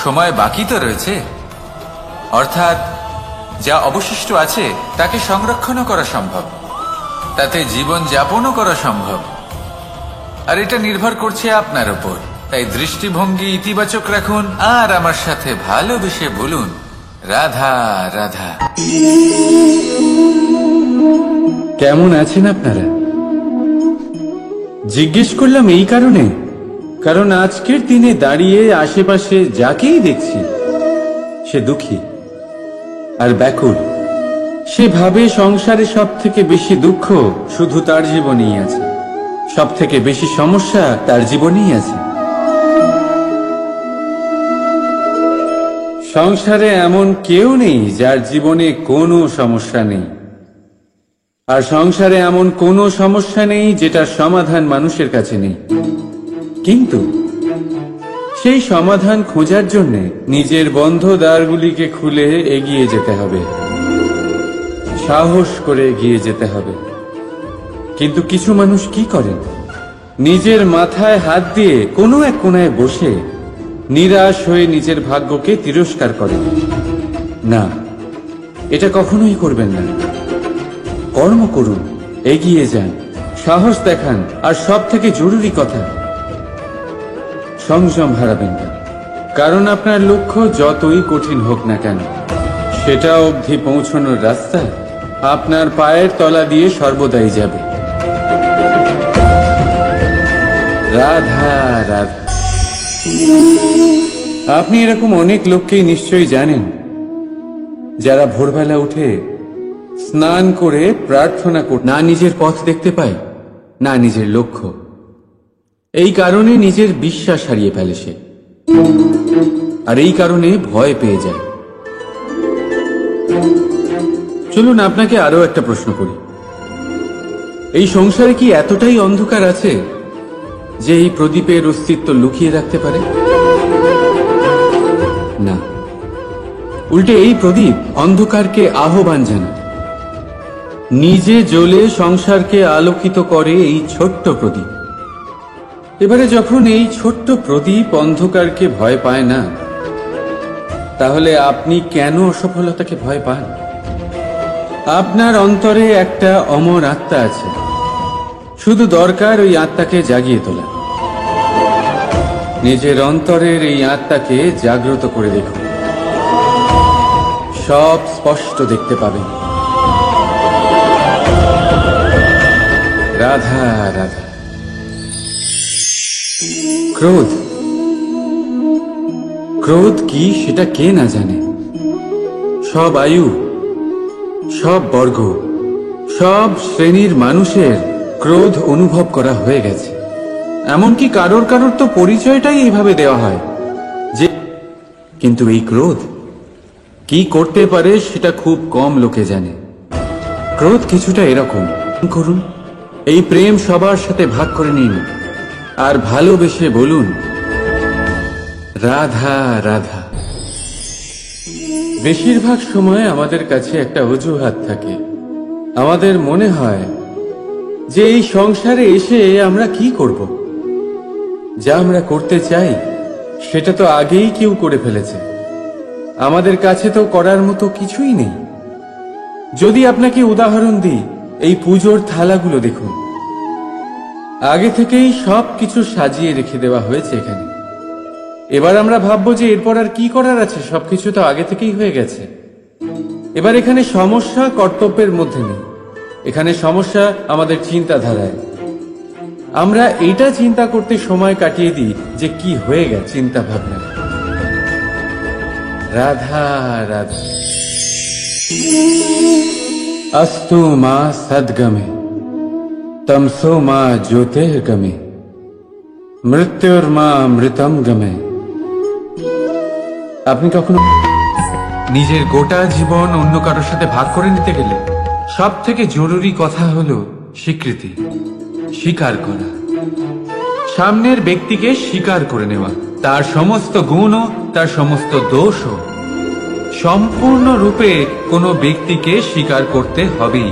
সময় বাকি তো রয়েছে, অর্থাৎ যা অবশিষ্ট আছে তাকে সংরক্ষণও করা সম্ভব, তাতে জীবন যাপনও করা সম্ভব। আর এটা নির্ভর করছে আপনার উপর। তাই দৃষ্টিভঙ্গি ইতিবাচক রাখুন আর আমার সাথে ভালোবেসে বলুন রাধা রাধা। কেমন আছেন আপনারা? জিজ্ঞেস করলাম এই কারণে, কারণ আজকের দিনে দাঁড়িয়ে আশেপাশে যাকেই দেখছি সে দুঃখী আর ব্যাকুল। সে ভাবে সংসারে সব থেকে বেশি দুঃখ শুধু তার জীবনেই আছে, সব থেকে বেশি সমস্যা তার জীবনেই আছে। সংসারে এমন কেউ নেই যার জীবনে কোনো সমস্যা নেই, আর সংসারে এমন কোনো সমস্যা নেই যেটার সমাধান মানুষের কাছে নেই। কিন্তু সেই সমাধান খোঁজার জন্য নিজের বন্ধ দ্বারগুলিকে খুলে এগিয়ে যেতে হবে, সাহস করে এগিয়ে যেতে হবে। কিন্তু কিছু মানুষ কি করেন, নিজের মাথায় হাত দিয়ে কোনো এক কোণায় বসে নিরাশ হয়ে নিজের ভাগ্যকে তিরস্কার করেন। না, এটা কখনোই করবেন না। কর্ম করুন, এগিয়ে যান, সাহস দেখান, আর সব থেকে জরুরি কথা, সংযম হারাবেন না। কারণ আপনার লক্ষ্য যতই কঠিন হোক না কেন, সেটা অবধি পৌঁছানোর রাস্তা আপনার পায়ের তলা দিয়ে সর্বদাই যাবে। রাধা রাধা। আপনি এরকম অনেক লোককেই নিশ্চয়ই জানেন যারা ভোরবেলা উঠে স্নান করে প্রার্থনা করে না নিজের পথ দেখতে পায়, না নিজের লক্ষ্য। এই কারণে নিজের বিশ্বাস হারিয়ে ফেলে সে, আর এই কারণে ভয় পেয়ে যায়। চলুন আপনাকে আরো একটা প্রশ্ন করি, এই সংসারে কি এতটাই অন্ধকার আছে যে এই প্রদীপের অস্তিত্ব লুকিয়ে রাখতে পারে? না, উল্টে এই প্রদীপ অন্ধকারকে আহ্বান জানায়। নিজে জ্বলে সংসারকে আলোকিত করে এই ছোট্ট প্রদীপ। এবারে যখন এই ছোট্ট প্রদীপ অন্ধকারকে ভয় পায় না, তাহলে আপনি কেন অসফলতাকে ভয় পান? আপনার অন্তরে একটা অমর আত্মা আছে, শুধু দরকার ওই আত্মাকে জাগিয়ে তোলা। নিজের অন্তরের এই আত্মাকে জাগ্রত করে দেখুন, সব স্পষ্ট দেখতে পাবেন। রাধা রাধা। ক্রোধ, ক্রোধ কি সেটা কে না জানে? সব আয়ু, সব বর্গ, সব শ্রেণীর মানুষের ক্রোধ অনুভব করা হয়ে গেছে। এমনকি কারোর কারোর তো পরিচয়টাই এইভাবে দেওয়া হয় যে, কিন্তু এই ক্রোধ কি করতে পারে সেটা খুব কম লোকে জানে। ক্রোধ কিছুটা এরকম, করুন এই প্রেম সবার সাথে ভাগ করে নিন, আর ভালোবেসে বলুন রাধা রাধা। বেশিরভাগ সময় আমাদের কাছে একটা অজুহাত থাকে। আমাদের মনে হয় যে এই সংসারে এসে আমরা কি করব, যা আমরা করতে চাই সেটা তো আগেই কেউ করে ফেলেছে, আমাদের কাছে তো করার মতো কিছুই নেই। যদি আপনাকে উদাহরণ দিই, এই পুজোর থালাগুলো দেখুন, আগে থেকেই সব কিছু সাজিয়ে রেখে দেওয়া হয়েছে এখানে। এবার আমরা ভাববো যে এরপর আর কি করার আছে, সবকিছু তো আগে থেকেই হয়ে গেছে। এবার এখানে সমস্যা কর্তব্যের মধ্যে নেই, এখানে সমস্যা আমাদের চিন্তাধারায়। আমরা এটা চিন্তা করতে সময় কাটিয়ে দিই যে কি হয়ে গেছে চিন্তা ভাবনা। রাধা রাধা। अस्तु मा सद्गमे तमसो मा ज्योतिर्गमे মৃত্যুর্মা মৃতম গমে। আপনি কখনো নিজের গোটা জীবন অন্য কারোর সাথে ভাগ করে নিতে গেলে সব থেকে জরুরি কথা হলো স্বীকৃতি, স্বীকার করা। সামনের ব্যক্তিকে স্বীকার করে নেওয়া, তার সমস্ত গুণও তার সমস্ত দোষও। সম্পূর্ণরূপে কোনো ব্যক্তিকে স্বীকার করতে হবেই,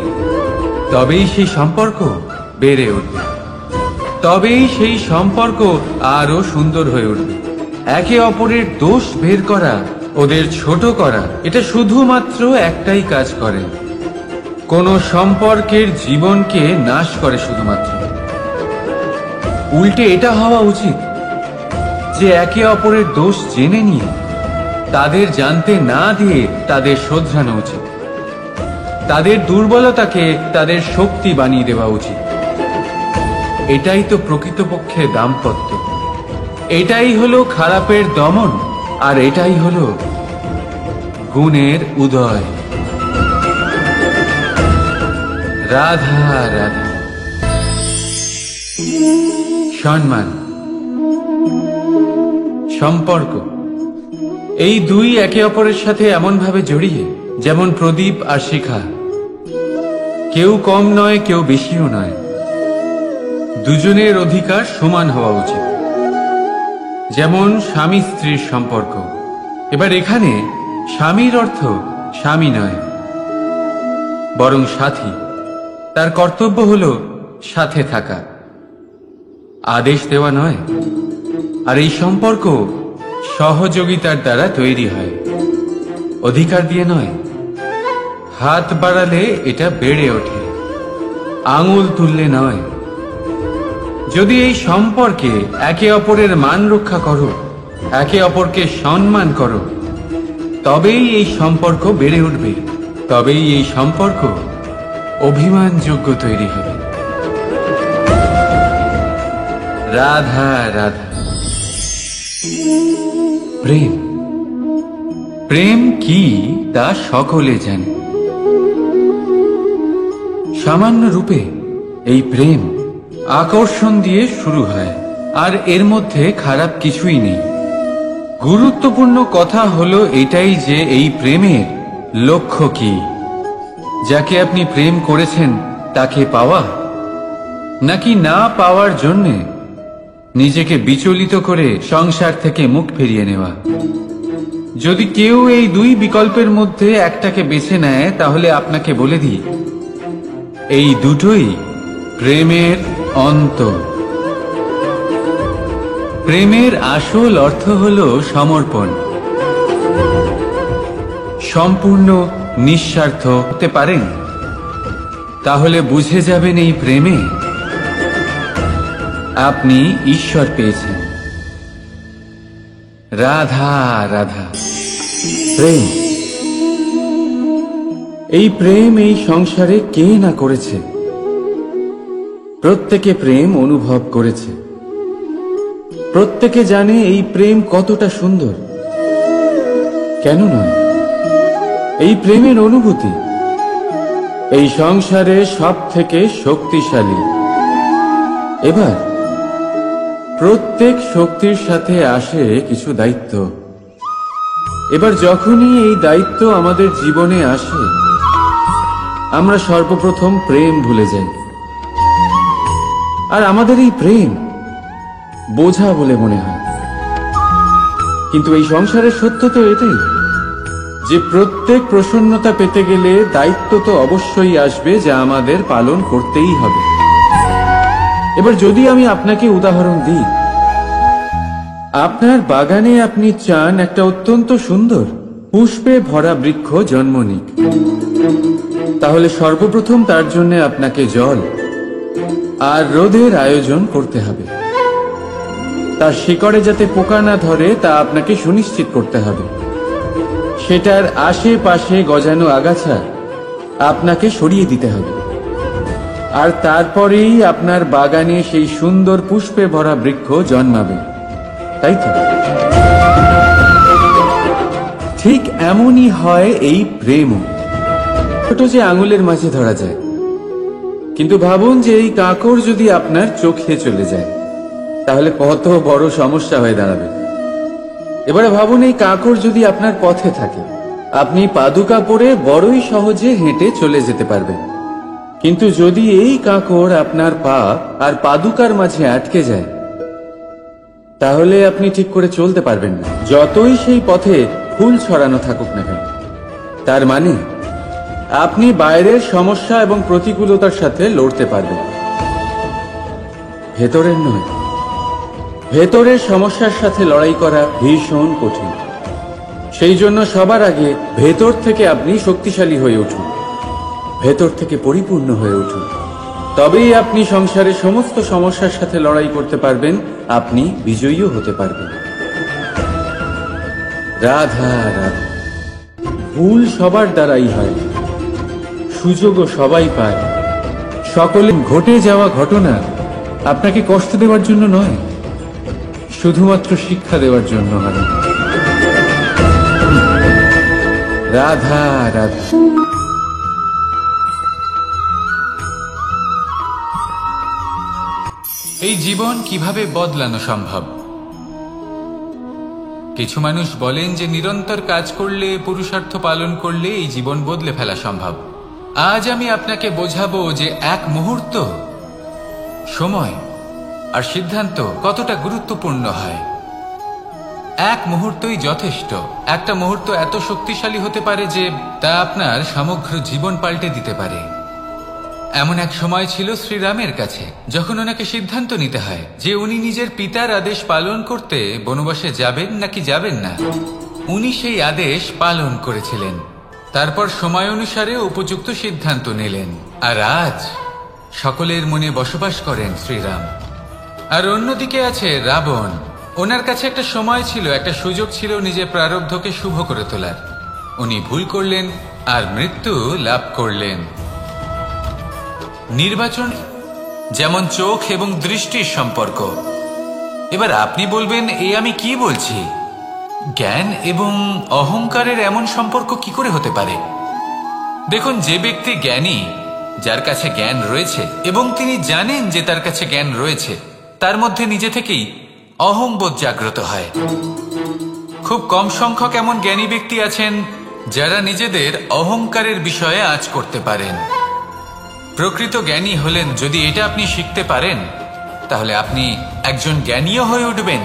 তবেই সেই সম্পর্ক বেড়ে উঠবে, তবেই সেই সম্পর্ক আরো সুন্দর হয়ে উঠবে। একে অপরের দোষ বের করা, ওদের ছোট করা, এটা শুধুমাত্র একটাই কাজ করে, কোন সম্পর্কের জীবনকে নাশ করে শুধুমাত্র। উল্টে এটা হওয়া উচিত যে একে অপরের দোষ জেনে নিয়ে তাদের জানতে না দিয়ে তাদের শোধরানো উচিত, তাদের দুর্বলতাকে তাদের শক্তি বানিয়ে দেওয়া উচিত। এটাই তো প্রকৃতপক্ষে দাম্পত্য। এটাই হলো খারাপের দমন, আর এটাই হলো গুণের উদয়। রাধা রাধা। সম্মান, সম্পর্ক, এই দুই একে অপরের সাথে এমন ভাবে জড়িয়ে যেমন প্রদীপ আর শিখা। কেউ কম নয়, কেউ বেশিও নয়। দুজনের অধিকার সমান হওয়া উচিত। যেমন স্বামী স্ত্রীর সম্পর্ক। এবার এখানে স্বামীর অর্থ স্বামী নয়, বরং সাথী। তার কর্তব্য হলো সাথে থাকা, আদেশ দেওয়া নয়। আর এই সম্পর্ক সহযোগিতার দ্বারা তৈরি হয়, অধিকার দিয়ে নয়। হাত বাড়ালে এটা বেড়ে ওঠে, আঙুল তুললে নয়। যদি এই সম্পর্কে একে অপরের মান রক্ষা করো, একে অপরকে সম্মান করো, তবেই এই সম্পর্ক বেড়ে উঠবে, তবেই এই সম্পর্ক অভিমানযোগ্য তৈরি হবে। রাধা রাধা। প্রেম, প্রেম কি তা সকলে জানে। সামান্য রূপে এই প্রেম আকর্ষণ দিয়ে শুরু হয়, আর এর মধ্যে খারাপ কিছুই নেই। গুরুত্বপূর্ণ কথা হলো এটাই যে এই প্রেমের লক্ষ্য কি। যাকে আপনি প্রেম করেছেন তাকে পাওয়া, নাকি না পাওয়ার জন্যে নিজেকে বিচলিত করে সংসার থেকে মুখ ফিরিয়ে নেওয়া। যদি কেউ এই দুই বিকল্পের মধ্যে একটাকে বেছে নেয়, তাহলে আপনাকে বলে দিই, এই দুটোই প্রেমের অন্ত। প্রেমের আসল অর্থ হল সমর্পণ। সম্পূর্ণ নিঃস্বার্থ হতে পারেন, তাহলে বুঝে যাবেন এই প্রেমে আপনি ঈশ্বর পেয়েছেন। রাধা রাধা। প্রেম, এই প্রেম এই সংসারে কে না করেছে। প্রত্যেকে প্রেম অনুভব করেছে। প্রত্যেকে জানে এই প্রেম কতটা সুন্দর। কেন নয়, এই প্রেমের অনুভূতি এই সংসারে সব থেকে শক্তিশালী। এবার প্রত্যেক শক্তির সাথে আসে কিছু দায়িত্ব। এবার যখনই এই দায়িত্ব আমাদের জীবনে আসে, আমরা সর্বপ্রথম প্রেম ভুলে যাই। আর আমাদের এই প্রেম বোঝা বলে মনে হয়। কিন্তু এই সংসারের সত্য তো এটাই যে প্রত্যেক প্রসন্নতা পেতে গেলে দায়িত্ব তো অবশ্যই আসবে, যা আমাদের পালন করতেই হবে। এবার যদি আমি আপনাকে উদাহরণ দিই, আপনার বাগানে আপনি চান একটা অত্যন্ত সুন্দর পুষ্পে ভরা বৃক্ষ জন্ম নিক, তাহলে সর্বপ্রথম তার জন্য আপনাকে জল আর রোদের আয়োজন করতে হবে। তার শিকড়ে যাতে পোকা না ধরে তা আপনাকে সুনিশ্চিত করতে হবে। সেটার আশেপাশে গজানো আগাছা আপনাকে সরিয়ে দিতে হবে। আর তারপরেই আপনার বাগানে সেই সুন্দর পুষ্পে ভরা বৃক্ষ জন্মাবে, তাই তো? ঠিক এমনই হয় এই প্রেমও। ছোট যে আঙুলের মাঝে ধরা যায়, কিন্তু ভাবুন যে এই কাঁকড় যদি আপনার চোখে চলে যায়, তাহলে কত বড় সমস্যা হয়ে দাঁড়াবে। এবারে ভাবুন এই কাঁকড় যদি আপনার পথে থাকে, আপনি পাদুকা পরে বড়ই সহজে হেঁটে চলে যেতে পারবেন। কিন্তু যদি এই কাঁকড় আপনার পা আর পাদুকার মাঝে আটকে যায়, তাহলে আপনি ঠিক করে চলতে পারবেন না, যতই সেই পথে ফুল ছড়ানো থাকুক না কেন। তার মানে আপনি বাইরের সমস্যা এবং প্রতিকূলতার সাথে লড়তে পারবেন, ভেতরের নয়। ভেতরের সমস্যার সাথে লড়াই করা ভীষণ কঠিন। সেই জন্য সবার আগে ভেতর থেকে আপনি শক্তিশালী হয়ে উঠুন, ভেতর থেকে পরিপূর্ণ হয়ে উঠুন। তবেই আপনি সংসারের সমস্ত সমস্যার সাথে লড়াই করতে পারবেন, আপনি বিজয়ীও হতে পারবেন। রাধা রাধা। ভুল সবার দ্বারাই হয়, সুযোগও সবাই পায়। সকলে ঘটে যাওয়া ঘটনা আপনাকে কষ্ট দেওয়ার জন্য নয়, শুধুমাত্র শিক্ষা দেওয়ার জন্য হয়। রাধা রাধা। এই জীবন কিভাবে বদলানো সম্ভব? কিছু মানুষ বলেন যে নিরন্তর কাজ করলে, পুরুষার্থ পালন করলে এই জীবন বদলে ফেলা সম্ভব। আজ আমি আপনাকে বোঝাবো যে এক মুহূর্ত, সময় আর সিদ্ধান্ত কতটা গুরুত্বপূর্ণ হয়। এক মুহূর্তই যথেষ্ট। একটা মুহূর্ত এত শক্তিশালী হতে পারে যে তা আপনার সমগ্র জীবন পাল্টে দিতে পারে। এমন এক সময় ছিল শ্রীরামের কাছে, যখন ওনাকে সিদ্ধান্ত নিতে হয় যে উনি নিজের পিতার আদেশ পালন করতে বনবাসে যাবেন নাকি যাবেন না। উনি সেই আদেশ পালন করেছিলেন, তারপর সময় অনুসারে উপযুক্ত সিদ্ধান্ত নিলেন। আর আজ সকলের মনে বসবাস করেন শ্রীরাম। আর অন্যদিকে আছে রাবণ। ওনার কাছে একটা সময় ছিল, একটা সুযোগ ছিল নিজের প্রারব্ধকে শুভ করে তোলার। উনি ভুল করলেন আর মৃত্যু লাভ করলেন। নির্বাচন যেমন চোখ এবং দৃষ্টির সম্পর্ক। এবার আপনি বলবেন, এ আমি কি বলছি? জ্ঞান এবং অহংকারের এমন সম্পর্ক কি করে হতে পারে? দেখুন, যে ব্যক্তি জ্ঞানী, যার কাছে জ্ঞান রয়েছে এবং তিনি জানেন যে তার কাছে জ্ঞান রয়েছে, তার মধ্যে নিজে থেকেই অহংবোধ জাগ্রত হয়। খুব কম সংখ্যক এমন জ্ঞানী ব্যক্তি আছেন যারা নিজেদের অহংকারের বিষয়ে আঁচ করতে পারেন। প্রকৃত জ্ঞানী হলেন, যদি এটা আপনি শিখতে পারেন, তাহলে আপনি একজন জ্ঞানীও হয়ে উঠবেন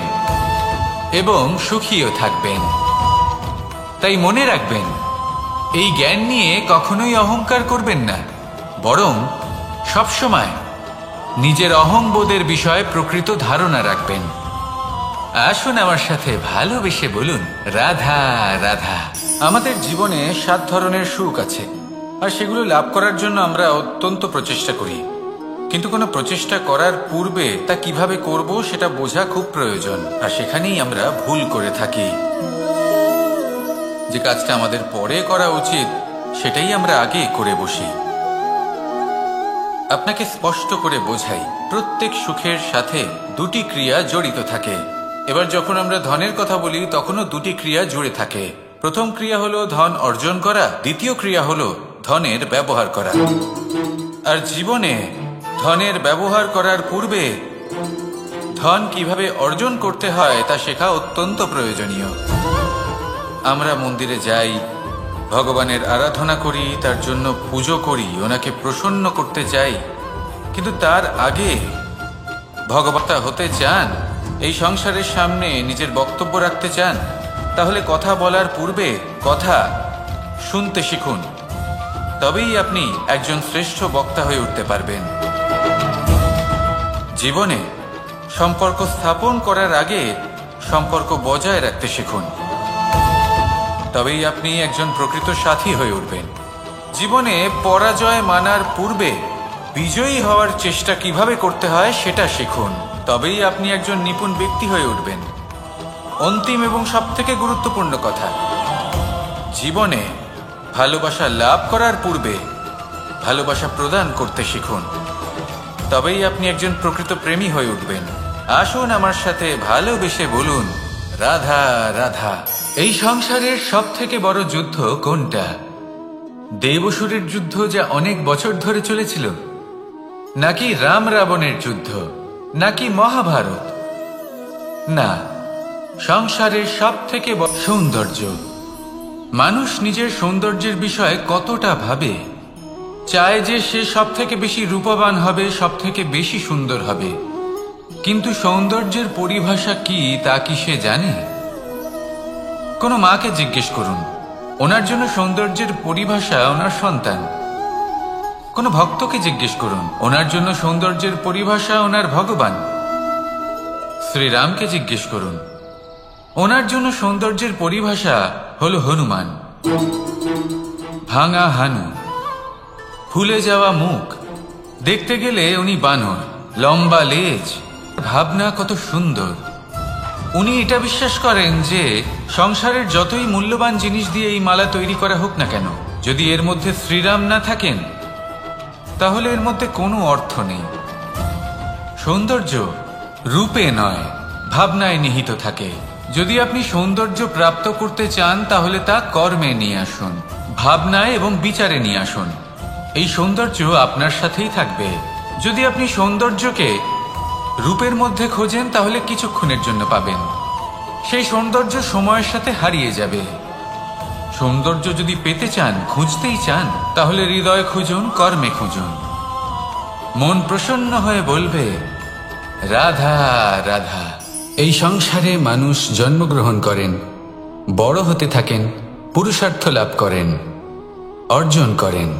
এবং সুখীও থাকবেন। তাই মনে রাখবেন, এই জ্ঞান নিয়ে কখনোই অহংকার করবেন না, বরং সবসময় নিজের অহংবোধের বিষয়ে প্রকৃত ধারণা রাখবেন। আসুন আমার সাথে ভালোবেসে বলুন, রাধা রাধা। আমাদের জীবনে 7 ধরনের সুখ আছে, আর সেগুলো লাভ করার জন্য আমরা অত্যন্ত প্রচেষ্টা করি। কিন্তু কোনো প্রচেষ্টা করার পূর্বে তা কিভাবে করব সেটা বোঝা খুব প্রয়োজন। আর সেখানেই আমরা ভুল করে থাকি। যে কাজটা আমাদের পরে করা উচিত, সেটাই আমরা আগে করে বসি। আপনাকে স্পষ্ট করে বোঝাই, প্রত্যেক সুখের সাথে 2টি ক্রিয়া জড়িত থাকে। এবার যখন আমরা ধনের কথা বলি, তখনও 2টি ক্রিয়া জুড়ে থাকে। প্রথম ক্রিয়া হলো ধন অর্জন করা, দ্বিতীয় ক্রিয়া হলো ধনের ব্যবহার করা। আর জীবনে ধনের ব্যবহার করার পূর্বে ধন কিভাবে অর্জন করতে হয় তা শেখা অত্যন্ত প্রয়োজনীয়। আমরা মন্দিরে যাই, ভগবানের আরাধনা করি, তার জন্য পুজো করি, ওনাকে প্রসন্ন করতে চাই। কিন্তু তার আগে ভগবতা হতে চান, এই সংসারের সামনে নিজের বক্তব্য রাখতে চান, তাহলে কথা বলার পূর্বে কথা শুনতে শিখুন। তবেই আপনি একজন শ্রেষ্ঠ বক্তা হয়ে উঠতে পারবেন। জীবনে সম্পর্ক স্থাপন করার আগে সম্পর্ক বজায় রাখতে শিখুন। তবেই আপনি একজন প্রকৃত সাথী হয়ে উঠবেন। জীবনে পরাজয় মানার পূর্বে বিজয়ী হওয়ার চেষ্টা কিভাবে করতে হয় সেটা শিখুন। তবেই আপনি একজন নিপুণ ব্যক্তি হয়ে উঠবেন। অন্তিম এবং সবথেকে গুরুত্বপূর্ণ কথা, জীবনে ভালোবাসা লাভ করার পূর্বে ভালোবাসা প্রদান করতে শিখুন। তবেই আপনি একজন প্রকৃত প্রেমী হয়ে উঠবেন। আসুন আমার সাথে ভালোবেসে বলুন, রাধা রাধা। এই সংসারের সবথেকে বড় যুদ্ধ কোনটা? দেব-অসুরের যুদ্ধ, যা অনেক বছর ধরে চলেছিল, নাকি রাম রাবণের যুদ্ধ, নাকি মহাভারত? না, সংসারের সবথেকে বড় সৌন্দর্য। মানুষ নিজের সৌন্দর্যের বিষয়ে কতটা ভাবে, চায় যে সে সবথেকে বেশি রূপবান হবে, সবথেকে বেশি সুন্দর হবে। কিন্তু সৌন্দর্যের পরিভাষা কি তা কি সে জানে? কোনো মাকে জিজ্ঞেস করুন, ওনার জন্য সৌন্দর্যের পরিভাষা ওনার সন্তান। কোনো ভক্তকে জিজ্ঞেস করুন, ওনার জন্য সৌন্দর্যের পরিভাষা ওনার ভগবান। শ্রীরামকে জিজ্ঞেস করুন, ওনার জন্য সৌন্দর্যের পরিভাষা হলো হনুমান। ভাঙা হানু, ফুলে যাওয়া মুখ, দেখতে গেলে উনি বানর, লম্বা লেজ, ভাবনা কত সুন্দর। উনি এটা বিশ্বাস করেন যে সংসারের যতই মূল্যবান জিনিস দিয়ে এই মালা তৈরি করা হোক না কেন, যদি এর মধ্যে শ্রীরাম না থাকেন, তাহলে এর মধ্যে কোনো অর্থ নেই। সৌন্দর্য রূপে নয়, ভাবনায় নিহিত থাকে। যদি আপনি সৌন্দর্য প্রাপ্ত করতে চান তাহলে তা কর্মে নিয়ে আসুন, ভাবনায় এবং বিচারে নিয়ে আসুন। এই সৌন্দর্য আপনার সাথেই থাকবে। যদি আপনি সৌন্দর্যকে রূপের মধ্যে খোঁজেন তাহলে কিছুক্ষণের জন্য পাবেন, সেই সৌন্দর্য সময়ের সাথে হারিয়ে যাবে। সৌন্দর্য যদি পেতে চান, খুঁজতেই চান, তাহলে হৃদয় খুঁজুন, কর্মে খুঁজুন। মন প্রসন্ন হয়ে বলবে রাধা রাধা। এই সংসারে মানুষ জন্মগ্রহণ করেন, বড় হতে থাকেন, পুরুষার্থ লাভ করেন, অর্জন করেন।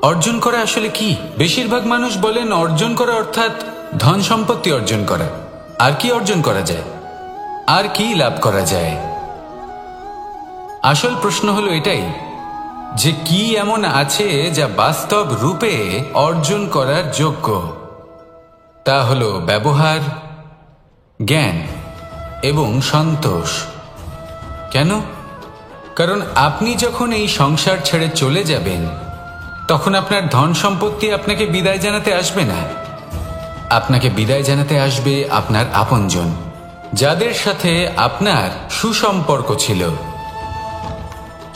অর্জন করা আসলে কি? বেশিরভাগ মানুষ বলেন অর্জন করা অর্থাৎ ধন সম্পত্তি অর্জন করা। আর কি অর্জন করা যায়? আর কি লাভ করা যায়? আসল প্রশ্ন হলো এটাই যে কি এমন আছে যা বাস্তব রূপে অর্জন করার যোগ্য। তা হলো ব্যবহার, জ্ঞান এবং সন্তোষ। কেন? কারণ আপনি যখন এই সংসার ছেড়ে চলে যাবেন তখন আপনার ধন সম্পত্তি আপনাকে বিদায় জানাতে আসবে না। আপনাকে বিদায় জানাতে আসবে আপনার আপনজন, যাদের সাথে আপনার সুসম্পর্ক ছিল।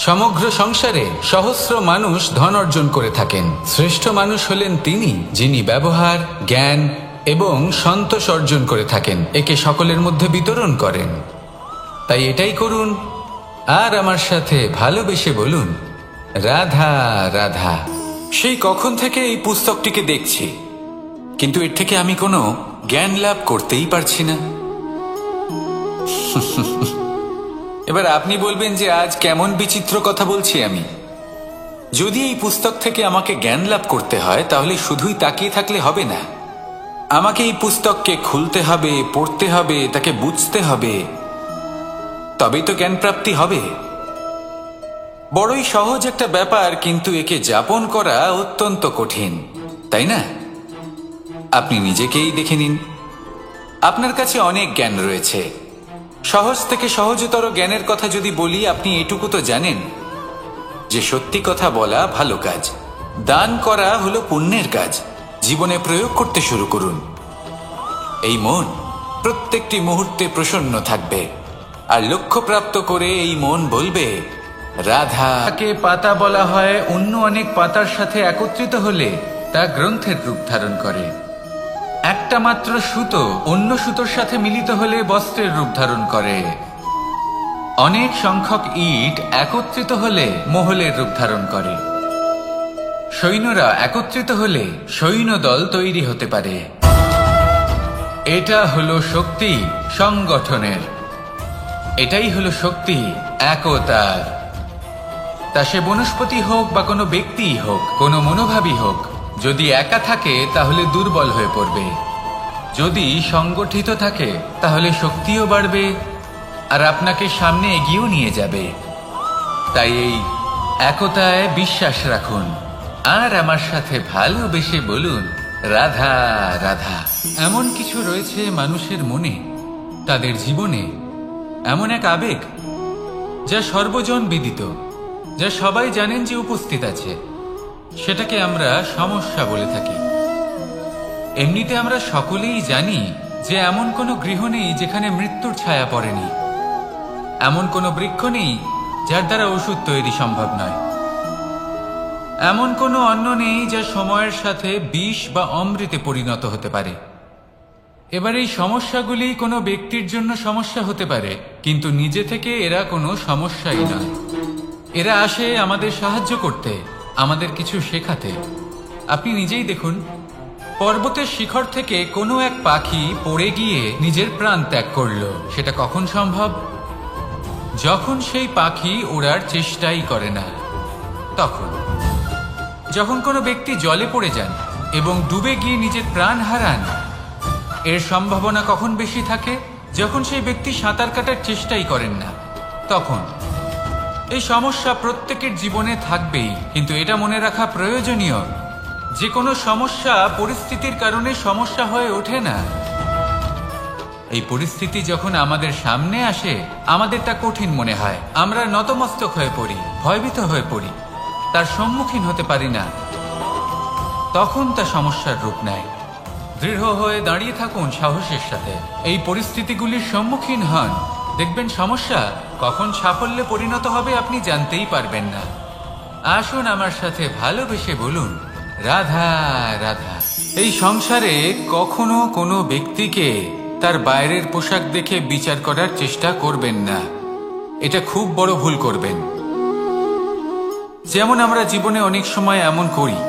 সমগ্র সংসারে সহস্র মানুষ ধন অর্জন করে থাকেন। শ্রেষ্ঠ মানুষ হলেন তিনি যিনি ব্যবহার, জ্ঞান এবং সন্তোষ অর্জন করে থাকেন, একে সকলের মধ্যে বিতরণ করেন। তাই এটাই করুন আর আমার সাথে ভালোবেসে বলুন রাধা রাধা। সেই কখন থেকে এই পুস্তকটিকে দেখছি, কিন্তু এর থেকে আমি কোনো জ্ঞান লাভ করতেই পারছি না। এবার আপনি বলবেন যে আজ কেমন বিচিত্র কথা বলছি আমি। যদি এই পুস্তক থেকে আমাকে জ্ঞান লাভ করতে হয় তাহলে শুধুই তাকিয়ে থাকলে হবে না। আমাকে এই পুস্তককে খুলতে হবে, পড়তে হবে, তাকে বুঝতে হবে, তবেই তো জ্ঞান প্রাপ্তি হবে। বড়ই সহজ একটা ব্যাপার, কিন্তু একে যাপন করা অত্যন্ত কঠিন, তাই না? আপনি নিজেকেই দেখে নিন। আপনার কাছে অনেক জ্ঞান রয়েছে। সহজ থেকে সহজতর জ্ঞানের কথা যদি বলি, আপনি এটুকু তো জানেন যে সত্যি কথা বলা ভালো কাজ, দান করা হলো পুণ্যের কাজ। জীবনে প্রয়োগ করতে শুরু করুন। এই মন প্রত্যেকটি মুহূর্তে প্রসন্ন থাকবে, আর লক্ষ্য প্রাপ্ত করে এই মন বলবে রাধা। তাকে পাতা বলা হয়, অন্য অনেক পাতার সাথে একত্রিত হলে তা গ্রন্থের রূপ ধারণ করে। একটা মাত্র সুতো অন্য সুতোর সাথে মিলিত হলে বস্ত্রের রূপ ধারণ করে। অনেক সংখ্যক ইট একত্রিত হলে মহলের রূপ ধারণ করে। সৈন্যরা একত্রিত হলে সৈন্যদল তৈরি হতে পারে। এটা হলো শক্তি সংগঠনের, এটাই হলো শক্তি একতার। তা সে বনস্পতি হোক বা কোনো ব্যক্তিই হোক, কোনো মনোভাবই হোক, যদি একা থাকে তাহলে দুর্বল হয়ে পড়বে। যদি সংগঠিত থাকে তাহলে শক্তিও বাড়বে আর আপনাকে সামনে এগিয়েও নিয়ে যাবে। তাই এই একতায় বিশ্বাস রাখুন আর আমার সাথে ভালোবেসে বলুন রাধা রাধা। এমন কিছু রয়েছে মানুষের মনে, তাদের জীবনে এমন এক আবেগ যা সর্বজন বিদিত, যা সবাই জানেন যে উপস্থিত আছে। সেটাকে আমরা সমস্যা বলে থাকি। এমনিতে আমরা সকলেই জানি যে এমন কোনো গৃহ নেই যেখানে মৃত্যুর ছায়া পড়েনি, এমন কোনো বৃক্ষ নেই যার দ্বারা ওষুধ তৈরি সম্ভব নয়, এমন কোনো অন্ন নেই যা সময়ের সাথে বিষ বা অমৃতে পরিণত হতে পারে। এবার এই সমস্যাগুলি কোনো ব্যক্তির জন্য সমস্যা হতে পারে, কিন্তু নিজে থেকে এরা কোনো সমস্যাই নয়। এরা আসে আমাদের সাহায্য করতে, আমাদের কিছু শেখাতে। আপনি নিজেই দেখুন, পর্বতের শিখর থেকে কোনো এক পাখি পড়ে গিয়ে নিজের প্রাণ ত্যাগ করলো। সেটা কখন সম্ভব? যখন সেই পাখি ওড়ার চেষ্টাই করে না। তখন যখন কোনো ব্যক্তি জলে পড়ে যান এবং ডুবে গিয়ে নিজের প্রাণ হারান, এর সম্ভাবনা কখন বেশি থাকে? যখন সেই ব্যক্তি সাঁতার কাটার চেষ্টাই করেন না। তখন এই সমস্যা প্রত্যেকের জীবনে থাকবেই, কিন্তু এটা মনে রাখা প্রয়োজনীয় যে কোনো সমস্যা পরিস্থিতির কারণে সমস্যা হয়ে ওঠে না। এই পরিস্থিতি যখন আমাদের সামনে আসে, আমাদের তা কঠিন মনে হয়, আমরা নতমস্তক হয়ে পড়ি, ভয়ভীত হয়ে পড়ি, তার সম্মুখীন হতে পারি না। তখন তা সমস্যার রূপ নেয়। দৃঢ় হয়ে দাঁড়িয়ে থাকুন সাহসের সাথে। এই পরিস্থিতিগুলির সম্মুখীন হন, দেখবেন সমস্যা কখন সাফল্যে পরিণত হবে আপনি জানতেই পারবেন না। আসুন আমার সাথে ভালোবেসে বলুন, রাধা রাধা। এই সংসারে কখনো কোনো ব্যক্তিকে তার বাইরের পোশাক দেখে বিচার করার চেষ্টা করবেন না, এটা খুব বড় ভুল করবেন। যেমন আমরা জীবনে অনেক সময় এমন করি,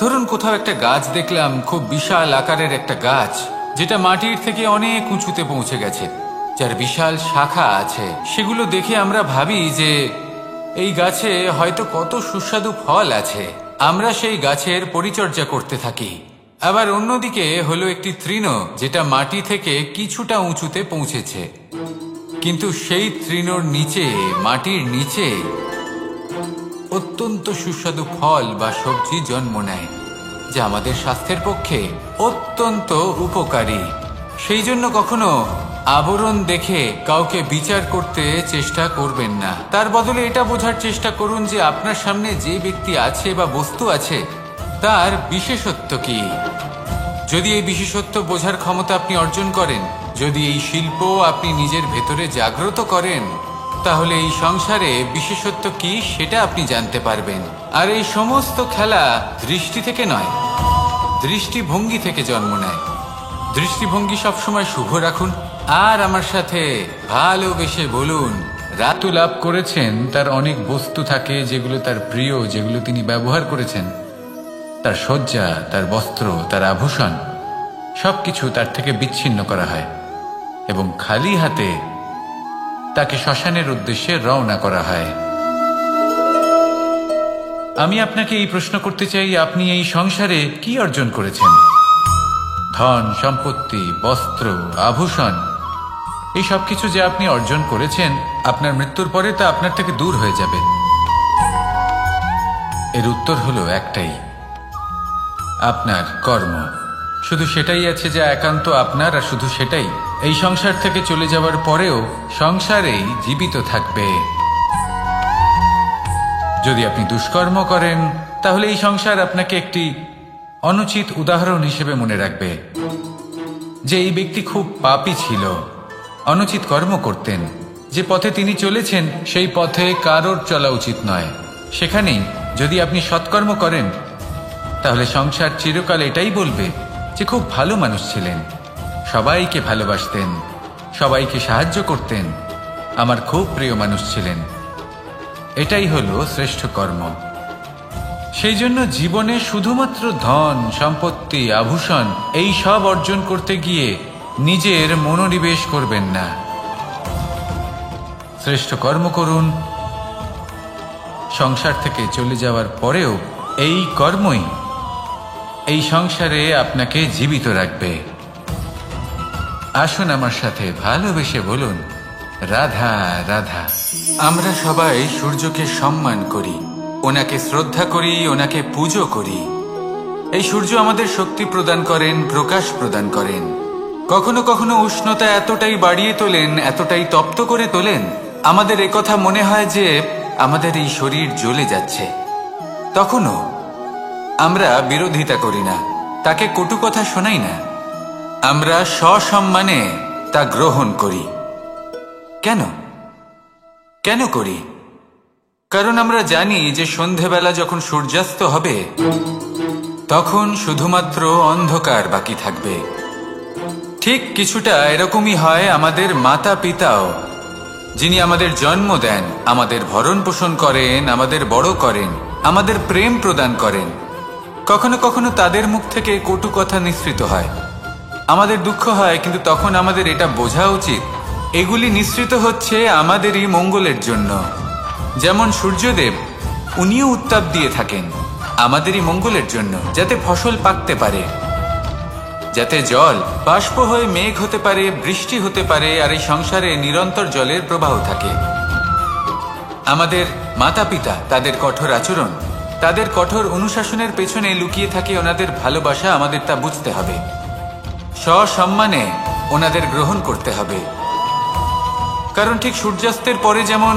ধরুন কোথাও একটা গাছ দেখলাম, খুব বিশাল আকারের একটা গাছ, যেটা মাটির থেকে অনেক উঁচুতে পৌঁছে গেছে, যার বিশাল শাখা আছে। সেগুলো দেখে আমরা ভাবি যে এই গাছে হয়তো কত সুস্বাদু ফল আছে, আমরা সেই গাছের পরিচর্যা করতে থাকি। আবার অন্যদিকে হলো একটি তৃণ, যেটা মাটি থেকে কিছুটা উঁচুতে পৌঁছেছে, কিন্তু সেই তৃণর নিচে, মাটির নিচে অত্যন্ত সুস্বাদু ফল বা সবজি জন্ম নেয়, যা আমাদের স্বাস্থ্যের পক্ষে অত্যন্ত উপকারী। সেই জন্য কখনো আবরণ দেখে কাউকে বিচার করতে চেষ্টা করবেন না, তার বদলে এটা বোঝার চেষ্টা করুন যে আপনার সামনে যে ব্যক্তি আছে বা বস্তু আছে তার বিশেষত্ব কি। যদি এই বিশেষত্ব বোঝার ক্ষমতা আপনি অর্জন করেন, যদি এই শিল্প আপনি নিজের ভেতরে জাগ্রত করেন, তাহলে এই সংসারে বিশেষত্ব কি সেটা আপনি জানতে পারবেন। আর এই সমস্ত খেলা দৃষ্টি থেকে নয়, দৃষ্টিভঙ্গি থেকে জন্ম নেয়। দৃষ্টিভঙ্গি সবসময় শুভ রাখুন আর আমার সাথে ভালোবেসে বলুন, রাতু লাভ করেছেন, তার অনেক বস্তু থাকে যেগুলো তার প্রিয়, যেগুলো তিনি ব্যবহার করেছেন, তার সজ্জা, তার বস্ত্র, তার আভূষণ, সবকিছু তার থেকে বিচ্ছিন্ন করা হয় এবং খালি হাতে তাকে শ্মশানের উদ্দেশ্যে রওনা করা হয়। আমি আপনাকে এই প্রশ্ন করতে চাই, আপনি এই সংসারে কি অর্জন করেছেন? ধন সম্পত্তি, বস্ত্র, আভূষণ, এই সব কিছু যে আপনি অর্জন করেছেন, আপনার মৃত্যুর পরে তা আপনার থেকে দূর হয়ে যাবে। এর উত্তর হলো একটাই, আপনার কর্ম। শুধু সেটাই আছে যা একান্ত আপনার, আর শুধু সেটাই এই সংসার থেকে চলে যাওয়ার পরেও সংসারেই জীবিত থাকবে। যদি আপনি দুষ্কর্ম করেন, তাহলে এই সংসার আপনাকে একটি অনুচিত উদাহরণ হিসেবে মনে রাখবে যে এই ব্যক্তি খুব পাপী ছিল, অনুচিত কর্ম করতেন, যে পথে তিনি চলেছেন সেই পথে কারোর চলা উচিত নয়। সেখানেই যদি আপনি সৎকর্ম করেন, তাহলে সংসার চিরকাল এটাই বলবে যে খুব ভালো মানুষ ছিলেন, সবাইকে ভালোবাসতেন, সবাইকে সাহায্য করতেন, আমার খুব প্রিয় মানুষ ছিলেন। এটাই হলো শ্রেষ্ঠ কর্ম। সেই জন্য জীবনে শুধুমাত্র ধন সম্পত্তি, আভূষণ, এই সব অর্জন করতে গিয়ে নিজের মনোনিবেশ করবেন না। শ্রেষ্ঠ কর্ম করুন। সংসার থেকে চলে যাওয়ার পরেও এই কর্মই এই সংসারে আপনাকে জীবিত রাখবে। আসুন আমার সাথে ভালোবেসে বলুন, রাধা রাধা। আমরা সবাই সূর্যকে সম্মান করি, ওনাকে শ্রদ্ধা করি, ওনাকে পুজো করি। এই সূর্য আমাদের শক্তি প্রদান করেন, প্রকাশ প্রদান করেন। কখনো কখনো উষ্ণতা এতটাই বাড়িয়ে তোলেন, এতটাই তপ্ত করে তোলেন, আমাদের একথা মনে হয় যে আমাদের এই শরীর জ্বলে যাচ্ছে। তখনও আমরা বিরোধিতা করি না, তাকে কটু কথা শোনাই না, আমরা সসম্মানে তা গ্রহণ করি। কেন কেন করি? কারণ আমরা জানি যে সন্ধেবেলা যখন সূর্যাস্ত হবে, তখন শুধুমাত্র অন্ধকার বাকি থাকবে। ঠিক কিছুটা এরকমই হয় আমাদের মাতা পিতাও, যিনি আমাদের জন্ম দেন, আমাদের ভরণ পোষণ করেন, আমাদের বড় করেন, আমাদের প্রেম প্রদান করেন। কখনো কখনো তাদের মুখ থেকে কটু কথা নিঃসৃত হয়, আমাদের দুঃখ হয়, কিন্তু তখন আমাদের এটা বোঝা উচিত এগুলি নিঃসৃত হচ্ছে আমাদেরই মঙ্গলের জন্য। যেমন সূর্যদেব, উনিও উত্তাপ দিয়ে থাকেন আমাদেরই মঙ্গলের জন্য, যাতে ফসল পাকতে পারে, যাতে জল বাষ্প হয়ে মেঘ হতে পারে, বৃষ্টি হতে পারে, আর এই সংসারে নিরন্তর জলের প্রবাহ থাকে। আমাদের মাতা পিতা, তাদের কঠোর আচরণ, তাদের কঠোর অনুশাসনের পেছনে লুকিয়ে থাকে ওনাদের ভালোবাসা। আমাদের তা বুঝতে হবে, সসম্মানে ওনাদের গ্রহণ করতে হবে। কারণ ঠিক সূর্যাস্তের পরে যেমন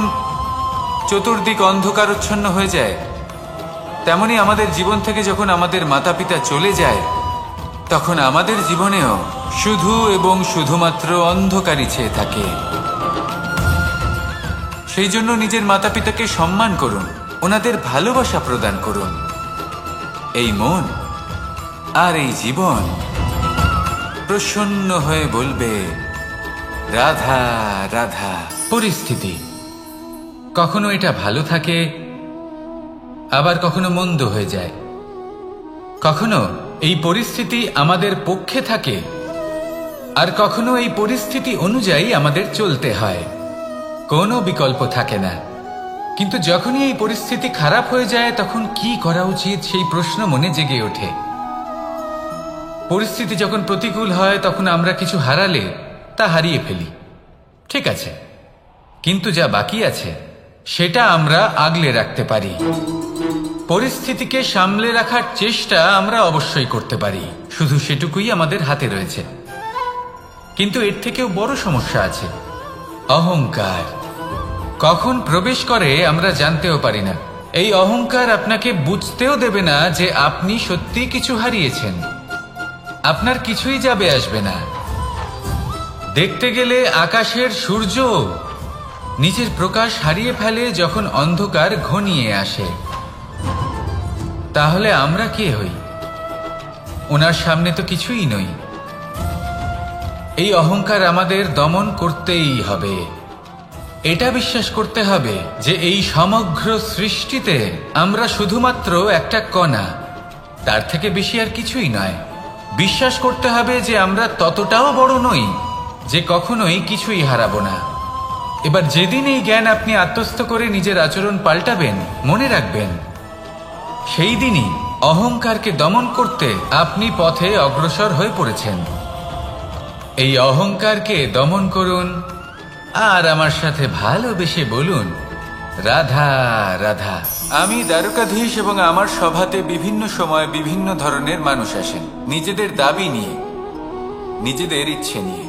চতুর্দিক অন্ধকারচ্ছন্ন হয়ে যায়, তেমনি আমাদের জীবন থেকে যখন আমাদের মাতা পিতা চলে যায়, তখন আমাদের জীবনেও শুধু এবং শুধুমাত্র অন্ধকারই ছেয়ে থাকে। সেই জন্য নিজের মাতা পিতাকে সম্মান করুন, ওনাদের ভালোবাসা প্রদান করুন। এই মন আর এই জীবন প্রসন্ন হয়ে বলবে রাধা রাধা। পরিস্থিতি কখনো এটা ভালো থাকে, আবার কখনো মন্দ হয়ে যায়। কখনো এই পরিস্থিতি আমাদের পক্ষে থাকে, আর কখনো এই পরিস্থিতি অনুযায়ী আমাদের চলতে হয়। কোনো বিকল্প থাকে না। কিন্তু যখনই এই পরিস্থিতি খারাপ হয়ে যায়, তখন কি করা উচিত সেই প্রশ্ন মনে জেগে ওঠে। পরিস্থিতি যখন প্রতিকূল হয়, তখন আমরা কিছু হারালে তা হারিয়ে ফেলি, ঠিক আছে, কিন্তু যা বাকি আছে সেটা আমরা আগলে রাখতে পারি। পরিস্থিতিকে সামলে রাখার চেষ্টা আমরা অবশ্যই করতে পারি, শুধু সেটুকুই আমাদের হাতে রয়েছে। কিন্তু এর থেকেও বড় সমস্যা আছে, অহংকার। কখন প্রবেশ করে আমরা জানতেও পারি না। এই অহংকার আপনাকে বুঝতেও দেবে না যে আপনি সত্যি কিছু হারিয়েছেন। আপনার কিছুই যাবে আসবে না। দেখতে গেলে আকাশের সূর্য নিজের প্রকাশ হারিয়ে ফেলে যখন অন্ধকার ঘনিয়ে আসে। তাহলে আমরা কে হই? ওনার সামনে তো কিছুই নই। এই অহংকার আমাদের দমন করতেই হবে। এটা বিশ্বাস করতে হবে যে এই সমগ্র সৃষ্টিতে আমরা শুধুমাত্র একটা কণা, তার থেকে বেশি আর কিছুই নয়। বিশ্বাস করতে হবে যে আমরা ততটাও বড় নই যে কখনোই কিছুই হারাবো না। এবার যেদিন এই জ্ঞান আপনি আত্মস্থ করে নিজের আচরণ পাল্টাবেন, মনে রাখবেন সেই দিনই অহংকারকে দমন করতে আপনি পথে অগ্রসর হয়ে পড়েছেন। এই অহংকারকে দমন করুন আর আমার সাথে ভালোবেসে বলুন রাধা রাধা। আমি দ্বারকাধীশ এবং আমার সভাতে বিভিন্ন সময় বিভিন্ন ধরনের মানুষ আসেন, নিজেদের দাবি নিয়ে, নিজেদের ইচ্ছে নিয়ে।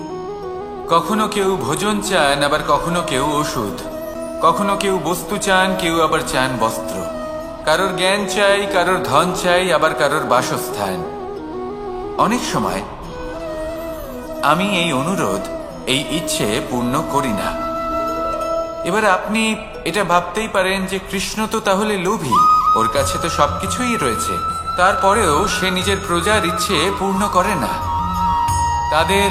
কখনো কেউ ভোজন চান, আবার কখনো কেউ ওষুধ। কখনো কেউ বস্তু চান, কেউ আবার চান বস্ত্র। কারোর জ্ঞান চাই, কারোর ধন চাই, আবার কারোর বাসস্থান। অনেক সময় আমি এই অনুরোধ, এই ইচ্ছে পূর্ণ করি না। এবার আপনি এটা ভাবতেই পারেন যে কৃষ্ণ তো তাহলে লোভী, ওর কাছে তো সবকিছুই রয়েছে, তারপরেও সে নিজের প্রজার ইচ্ছে পূর্ণ করে না, তাদের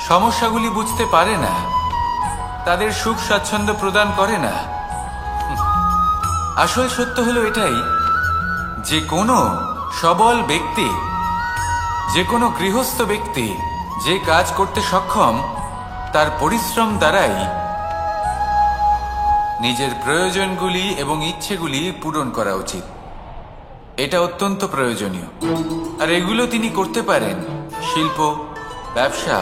সমস্যাগুলি বুঝতে পারে না, তাদের সুখ স্বাচ্ছন্দ্য প্রদান করে না। আসল সত্য হলো এটাই যে কোনো সবল ব্যক্তি, যে কোনো গৃহস্থ ব্যক্তি যে কাজ করতে সক্ষম, তার পরিশ্রম দ্বারাই নিজের প্রয়োজনগুলি এবং ইচ্ছেগুলি পূরণ করা উচিত। এটা অত্যন্ত প্রয়োজনীয়। আর এগুলো তিনি করতে পারেন শিল্প, ব্যবসা,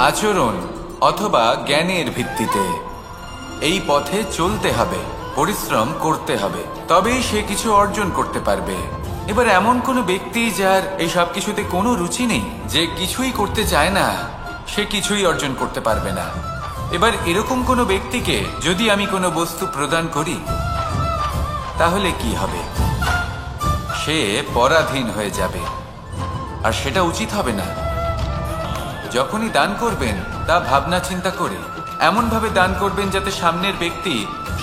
আচরণ অথবা জ্ঞানের ভিত্তিতে। এই পথে চলতে হবে, পরিশ্রম করতে হবে, তবেই সে কিছু অর্জন করতে পারবে। এবার এমন কোনো ব্যক্তি যার এই সব কিছুতে কোনো রুচি নেই, যে কিছুই করতে চায় না, সে কিছুই অর্জন করতে পারবে না। এবার এরকম কোনো ব্যক্তিকে যদি আমি কোনো বস্তু প্রদান করি, তাহলে কি হবে? সে পরাধীন হয়ে যাবে, আর সেটা উচিত হবে না। যখনই দান করবেন তা ভাবনা চিন্তা করে এমনভাবে দান করবেন যাতে সামনের ব্যক্তি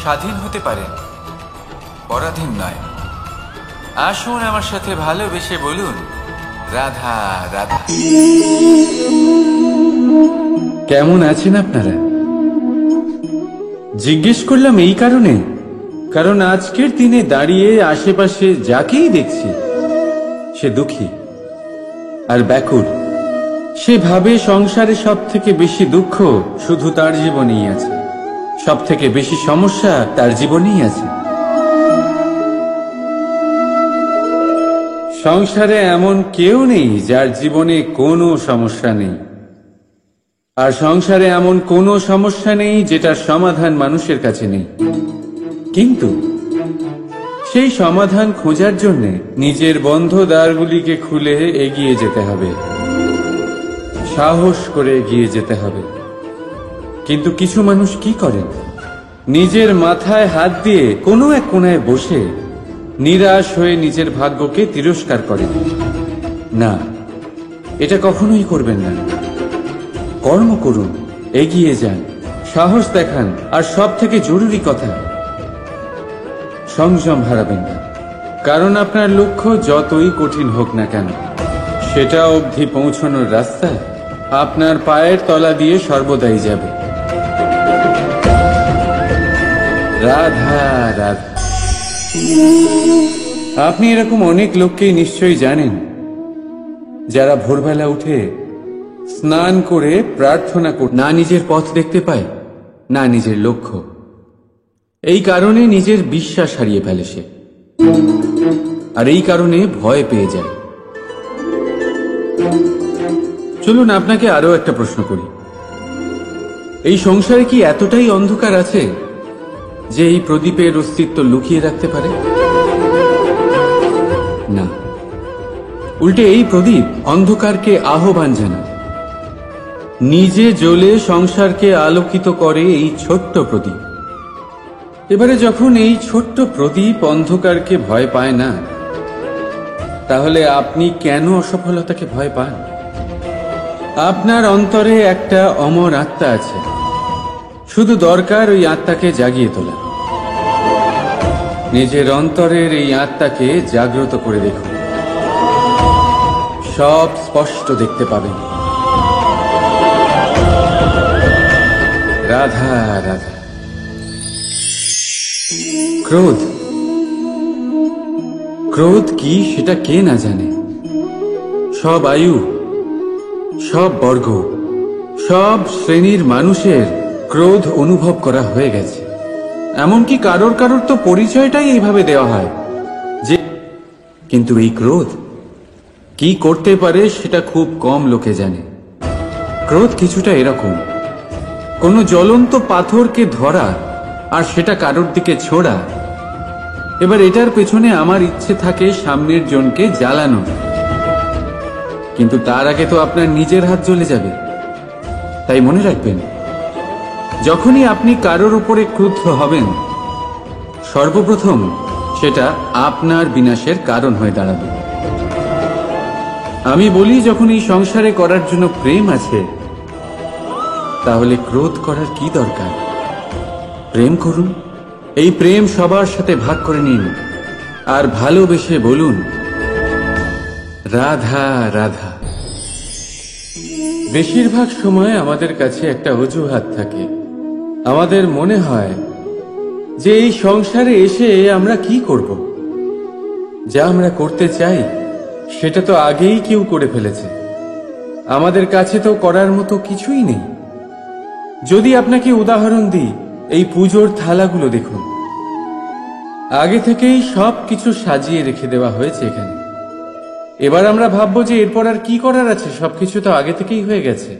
স্বাধীন হতে পারেন, পরাধীন নয়। আসুন আমার সাথে ভালোবেসে বলুন রাধা রাধা। কেমন আছেন আপনারা? জিজ্ঞেস করলাম এই কারণে, কারণ আজকের দিনে দাঁড়িয়ে আশেপাশে যাকেই দেখছি সে দুঃখী আর ব্যাকুল। সে ভাবে সংসারে সব থেকে বেশি দুঃখ শুধু তার জীবনেই আছে, সব থেকে বেশি সমস্যা তার জীবনেই আছে। সংসারে এমন কেউ নেই যার জীবনে কোনো সমস্যা নেই, আর সংসারে এমন কোনো সমস্যা নেই যেটার সমাধান মানুষের কাছে নেই। কিন্তু সেই সমাধান খোঁজার জন্য নিজের বন্ধ দ্বারগুলিকে খুলে এগিয়ে যেতে হবে, সাহস করে এগিয়ে যেতে হবে। কিন্তু কিছু মানুষ কি করেন? নিজের মাথায় হাত দিয়ে কোনো এক কোণায় বসে নিরাশ হয়ে নিজের ভাগ্যকে তিরস্কার করেন। না, এটা কখনোই করবেন না। কর্ম করুন, এগিয়ে যান, সাহস দেখান, আর সব থেকে জরুরি কথা, সংযম হারাবেন না। কারণ আপনার লক্ষ্য যতই কঠিন হোক না কেন, সেটা অবধি পৌঁছানোর রাস্তা আপনার পায়ের তলা দিয়ে সর্বদাই যাবে। রাধা রাধা। আপনি এরকম অনেক লোককেই নিশ্চয়ই জানেন, যারা ভোরবেলা উঠে স্নান করে প্রার্থনা করে না নিজের পথ দেখতে পায়, না নিজের লক্ষ্য। এই কারণে নিজের বিশ্বাস হারিয়ে ফেলে সে, আর এই কারণে ভয় পেয়ে যায়। চলুন আপনাকে আরো একটা প্রশ্ন করি। এই সংসারে কি এতটাই অন্ধকার আছে যে এই প্রদীপের অস্তিত্ব লুকিয়ে রাখতে পারে? না, উল্টে এই প্রদীপ অন্ধকারকে আহ্বান জানায়। নিজে জ্বলে সংসারকে আলোকিত করে এই ছোট্ট প্রদীপ। এবারে যখন এই ছোট্ট প্রদীপ অন্ধকারকে ভয় পায় না, তাহলে আপনি কেন অসফলতাকে ভয় পান? আপনার অন্তরে একটা অমর আত্মা আছে, শুধু দরকার ওই আত্মাকে জাগিয়ে তোলা। নিজের অন্তরের এই আত্মাকে জাগ্রত করে দেখুন, সব স্পষ্ট দেখতে পাবেন। রাধা রাধা। ক্রোধ, ক্রোধ কি সেটা কে না জানে? সব আয়ু, সব বর্গ, সব শ্রেণীর মানুষের ক্রোধ অনুভব করা হয়ে গেছে। এমনকি কারোর কারোর তো পরিচয়টাই এইভাবে দেওয়া হয় যে, কিন্তু এই ক্রোধ কি করতে পারে সেটা খুব কম লোকে জানে। ক্রোধ কিছুটা এরকম, কোনো জ্বলন্ত পাথরকে ধরা আর সেটা কারোর দিকে ছোড়া। এবার এটার পেছনে আমার ইচ্ছে থাকে সামনের জনকে জ্বালানো, কিন্তু তার আগে তো আপনার নিজের হাত জ্বলে যাবে। তাই মনে রাখবেন, যখনই আপনি কারোর উপরে ক্রুদ্ধ হবেন, সর্বপ্রথম সেটা আপনার বিনাশের কারণ হয়ে দাঁড়াবে। আমি বলি, যখন এই সংসারে করার জন্য প্রেম আছে, তাহলে ক্রোধ করার কি দরকার? প্রেম করুন, এই প্রেম সবার সাথে ভাগ করে নিন, আর ভালোবেসে বলুন, রাধা রাধা। বেশিরভাগ সময় আমাদের কাছে একটা অজুহাত থাকে। আমাদের মনে হয় যে এই সংসারে এসে আমরা কি করব? যা আমরা করতে চাই সেটা তো আগেই কেউ করে ফেলেছে। আমাদের কাছে তো করার মতো কিছুই নেই। যদি আপনাকে উদাহরণ দিই, এই পুজোর থালাগুলো দেখুন, আগে থেকেই সব কিছু সাজিয়ে রেখে দেওয়া হয়েছে এখানে। এবার আমরা ভাববো যে এরপর আর কি করার আছে, সবকিছু তো আগে থেকেই হয়ে গেছে।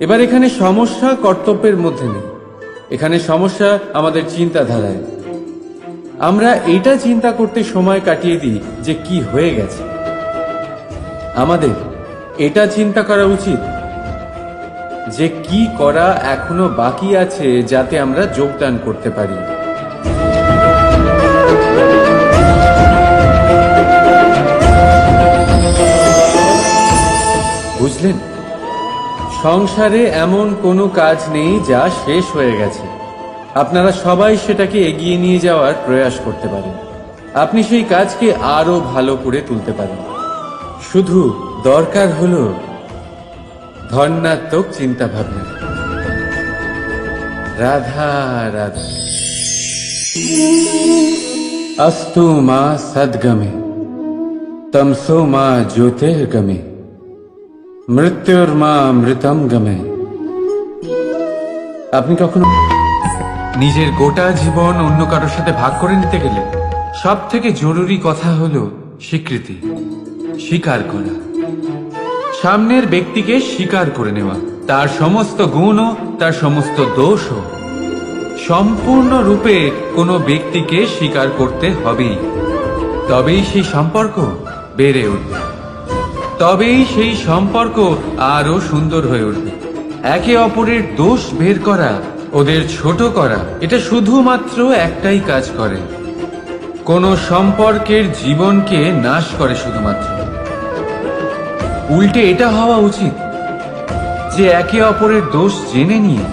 এবার এখানে সমস্যা কর্তব্যের মধ্যে নেই, এখানে সমস্যা আমাদের চিন্তাধারায়। আমরা এটা চিন্তা করতে সময় কাটিয়ে দিই যে কি হয়ে গেছে। আমাদের এটা চিন্তা করা উচিত যে কি করা এখনো বাকি আছে, যাতে আমরা যোগদান করতে পারি। বুঝলেন, সংসারে এমন কোনো কাজ নেই যা শেষ হয়ে গেছে। আপনারা সবাই সেটাকে এগিয়ে নিয়ে যাওয়ার প্রয়াস করতে পারেন। আপনি সেই কাজকে আরো ভালো করে তুলতে পারেন। শুধু দরকার হলো ধন্যাত্মক চিন্তা ভাবনা। রাধা রাধা। अस्तु मा सद्गमे तमसो मा ज्योतिर्गमे মৃত্যুর্মা মৃতম গমে। আপনি কখনো নিজের গোটা জীবন অন্য কারোর সাথে ভাগ করে নিতে গেলে সব থেকে জরুরি কথা হলো স্বীকৃতি, স্বীকার করা। সামনের ব্যক্তিকে স্বীকার করে নেওয়া, তার সমস্ত গুণও তার সমস্ত দোষও। সম্পূর্ণরূপে কোনো ব্যক্তিকে স্বীকার করতে হবেই, তবেই সেই সম্পর্ক বেড়ে উঠবে, তবেই সেই সম্পর্ক আরো সুন্দর হয়ে উঠবে। একে অপরের দোষ বের করা, ওদের ছোট করা, এটা শুধুমাত্র একটাই কাজ করে, কোন সম্পর্কের জীবনকে নাশ করে শুধুমাত্র। উল্টে এটা হওয়া উচিত যে একে অপরের দোষ জেনে নিয়ে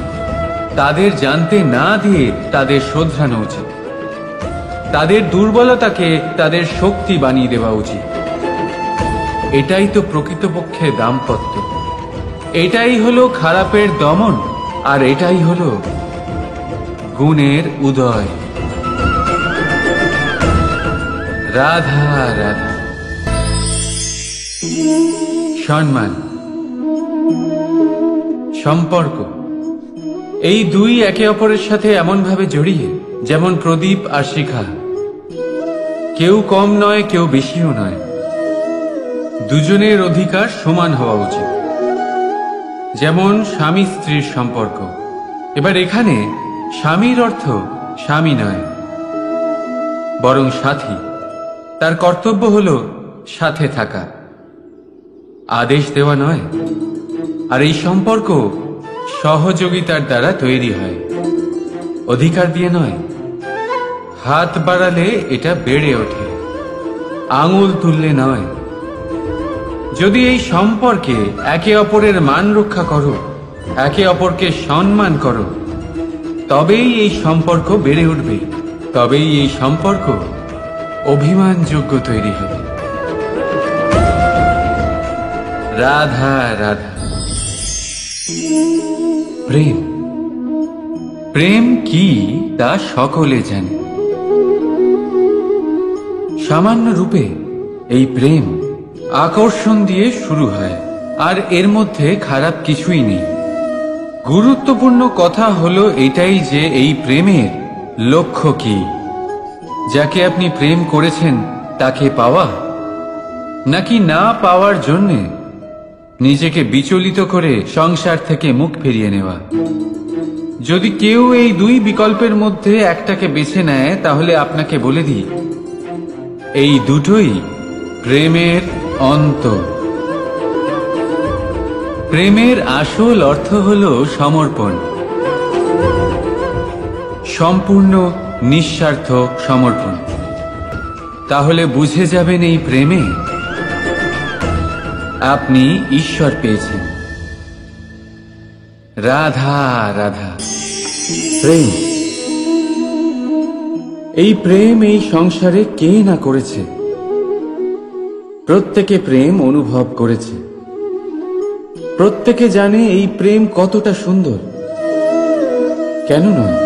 তাদের জানতে না দিয়ে তাদের শোধরানো উচিত। তাদের দুর্বলতাকে তাদের শক্তি বানিয়ে দেওয়া উচিত। এটাই তো প্রকৃতপক্ষে দাম্পত্য। এটাই হলো খারাপের দমন, আর এটাই হলো গুণের উদয়। রাধা রাধা। সম্মান, সম্পর্ক, এই দুই একে অপরের সাথে এমন ভাবে জড়িয়ে যেমন প্রদীপ আর শিখা। কেউ কম নয়, কেউ বেশিও নয়। দুজনের অধিকার সমান হওয়া উচিত। যেমন স্বামী স্ত্রীর সম্পর্ক। এবার এখানে স্বামীর অর্থ স্বামী নয়, বরং সাথী। তার কর্তব্য হলো সাথে থাকা, আদেশ দেওয়া নয়। আর এই সম্পর্ক সহযোগিতার দ্বারা তৈরি হয়, অধিকার দিয়ে নয়। হাত বাড়ালে এটা বেড়ে ওঠে, আঙুল তুললে নয়। যদি এই সম্পর্কে একে অপরের মান রক্ষা করো, একে অপরকে সম্মান করো, তবেই এই সম্পর্ক বেড়ে উঠবে, তবেই এই সম্পর্ক অভিমানযোগ্য তৈরি হবে। রাধা রাধা। প্রেম, প্রেম কি তা সকলে জানে। সামান্য রূপে এই প্রেম আকর্ষণ দিয়ে শুরু হয়, আর এর মধ্যে খারাপ কিছুই নেই। গুরুত্বপূর্ণ কথা হলো এটাই যে এই প্রেমের লক্ষ্য কি। যাকে আপনি প্রেম করেছেন তাকে পাওয়া, নাকি না পাওয়ার জন্যে নিজেকে বিচলিত করে সংসার থেকে মুখ ফিরিয়ে নেওয়া। যদি কেউ এই দুই বিকল্পের মধ্যে একটাকে বেছে নেয়, তাহলে আপনাকে বলে দিই, এই দুটোই প্রেমের অন্ত। প্রেমের আসল অর্থ হলো সমর্পণ, সম্পূর্ণ নিঃস্বার্থ সমর্পণ। তাহলে বুঝে যাবেন এই প্রেমে আপনি ঈশ্বর পেয়েছেন। রাধা রাধা। প্রেম, এই প্রেম এই সংসারে কে না করেছে। প্রত্যেকে প্রেম অনুভব করেছে। প্রত্যেকে জানে এই প্রেম কতটা সুন্দর। কেন নয়,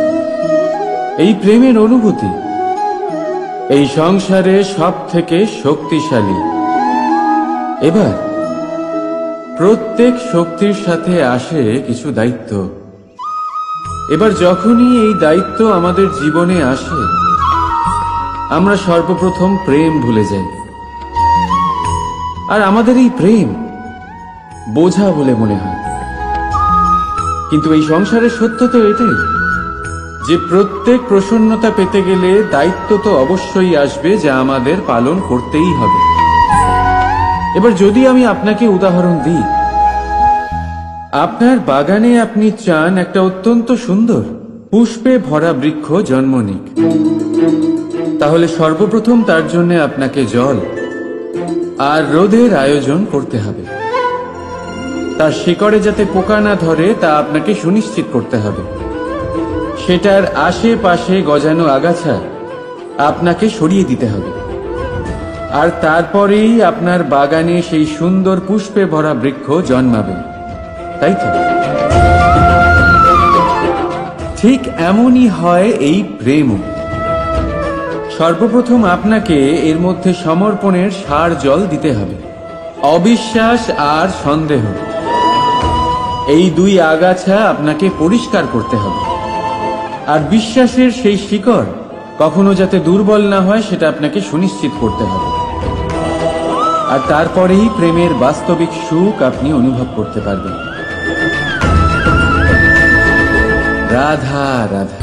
এই প্রেমের অনুভূতি এই সংসারে সব থেকে শক্তিশালী। এবার প্রত্যেক শক্তির সাথে আসে কিছু দায়িত্ব। এবার যখনই এই দায়িত্ব আমাদের জীবনে আসে, আমরা সর্বপ্রথম প্রেম ভুলে যাই। আর আমাদের এই প্রেম বোঝা বলে মনে হয়। কিন্তু এই সংসারের সত্য তো এটাই যে প্রত্যেক প্রসন্নতা পেতে গেলে দায়িত্ব তো অবশ্যই আসবে, যা আমাদের পালন করতেই হবে। এবার যদি আমি আপনাকে উদাহরণ দিই, আপনার বাগানে আপনি চান একটা অত্যন্ত সুন্দর পুষ্পে ভরা বৃক্ষ জন্ম নিক। তাহলে সর্বপ্রথম তার জন্য আপনাকে জল আর রোদের আয়োজন করতে হবে। তার শিকড়ে যাতে পোকা না ধরে তা আপনাকে সুনিশ্চিত করতে হবে। সেটার আশেপাশে গজানো আগাছা আপনাকে সরিয়ে দিতে হবে। আর তারপরেই আপনার বাগানে সেই সুন্দর পুষ্পে ভরা বৃক্ষ জন্মাবে, তাই তো? ঠিক এমনই হয় এই প্রেমও। সর্বপ্রথম আপনাকে এর মধ্যে সমর্পণের সার জল দিতে হবে। অবিশ্বাস আর সন্দেহ, এই দুই আগাছা আপনাকে পরিষ্কার করতে হবে। আর বিশ্বাসের সেই শিকড় কখনো যাতে দুর্বল না হয়, সেটা আপনাকে সুনিশ্চিত করতে হবে। আর তারপরেই প্রেমের বাস্তবিক সুখ আপনি অনুভব করতে পারবেন। রাধা রাধা।